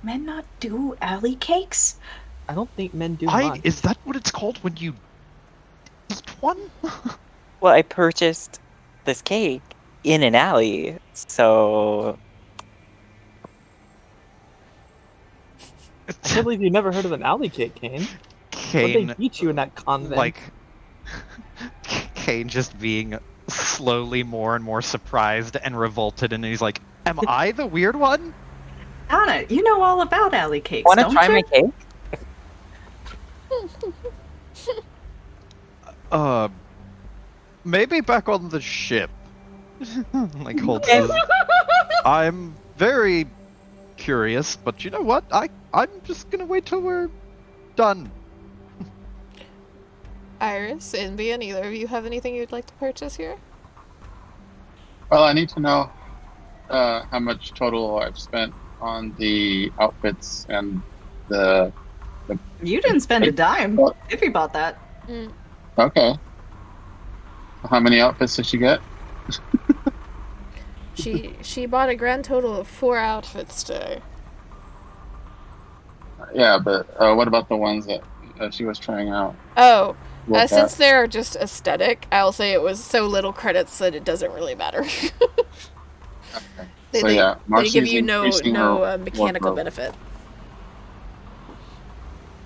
men not do alley cakes? I don't think men do much. Is that what it's called when you eat one? Well, I purchased this cake in an alley, so I can't believe you never heard of an alley cake, Kane. What'd they Kane, teach you in that convent? like, Kane just being slowly more and more surprised and revolted, and he's like, "Am I the weird one?" Anna, you know all about alley cakes, want to don't try you? my cake? Maybe back on the ship. Like, holds his... I'm very curious, but you know what? I'm just gonna wait till we're done. Iris, Invian, either of you have anything you'd like to purchase here? Well, I need to know how much total I've spent on the outfits and the. You didn't spend a dime What? if you bought that. Okay. How many outfits did she get? She bought a grand total of 4 outfits today. Yeah, but what about the ones that she was trying out? Oh, What since they're just aesthetic, I'll say it was so little credits that it doesn't really matter. Okay. They, So they, yeah, they Marcy's give you no increasing her mechanical wardrobe. benefit.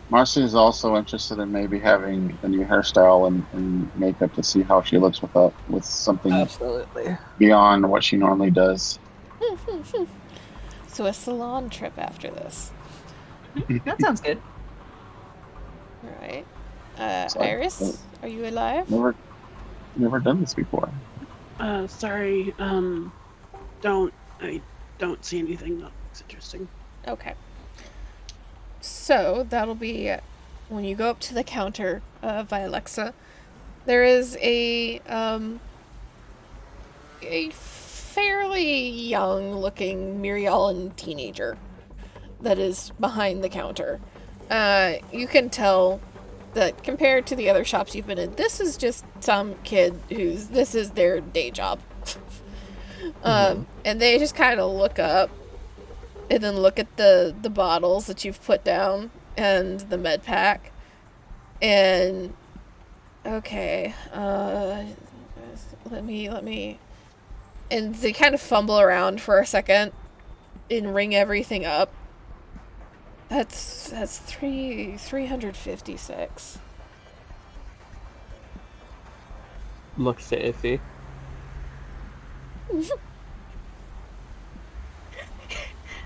Marcy is also interested in maybe having a new hairstyle and makeup to see how she looks with something Absolutely. beyond what she normally does. So a salon trip after this. That sounds good. Alright. Sorry. Iris, are you alive? Never done this before. Sorry. I don't see anything that looks interesting. Okay. So that'll be when you go up to the counter by Alexa. There is a fairly young-looking Mirialan teenager that is behind the counter. You can tell that compared to the other shops you've been in, this is just some kid this is their day job. And they just kind of look up and then look at the bottles that you've put down and the med pack. And okay, let me and they kind of fumble around for a second and ring everything up. That's 356. Looks to iffy.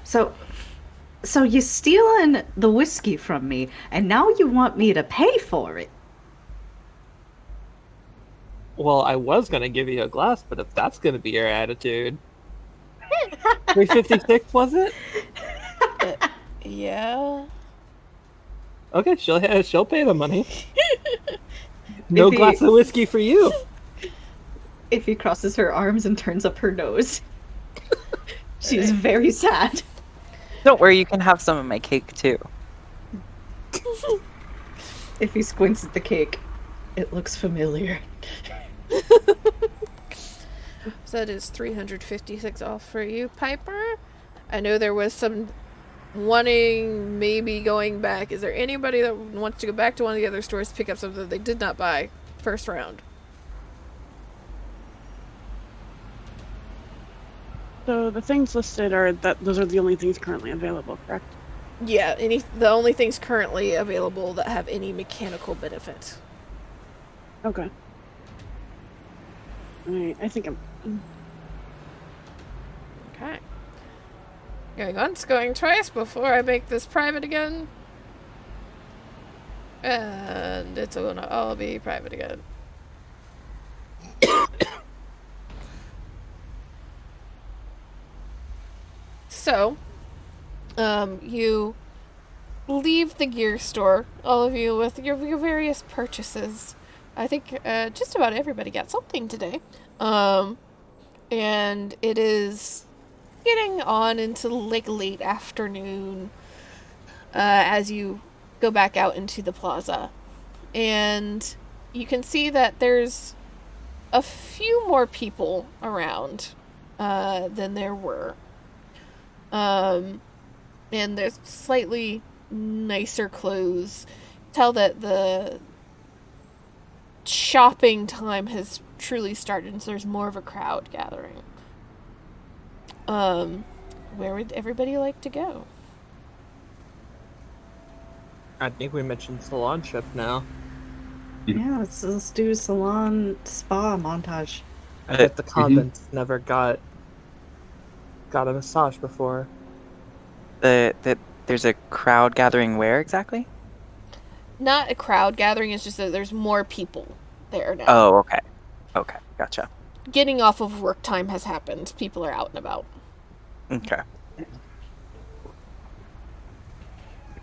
So you're stealing the whiskey from me, and now you want me to pay for it. Well, I was gonna give you a glass, but if that's gonna be your attitude, 356 was it? Yeah. Okay, she'll pay the money. No If he- glass of whiskey for you. If he crosses her arms and turns up her nose. She's very sad. Don't worry, you can have some of my cake too. If he squints at the cake, it looks familiar. So that is 356 off for you, Piper. I know there was some wanting, maybe going back. Is there anybody that wants to go back to one of the other stores to pick up something they did not buy first round? So the things listed those are the only things currently available, correct? Yeah, the only things currently available that have any mechanical benefit. Okay. Alright, I think I'm. Okay. Going once, going twice before I make this private again. And it's gonna all be private again. So, you leave the gear store, all of you, with your various purchases. I think just about everybody got something today. And it is getting on into like late afternoon as you go back out into the plaza. And you can see that there's a few more people around than there were. And there's slightly nicer clothes. Tell that the shopping time has truly started, and so there's more of a crowd gathering. Where would everybody like to go? I think we mentioned salon trip now. Yeah, let's do salon spa montage. I bet the convents never got a massage before. There's a crowd gathering where exactly? Not a crowd gathering, it's just that there's more people there now. Oh, okay. Okay, gotcha. Getting off of work time has happened. People are out and about. Okay.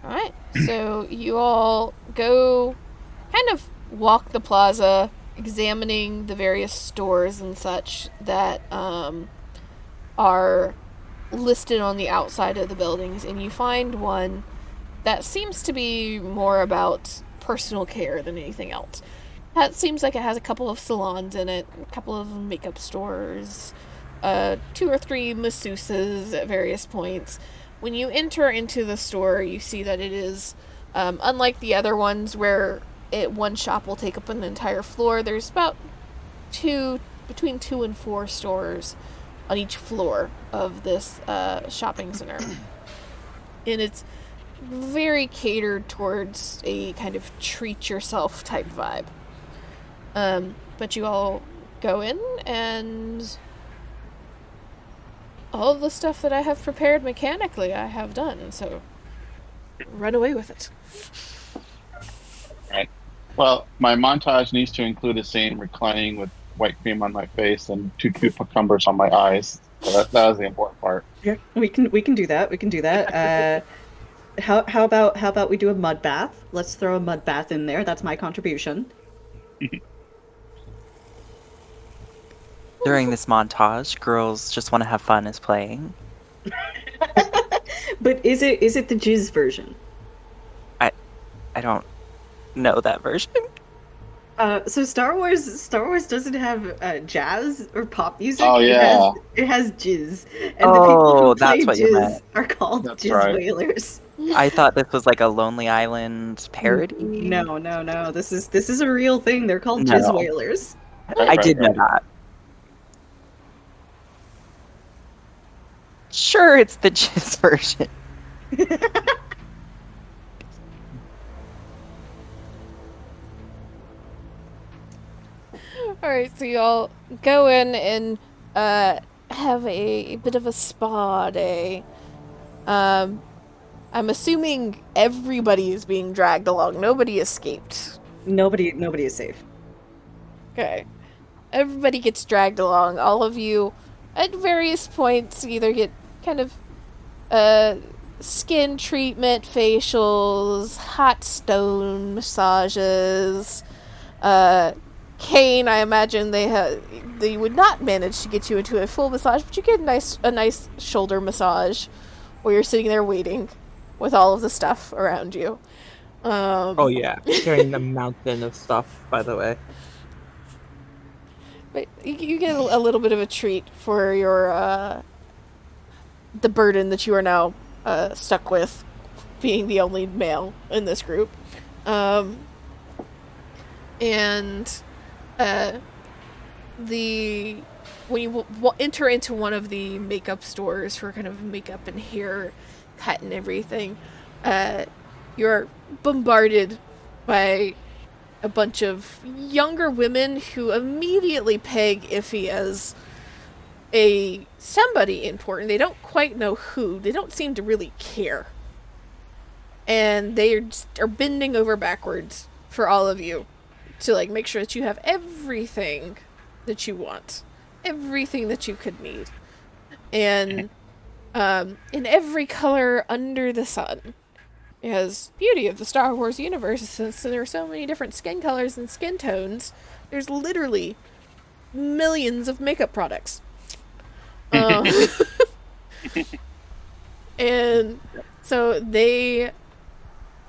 Alright, so you all go kind of walk the plaza, examining the various stores and such that are listed on the outside of the buildings, and you find one that seems to be more about personal care than anything else. It seems like it has a couple of salons in it, a couple of makeup stores, 2 or 3 masseuses at various points. When you enter into the store, you see that it is, unlike the other ones where one shop will take up an entire floor, there's about between 2 and 4 stores on each floor of this shopping center. And it's very catered towards a kind of treat yourself type vibe. But you all go in, and all the stuff that I have prepared mechanically I have done, so run away with it. Right. Well, my montage needs to include a scene reclining with white cream on my face and 2 cucumbers on my eyes. So that was the important part. Yeah, we can do that. We can do that. How about we do a mud bath? Let's throw a mud bath in there. That's my contribution. During this montage, girls just want to have fun as playing. But is it the jizz version? I don't know that version. So Star Wars doesn't have jazz or pop music. Oh, yeah. It has jizz, and the people who play that's what you jizz meant. are called That's jizz right. whalers. I thought this was like a Lonely Island parody. No. This is a real thing. They're called No. jizz whalers. Right, I right, did know right. that. Sure, it's the jizz version. Alright, so you all go in and have a bit of a spa day. I'm assuming everybody is being dragged along. Nobody escaped. Nobody is safe. Okay. Everybody gets dragged along. All of you, at various points, either get kind of skin treatment, facials, hot stone massages. Kane, I imagine they would not manage to get you into a full massage, but you get a nice shoulder massage where you're sitting there waiting with all of the stuff around you. Oh yeah, carrying the mountain of stuff, by the way. But you get a little bit of a treat for your the burden that you are now stuck with, being the only male in this group. When you enter into one of the makeup stores for kind of makeup and hair cut and everything, you're bombarded by a bunch of younger women who immediately peg Iffy as somebody important. They don't quite know who. They don't seem to really care. And they are bending over backwards for all of you to like make sure that you have everything that you want, everything that you could need, and in every color under the sun. Because beauty of the Star Wars universe, since there are so many different skin colors and skin tones, there's literally millions of makeup products. And so they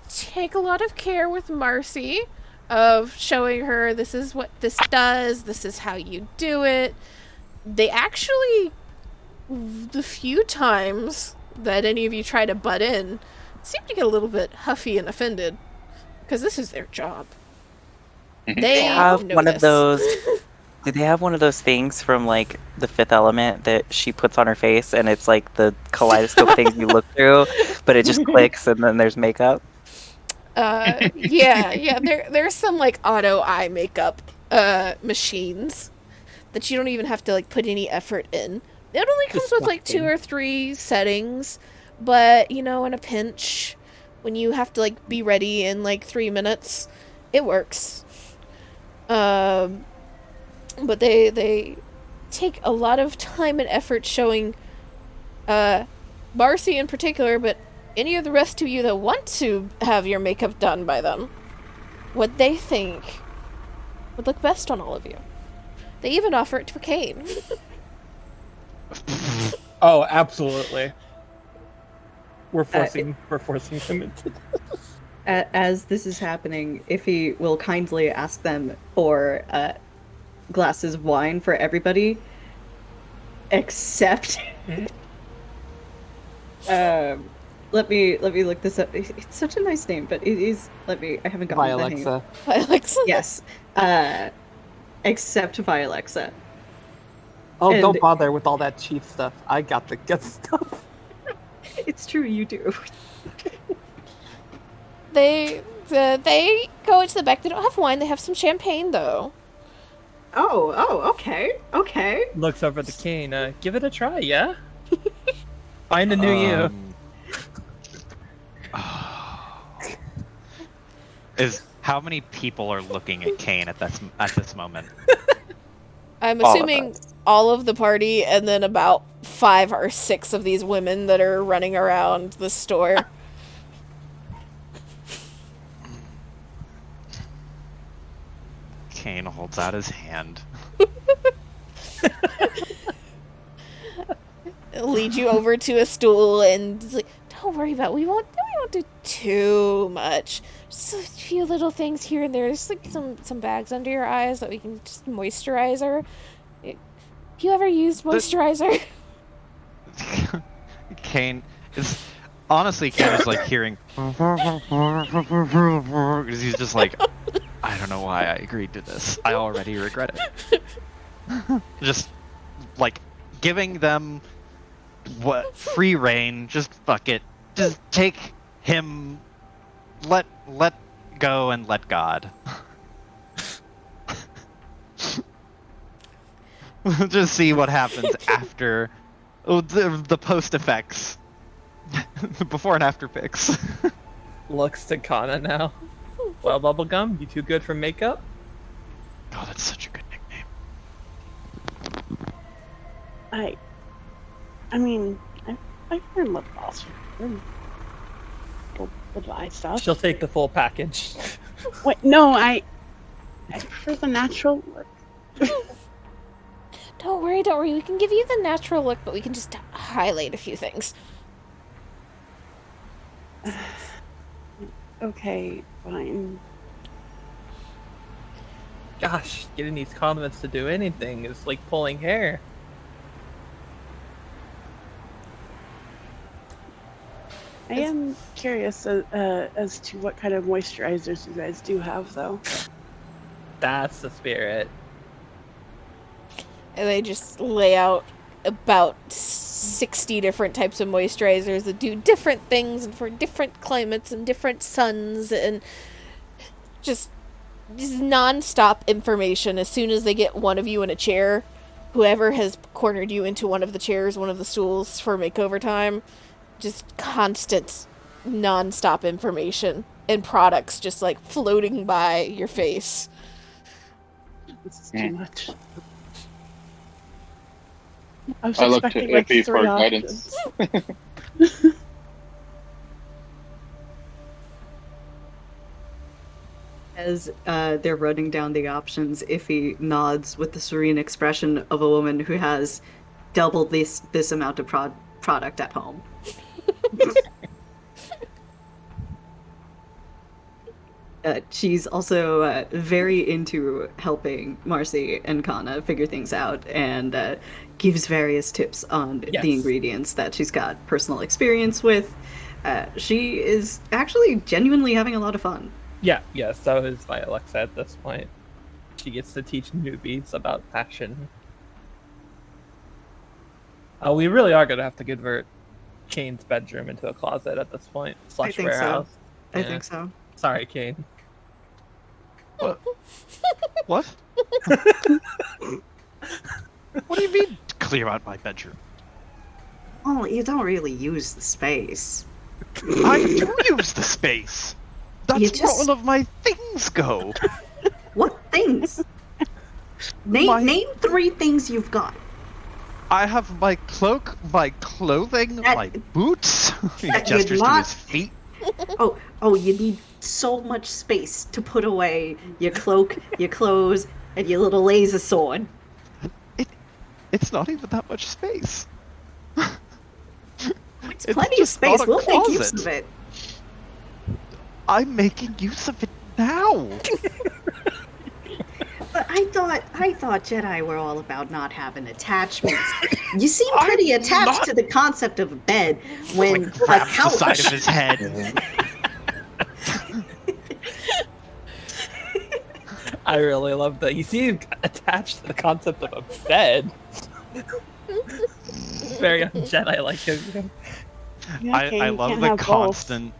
take a lot of care with Marcy of showing her this is what this does, this is how you do it. They actually, the few times that any of you try to butt in, seem to get a little bit huffy and offended, because this is their job. They have know one this. of those. Do they have one of those things from like The Fifth Element that she puts on her face, and it's like the kaleidoscope things you look through, but it just clicks, and then there's makeup? Yeah. There's some like auto eye makeup machines that you don't even have to like put any effort in. It only comes with like 2 or 3 settings, but you know, in a pinch, when you have to like be ready in like 3 minutes, it works. But they take a lot of time and effort showing Marcy in particular, but any of the rest of you that want to have your makeup done by them, what they think would look best on all of you. They even offer it for Kane. Oh, absolutely. We're forcing him into this. As this is happening, Iffy will kindly ask them for glasses of wine for everybody, except. Let me look this up. It's such a nice name, but it is. I haven't gotten the name. Alexa. Alexa. Yes. Except Alexa. Oh, And- don't bother with all that cheap stuff. I got the good stuff. It's true, you do. They go into the back. They don't have wine. They have some champagne, though. Oh, okay. Looks over the cane. Give it a try, yeah? Find a new you. Is how many people are looking at Kane at this moment? I'm All of assuming us. all of the party, and then about 5 or 6 of these women that are running around the store. Kane holds out his hand. Lead you over to a stool and it's like, don't worry about it. We won't do too much. Just a few little things here and there. There's like some bags under your eyes that we can just moisturizer. Have you ever used moisturizer? Kane is honestly like hearing because he's just like, I don't know why I agreed to this. I already regret it. Just like giving them what free reign. Just fuck it. Just take him. Let go and let God. We'll just see what happens after the post effects. Before and after pics. Looks to Kana now. Well, Bubblegum, you too good for makeup? Oh, that's such a good nickname. I mean, I've heard lip gloss for the eye stuff. She'll take the full package. Wait, no, I prefer the natural look. Don't worry. We can give you the natural look, but we can just highlight a few things. Okay, fine. Gosh, getting these condiments to do anything is like pulling hair. I am curious as to what kind of moisturizers you guys do have, though. That's the spirit. And they just lay out about 60 different types of moisturizers that do different things and for different climates and different suns and just non-stop information. As soon as they get one of you in a chair, whoever has cornered you into one of the chairs, one of the stools for makeover time, just constant, non-stop information and products just like floating by your face. This is too much. I was I look to expecting like Iffy 3 for options. guidance. As they're running down the options, Iffy nods with the serene expression of a woman who has double this amount of product at home. She's also very into helping Marcy and Kana figure things out, and gives various tips on Yes. the ingredients that she's got personal experience with. She is actually genuinely having a lot of fun. Yeah, so is my Alexa at this point. She gets to teach newbies about fashion. We really are going to have to convert Kane's bedroom into a closet at this point. I think Warehouse. so. I Yeah. think so. Sorry, Kane. What? What? What do you mean, clear out my bedroom? Oh, you don't really use the space. I do use the space. That's You where just- all of my things go. What things? Name 3 things you've got. I have my cloak, my clothing, That- my boots. He that you're gestures to not- his feet. Oh, you need so much space to put away your cloak, your clothes, and your little laser sword. It's not even that much space. It's It's plenty of just space. not a We'll make use closet. of it. I'm making use of it now. But I thought Jedi were all about not having attachments. You seem pretty I'm attached not- to the concept of a bed when Like a grabs the side couch. of his head. I really love that. You seem attached to the concept of a bed. Very un-Jedi-like of you. Yeah, Kane, I you love can't the have both. constant.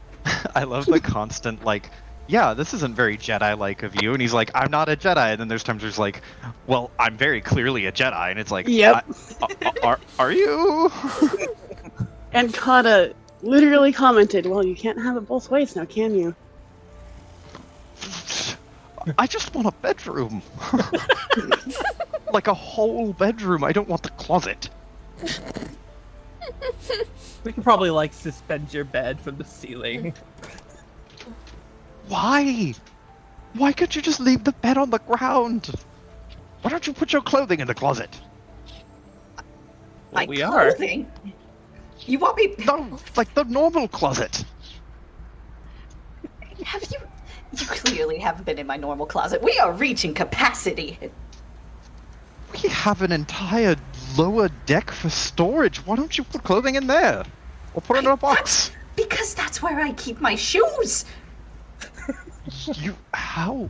I love the constant like. Yeah, this isn't very Jedi-like of you, and he's like, "I'm not a Jedi." And then there's times where he's like, "Well, I'm very clearly a Jedi," and it's like, Yep. Are you?" And Kana literally commented, "Well, you can't have it both ways now, can you?" I just want a bedroom. Like a whole bedroom. I don't want the closet. We could probably like suspend your bed from the ceiling. Why? Why can't you just leave the bed on the ground? Why don't you put your clothing in the closet? Well, My we are. clothing? You want me? No, like the normal closet. Have you? You clearly haven't been in my normal closet. We are reaching capacity. We have an entire lower deck for storage. Why don't you put clothing in there? Or put it in a box? Because that's where I keep my shoes. You how?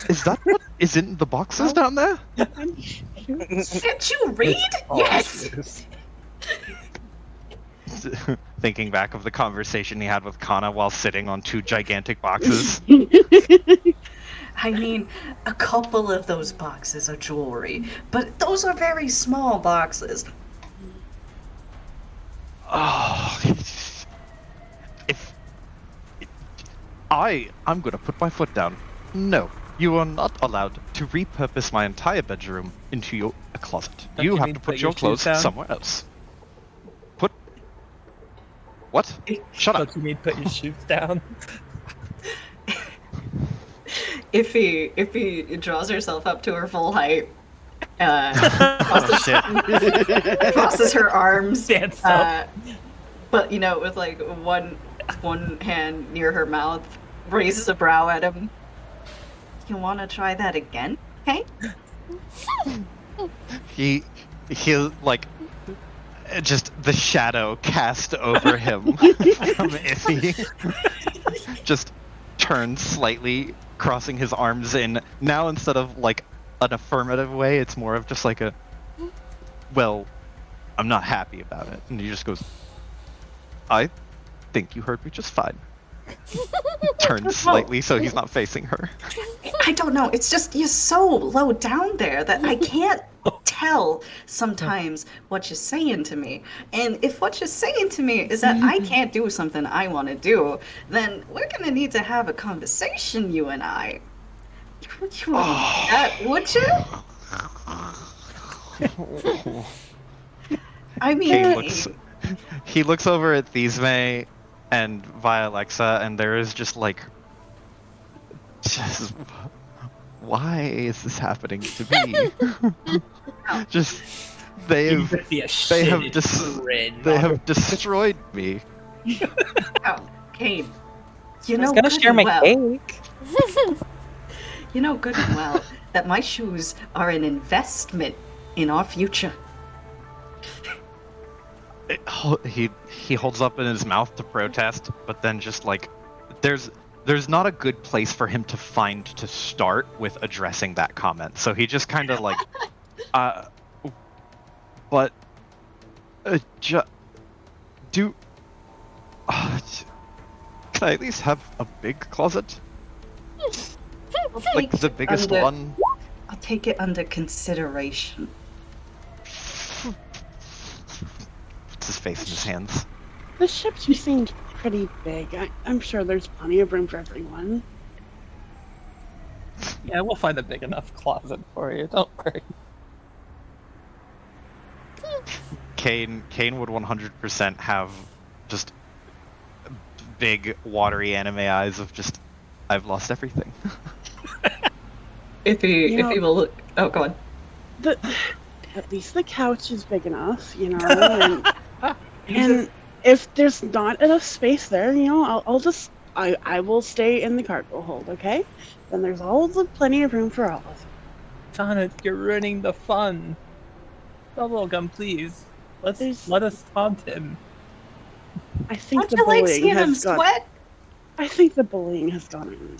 Is that what is in the boxes down there? Can't you read? Yes. Thinking back of the conversation he had with Kana while sitting on 2 gigantic boxes. I mean, a couple of those boxes are jewelry, but those are very small boxes. Oh, if I'm gonna put my foot down. No, you are not allowed to repurpose my entire bedroom into a closet. Don't You you have mean to put put your your clothes shoes down? somewhere else. Put what? Shut up. Don't you mean put your shoes down? Iffy draws herself up to her full height, Oh, shit. crosses her arms, Stands up. but with like one hand near her mouth, raises a brow at him. You want to try that again? Okay. He like just the shadow cast over him from Iffy just turns slightly, crossing his arms in. Now instead of like an affirmative way, it's more of just like a, well, I'm not happy about it. And he just goes, I think you heard me just fine. Turns slightly so he's not facing her. I don't know. It's just you're so low down there that I can't tell sometimes what you're saying to me. And if what you're saying to me is that I can't do something I want to do, then we're gonna need to have a conversation, you and I. You wouldn't do that, would you? I mean, He looks over at Thesme and via Alexa, and there is just like, why is this happening to me? Just they have destroyed me. oh, Kane, you I know was gonna good share and my well. cake. You know good and well that my shoes are an investment in our future. He holds up in his mouth to protest, but then just like there's not a good place for him to find to start with addressing that comment. So he just kind of like but do can I at least have a big closet? Like the biggest one? I'll take it under consideration. Puts his face in his hands. The ships seemed pretty big. I'm sure there's plenty of room for everyone. Yeah, we'll find a big enough closet for you. Don't worry. Kane would 100% have just big watery anime eyes of just I've lost everything. If he will look, oh, go on. At least the couch is big enough, you know. And if there's not enough space there, you know, I will stay in the cargo hold, okay? Then there's plenty of room for all of us. Donna, you're ruining the fun. Bubblegum, please. Let us taunt him. I think Don't you like seeing him sweat? I think the bullying has gone on.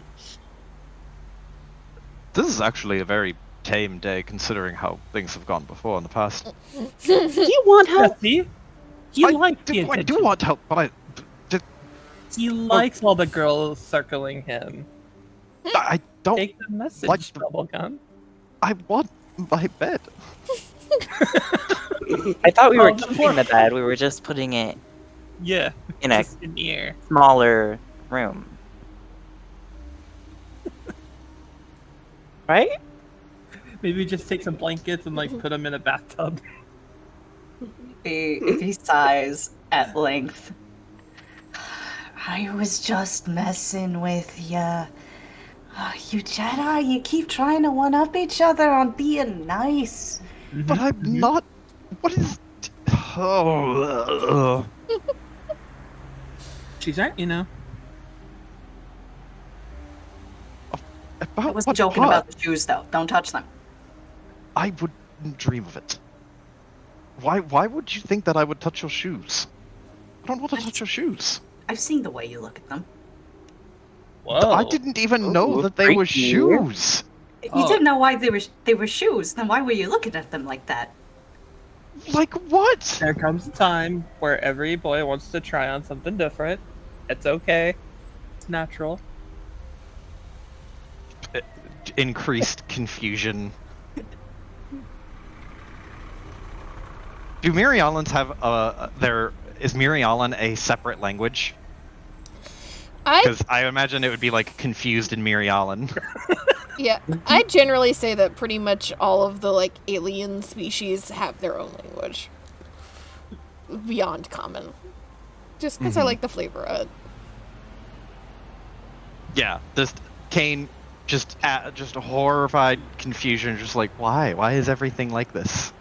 This is actually a very tame day considering how things have gone before in the past. Do you want help? Yeah, I do want help, but he likes all the girls circling him. I don't Take the message, like Bubblegum. I want my bed. I thought we were the keeping the bed. We were just putting it Yeah, in a just in here. smaller room. Right? Maybe just take some blankets and like put them in a bathtub. If he sighs at length. I was just messing with ya. You Jedi, you keep trying to one-up each other on being nice. But I'm not. What is? Oh. She's right, you know. I wasn't joking about the shoes, though. Don't touch them. I wouldn't dream of it. Why would you think that I would touch your shoes? I don't want to touch your shoes. I've seen the way you look at them. Whoa. I didn't even know that they were shoes. If you didn't know why they were shoes, then why were you looking at them like that? Like what? There comes a time where every boy wants to try on something different. It's okay. It's natural. Increased confusion. Do Miriolans have is Miriolan a separate language? Because I imagine it would be like confused in Miriolan. Yeah, I generally say that pretty much all of the like alien species have their own language. Beyond common. Just because I like the flavor of it. Yeah, just Kane, just horrified confusion, just like why is everything like this?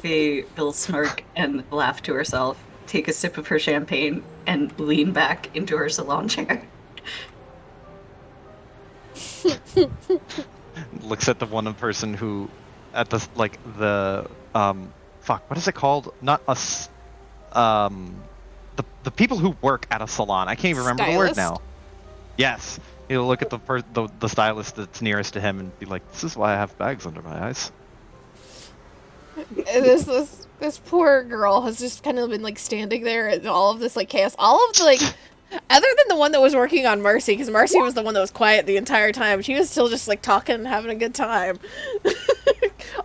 Bill smirk and laugh to herself, take a sip of her champagne, and lean back into her salon chair. Looks at the one person who, at the fuck, what is it called? Not us, the people who work at a salon. I can't even remember the word now. Yes, he'll look at the stylist that's nearest to him and be like, "This is why I have bags under my eyes." This poor girl has just kind of been like standing there in all of this like chaos. All of the like, other than the one that was working on Mercy, because Mercy was the one that was quiet the entire time. She was still just like talking and having a good time.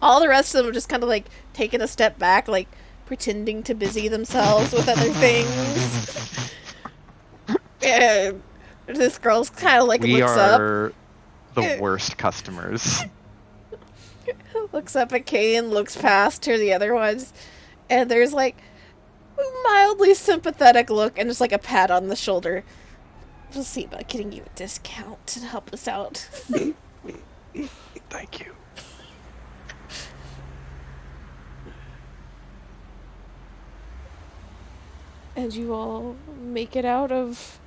All the rest of them are just kind of like taking a step back, like pretending to busy themselves with other things. And this girl's kind of like We looks up. are the worst customers. Looks up at Kane, looks past to the other ones, and there's like a mildly sympathetic look and just like a pat on the shoulder. We'll see about getting you a discount to help us out. Thank you. And you all make it out of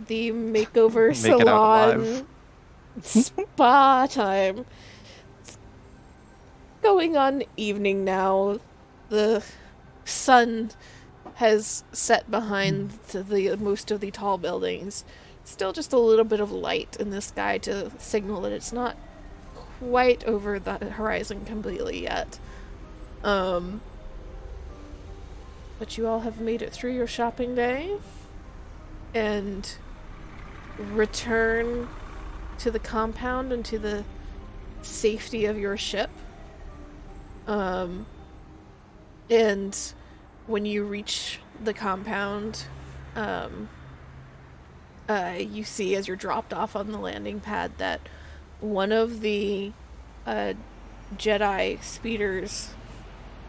the makeover Make it out salon alive. spa time. It's going on evening now. The sun has set behind the most of the tall buildings. Still just a little bit of light in the sky to signal that it's not quite over the horizon completely yet. But you all have made it through your shopping day and return to the compound and to the safety of your ship. And when you reach the compound, you see as you're dropped off on the landing pad that one of the Jedi speeders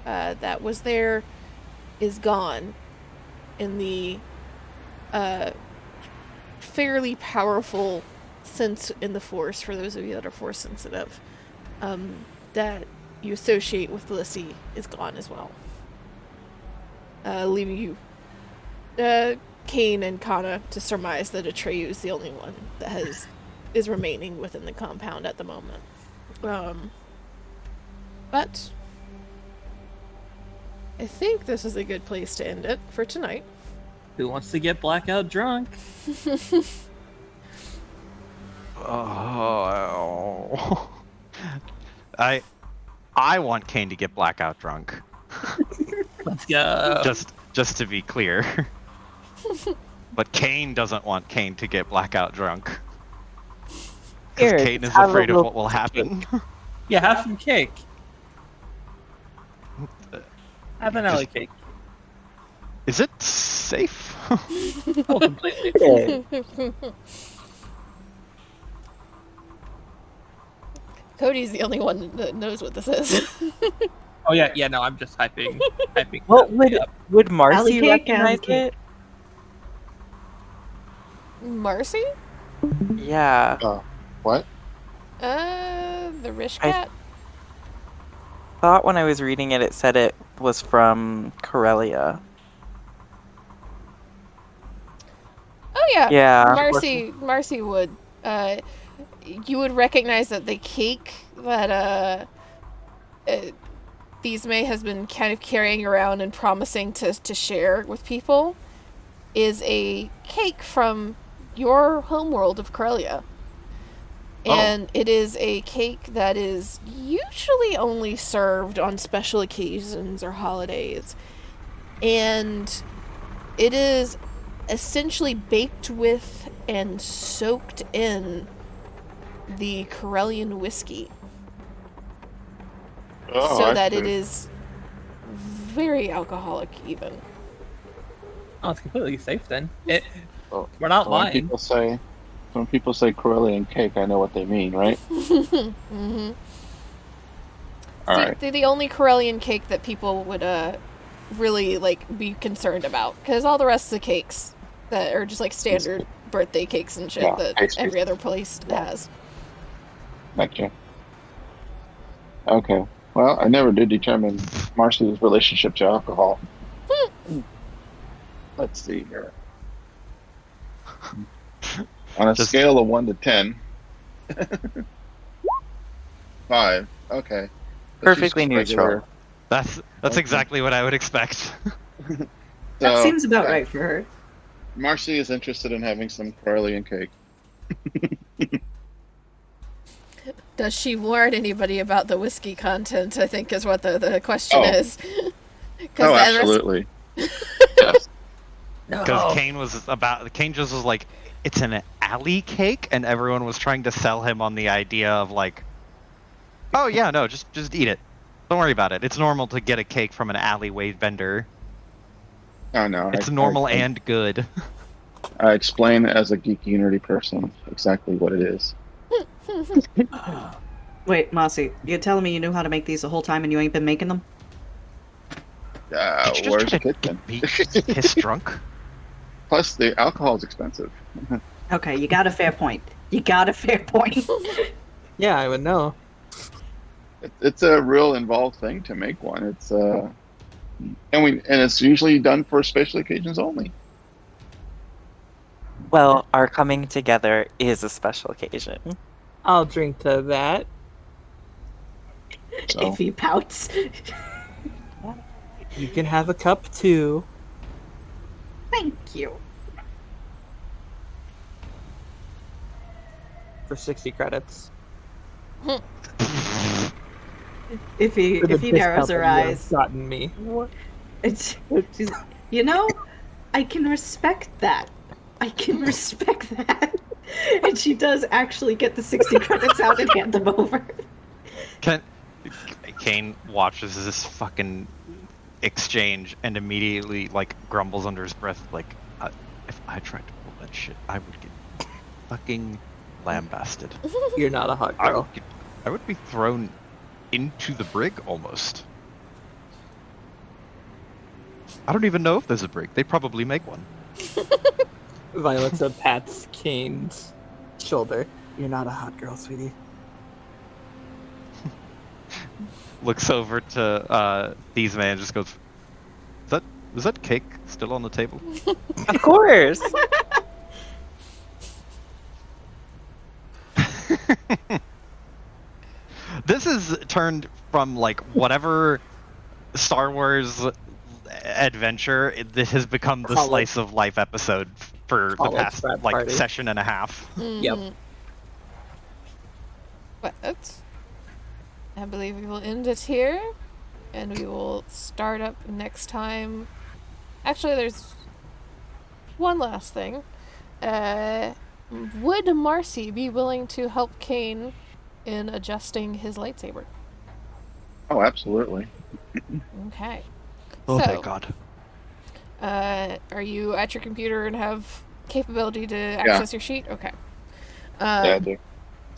that was there is gone in the fairly powerful sense in the Force, for those of you that are Force sensitive, that you associate with Lissy is gone as well. Leaving you Kane and Kana to surmise that Atreyu is the only one that is remaining within the compound at the moment. But I think this is a good place to end it for tonight. Who wants to get blackout drunk? Oh. I want Kane to get blackout drunk. Let's go. Just to be clear. But Kane doesn't want Kane to get blackout drunk. Here, Because Kane is have a afraid of little what will happen. Yeah, have some cake. Have an alley cake. Is it safe? Oh, completely. Yeah. Cody's the only one that knows what this is. Oh yeah, no, I'm just hyping. What that up. would Marcy Alley cake, alley recognize cake. it? Marcy? Yeah. What? The Rishkat? Thought when I was reading it, it said it was from Corellia. Oh yeah. Yeah. Marcy would. You would recognize that the cake that these May has been kind of carrying around and promising to share with people is a cake from your homeworld of Corellia. And it is a cake that is usually only served on special occasions or holidays. And it is essentially baked with and soaked in the Corellian whiskey. Oh, So I that see. it is very alcoholic even. Oh, it's completely safe then. Oh, We're not when lying. when people say Corellian cake, I know what they mean, right? Mm-hmm. All right. The only Corellian cake that people would really like be concerned about, because all the rest of the cakes that are just like standard birthday cakes and shit Yeah, that pastries. every other place has. Gotcha. Okay. Well, I never did determine Marcy's relationship to alcohol. Let's see here. On a Just- scale of 1 to 10. 5. Okay. That's Perfectly just neutral. regular. That's Okay. exactly what I would expect. That So, seems about yeah, right for her. Marcy is interested in having some Corellian cake. Does she warn anybody about the whiskey content, I think is what the question Oh. is. Oh, absolutely. Yes. No. Because Kane just was like, it's an alley cake, and everyone was trying to sell him on the idea of like Oh yeah, no, just eat it. Don't worry about it. It's normal to get a cake from an alleyway vendor. Oh no, It's normal and good. I explain as a geeky nerdy person exactly what it is. Wait, Mossy, you're telling me you knew how to make these the whole time and you ain't been making them? Did you just Where's try the to kitchen? get me piss drunk? Plus, the alcohol's expensive. Okay, you got a fair point. You got a fair point. Yeah, I would know. It's a real involved thing to make one. It's and it's usually done for special occasions only. Well, our coming together is a special occasion. I'll drink to that. So If he pouts. You can have a cup too. Thank you. For 60 credits. If he For the narrows discount her that you have eyes. gotten me. She's, you know, I can respect that. I can respect that. And she does actually get the 60 credits out and hand them over. Kane watches this fucking exchange and immediately like grumbles under his breath, like, if I tried to pull that shit, I would get fucking lambasted. You're not a hot girl. I would be thrown into the brig almost. I don't even know if there's a brig. They probably make one. Violet's pats Kane's shoulder. You're not a hot girl, sweetie. Looks over to these man and just goes, is that cake still on the table? Of course. This is turned from like whatever Star Wars adventure. This has become the College. slice of life episode for College the past frat like party. session and a half. Yep. But I believe we will end it here, and we will start up next time. Actually, there's one last thing. Would Marcy be willing to help Kane in adjusting his lightsaber? oh, absolutely. Okay. Oh, So, thank God. Are you at your computer and have capability to access your sheet? Okay. Yeah, I do.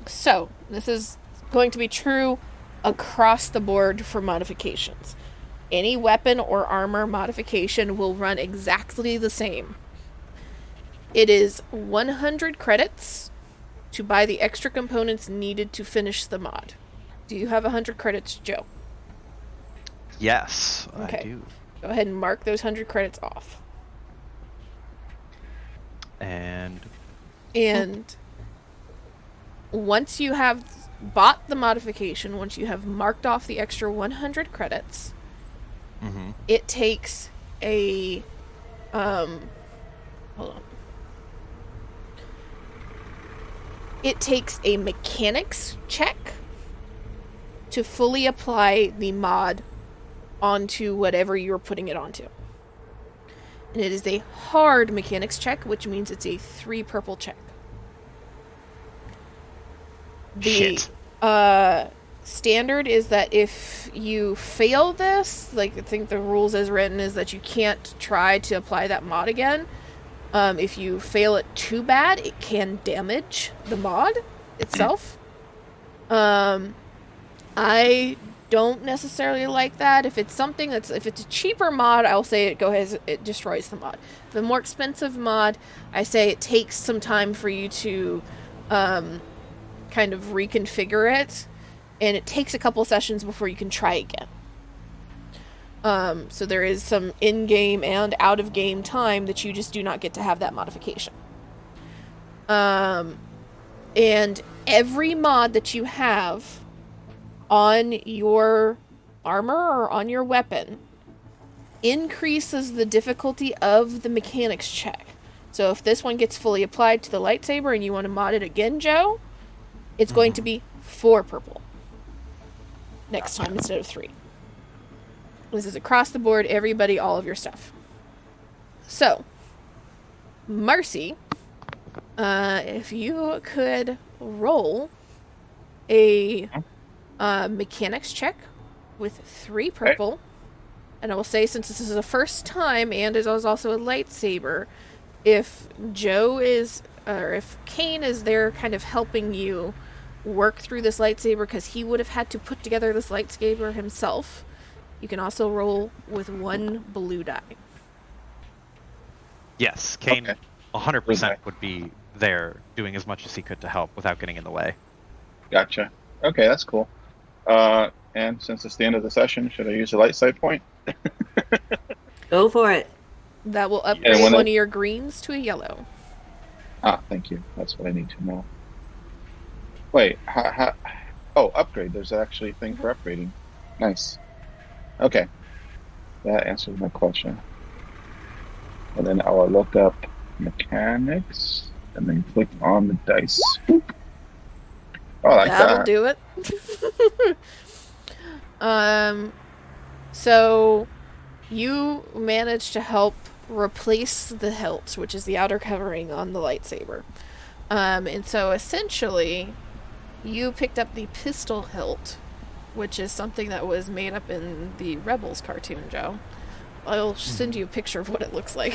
So, this is going to be true across the board for modifications. Any weapon or armor modification will run exactly the same. It is 100 credits to buy the extra components needed to finish the mod. Do you have 100 credits, Joe? Yes, Okay. I do. Go ahead and mark those 100 credits off. And once you have bought the modification, once you have marked off the extra 100 credits, it takes a hold on. It takes a mechanics check to fully apply the mod onto whatever you're putting it onto. And it is a hard mechanics check, which means it's a 3 purple check. The standard is that if you fail this, like I think the rules as written is that you can't try to apply that mod again. If you fail it too bad, it can damage the mod itself. I don't necessarily like that. If it's something if it's a cheaper mod, I'll say it destroys the mod. The more expensive mod, I say it takes some time for you to kind of reconfigure it, and it takes a couple sessions before you can try again. So there is some in-game and out-of-game time that you just do not get to have that modification. And every mod that you have on your armor or on your weapon increases the difficulty of the mechanics check. So if this one gets fully applied to the lightsaber and you want to mod it again, Joe, it's going to be 4 purple next time instead of 3. This is across the board, everybody, all of your stuff. So, Marcy, if you could roll a Mechanics check with 3 purple. And I will say, since this is the first time and it is also a lightsaber, if Joe is, or if Kane is there kind of helping you work through this lightsaber, because he would have had to put together this lightsaber himself, you can also roll with 1 blue die. Yes, Kane Okay. 100% would be there doing as much as he could to help without getting in the way. Gotcha. Okay, that's cool. And since it's the end of the session, should I use a light side point? Go for it. That will upgrade when one I- of your greens to a yellow. Thank you. That's what I need to know. Wait, upgrade. There's actually a thing for upgrading. Nice. Okay. That answers my question. And then I will look up mechanics and then click on the dice. Boop. Oh, I like That'll that. do it. So you managed to help replace the hilt, which is the outer covering on the lightsaber. And so essentially, you picked up the pistol hilt, which is something that was made up in the Rebels cartoon, Joe. I'll send you a picture of what it looks like.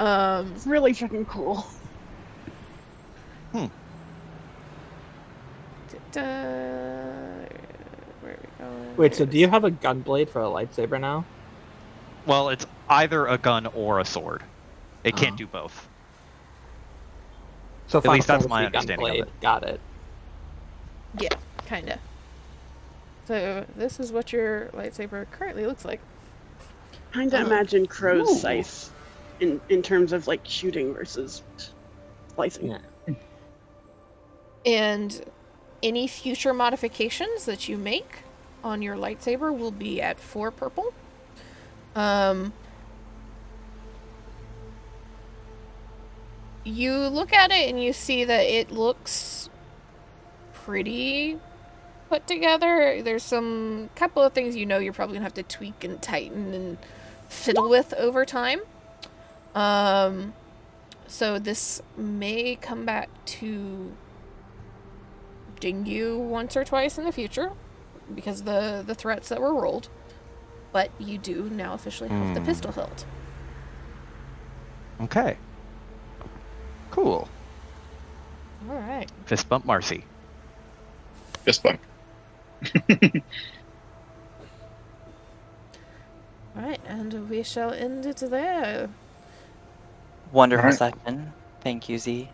It's really fucking cool. Where are we going? Wait, so do you have a gun blade for a lightsaber now? Well, it's either a gun or a sword. It can't Oh. do both. So At least that's my Fantasy gun understanding of blade. it. Got it. Yeah, kinda. So this is what your lightsaber currently looks like. Kinda imagine Crow's scythe in terms of like shooting versus slicing. Yeah. And any future modifications that you make on your lightsaber will be at 4 purple. You look at it and you see that it looks pretty put together. There's some couple of things you're probably gonna have to tweak and tighten and fiddle with over time. So this may come back to ding you once or twice in the future because the threats that were rolled. But you do now officially have the pistol hilt. Okay. Cool. All right. Fist bump Marcy. Fist bump. All right, and we shall end it there. Wonderful Alright. session. Thank you, Z.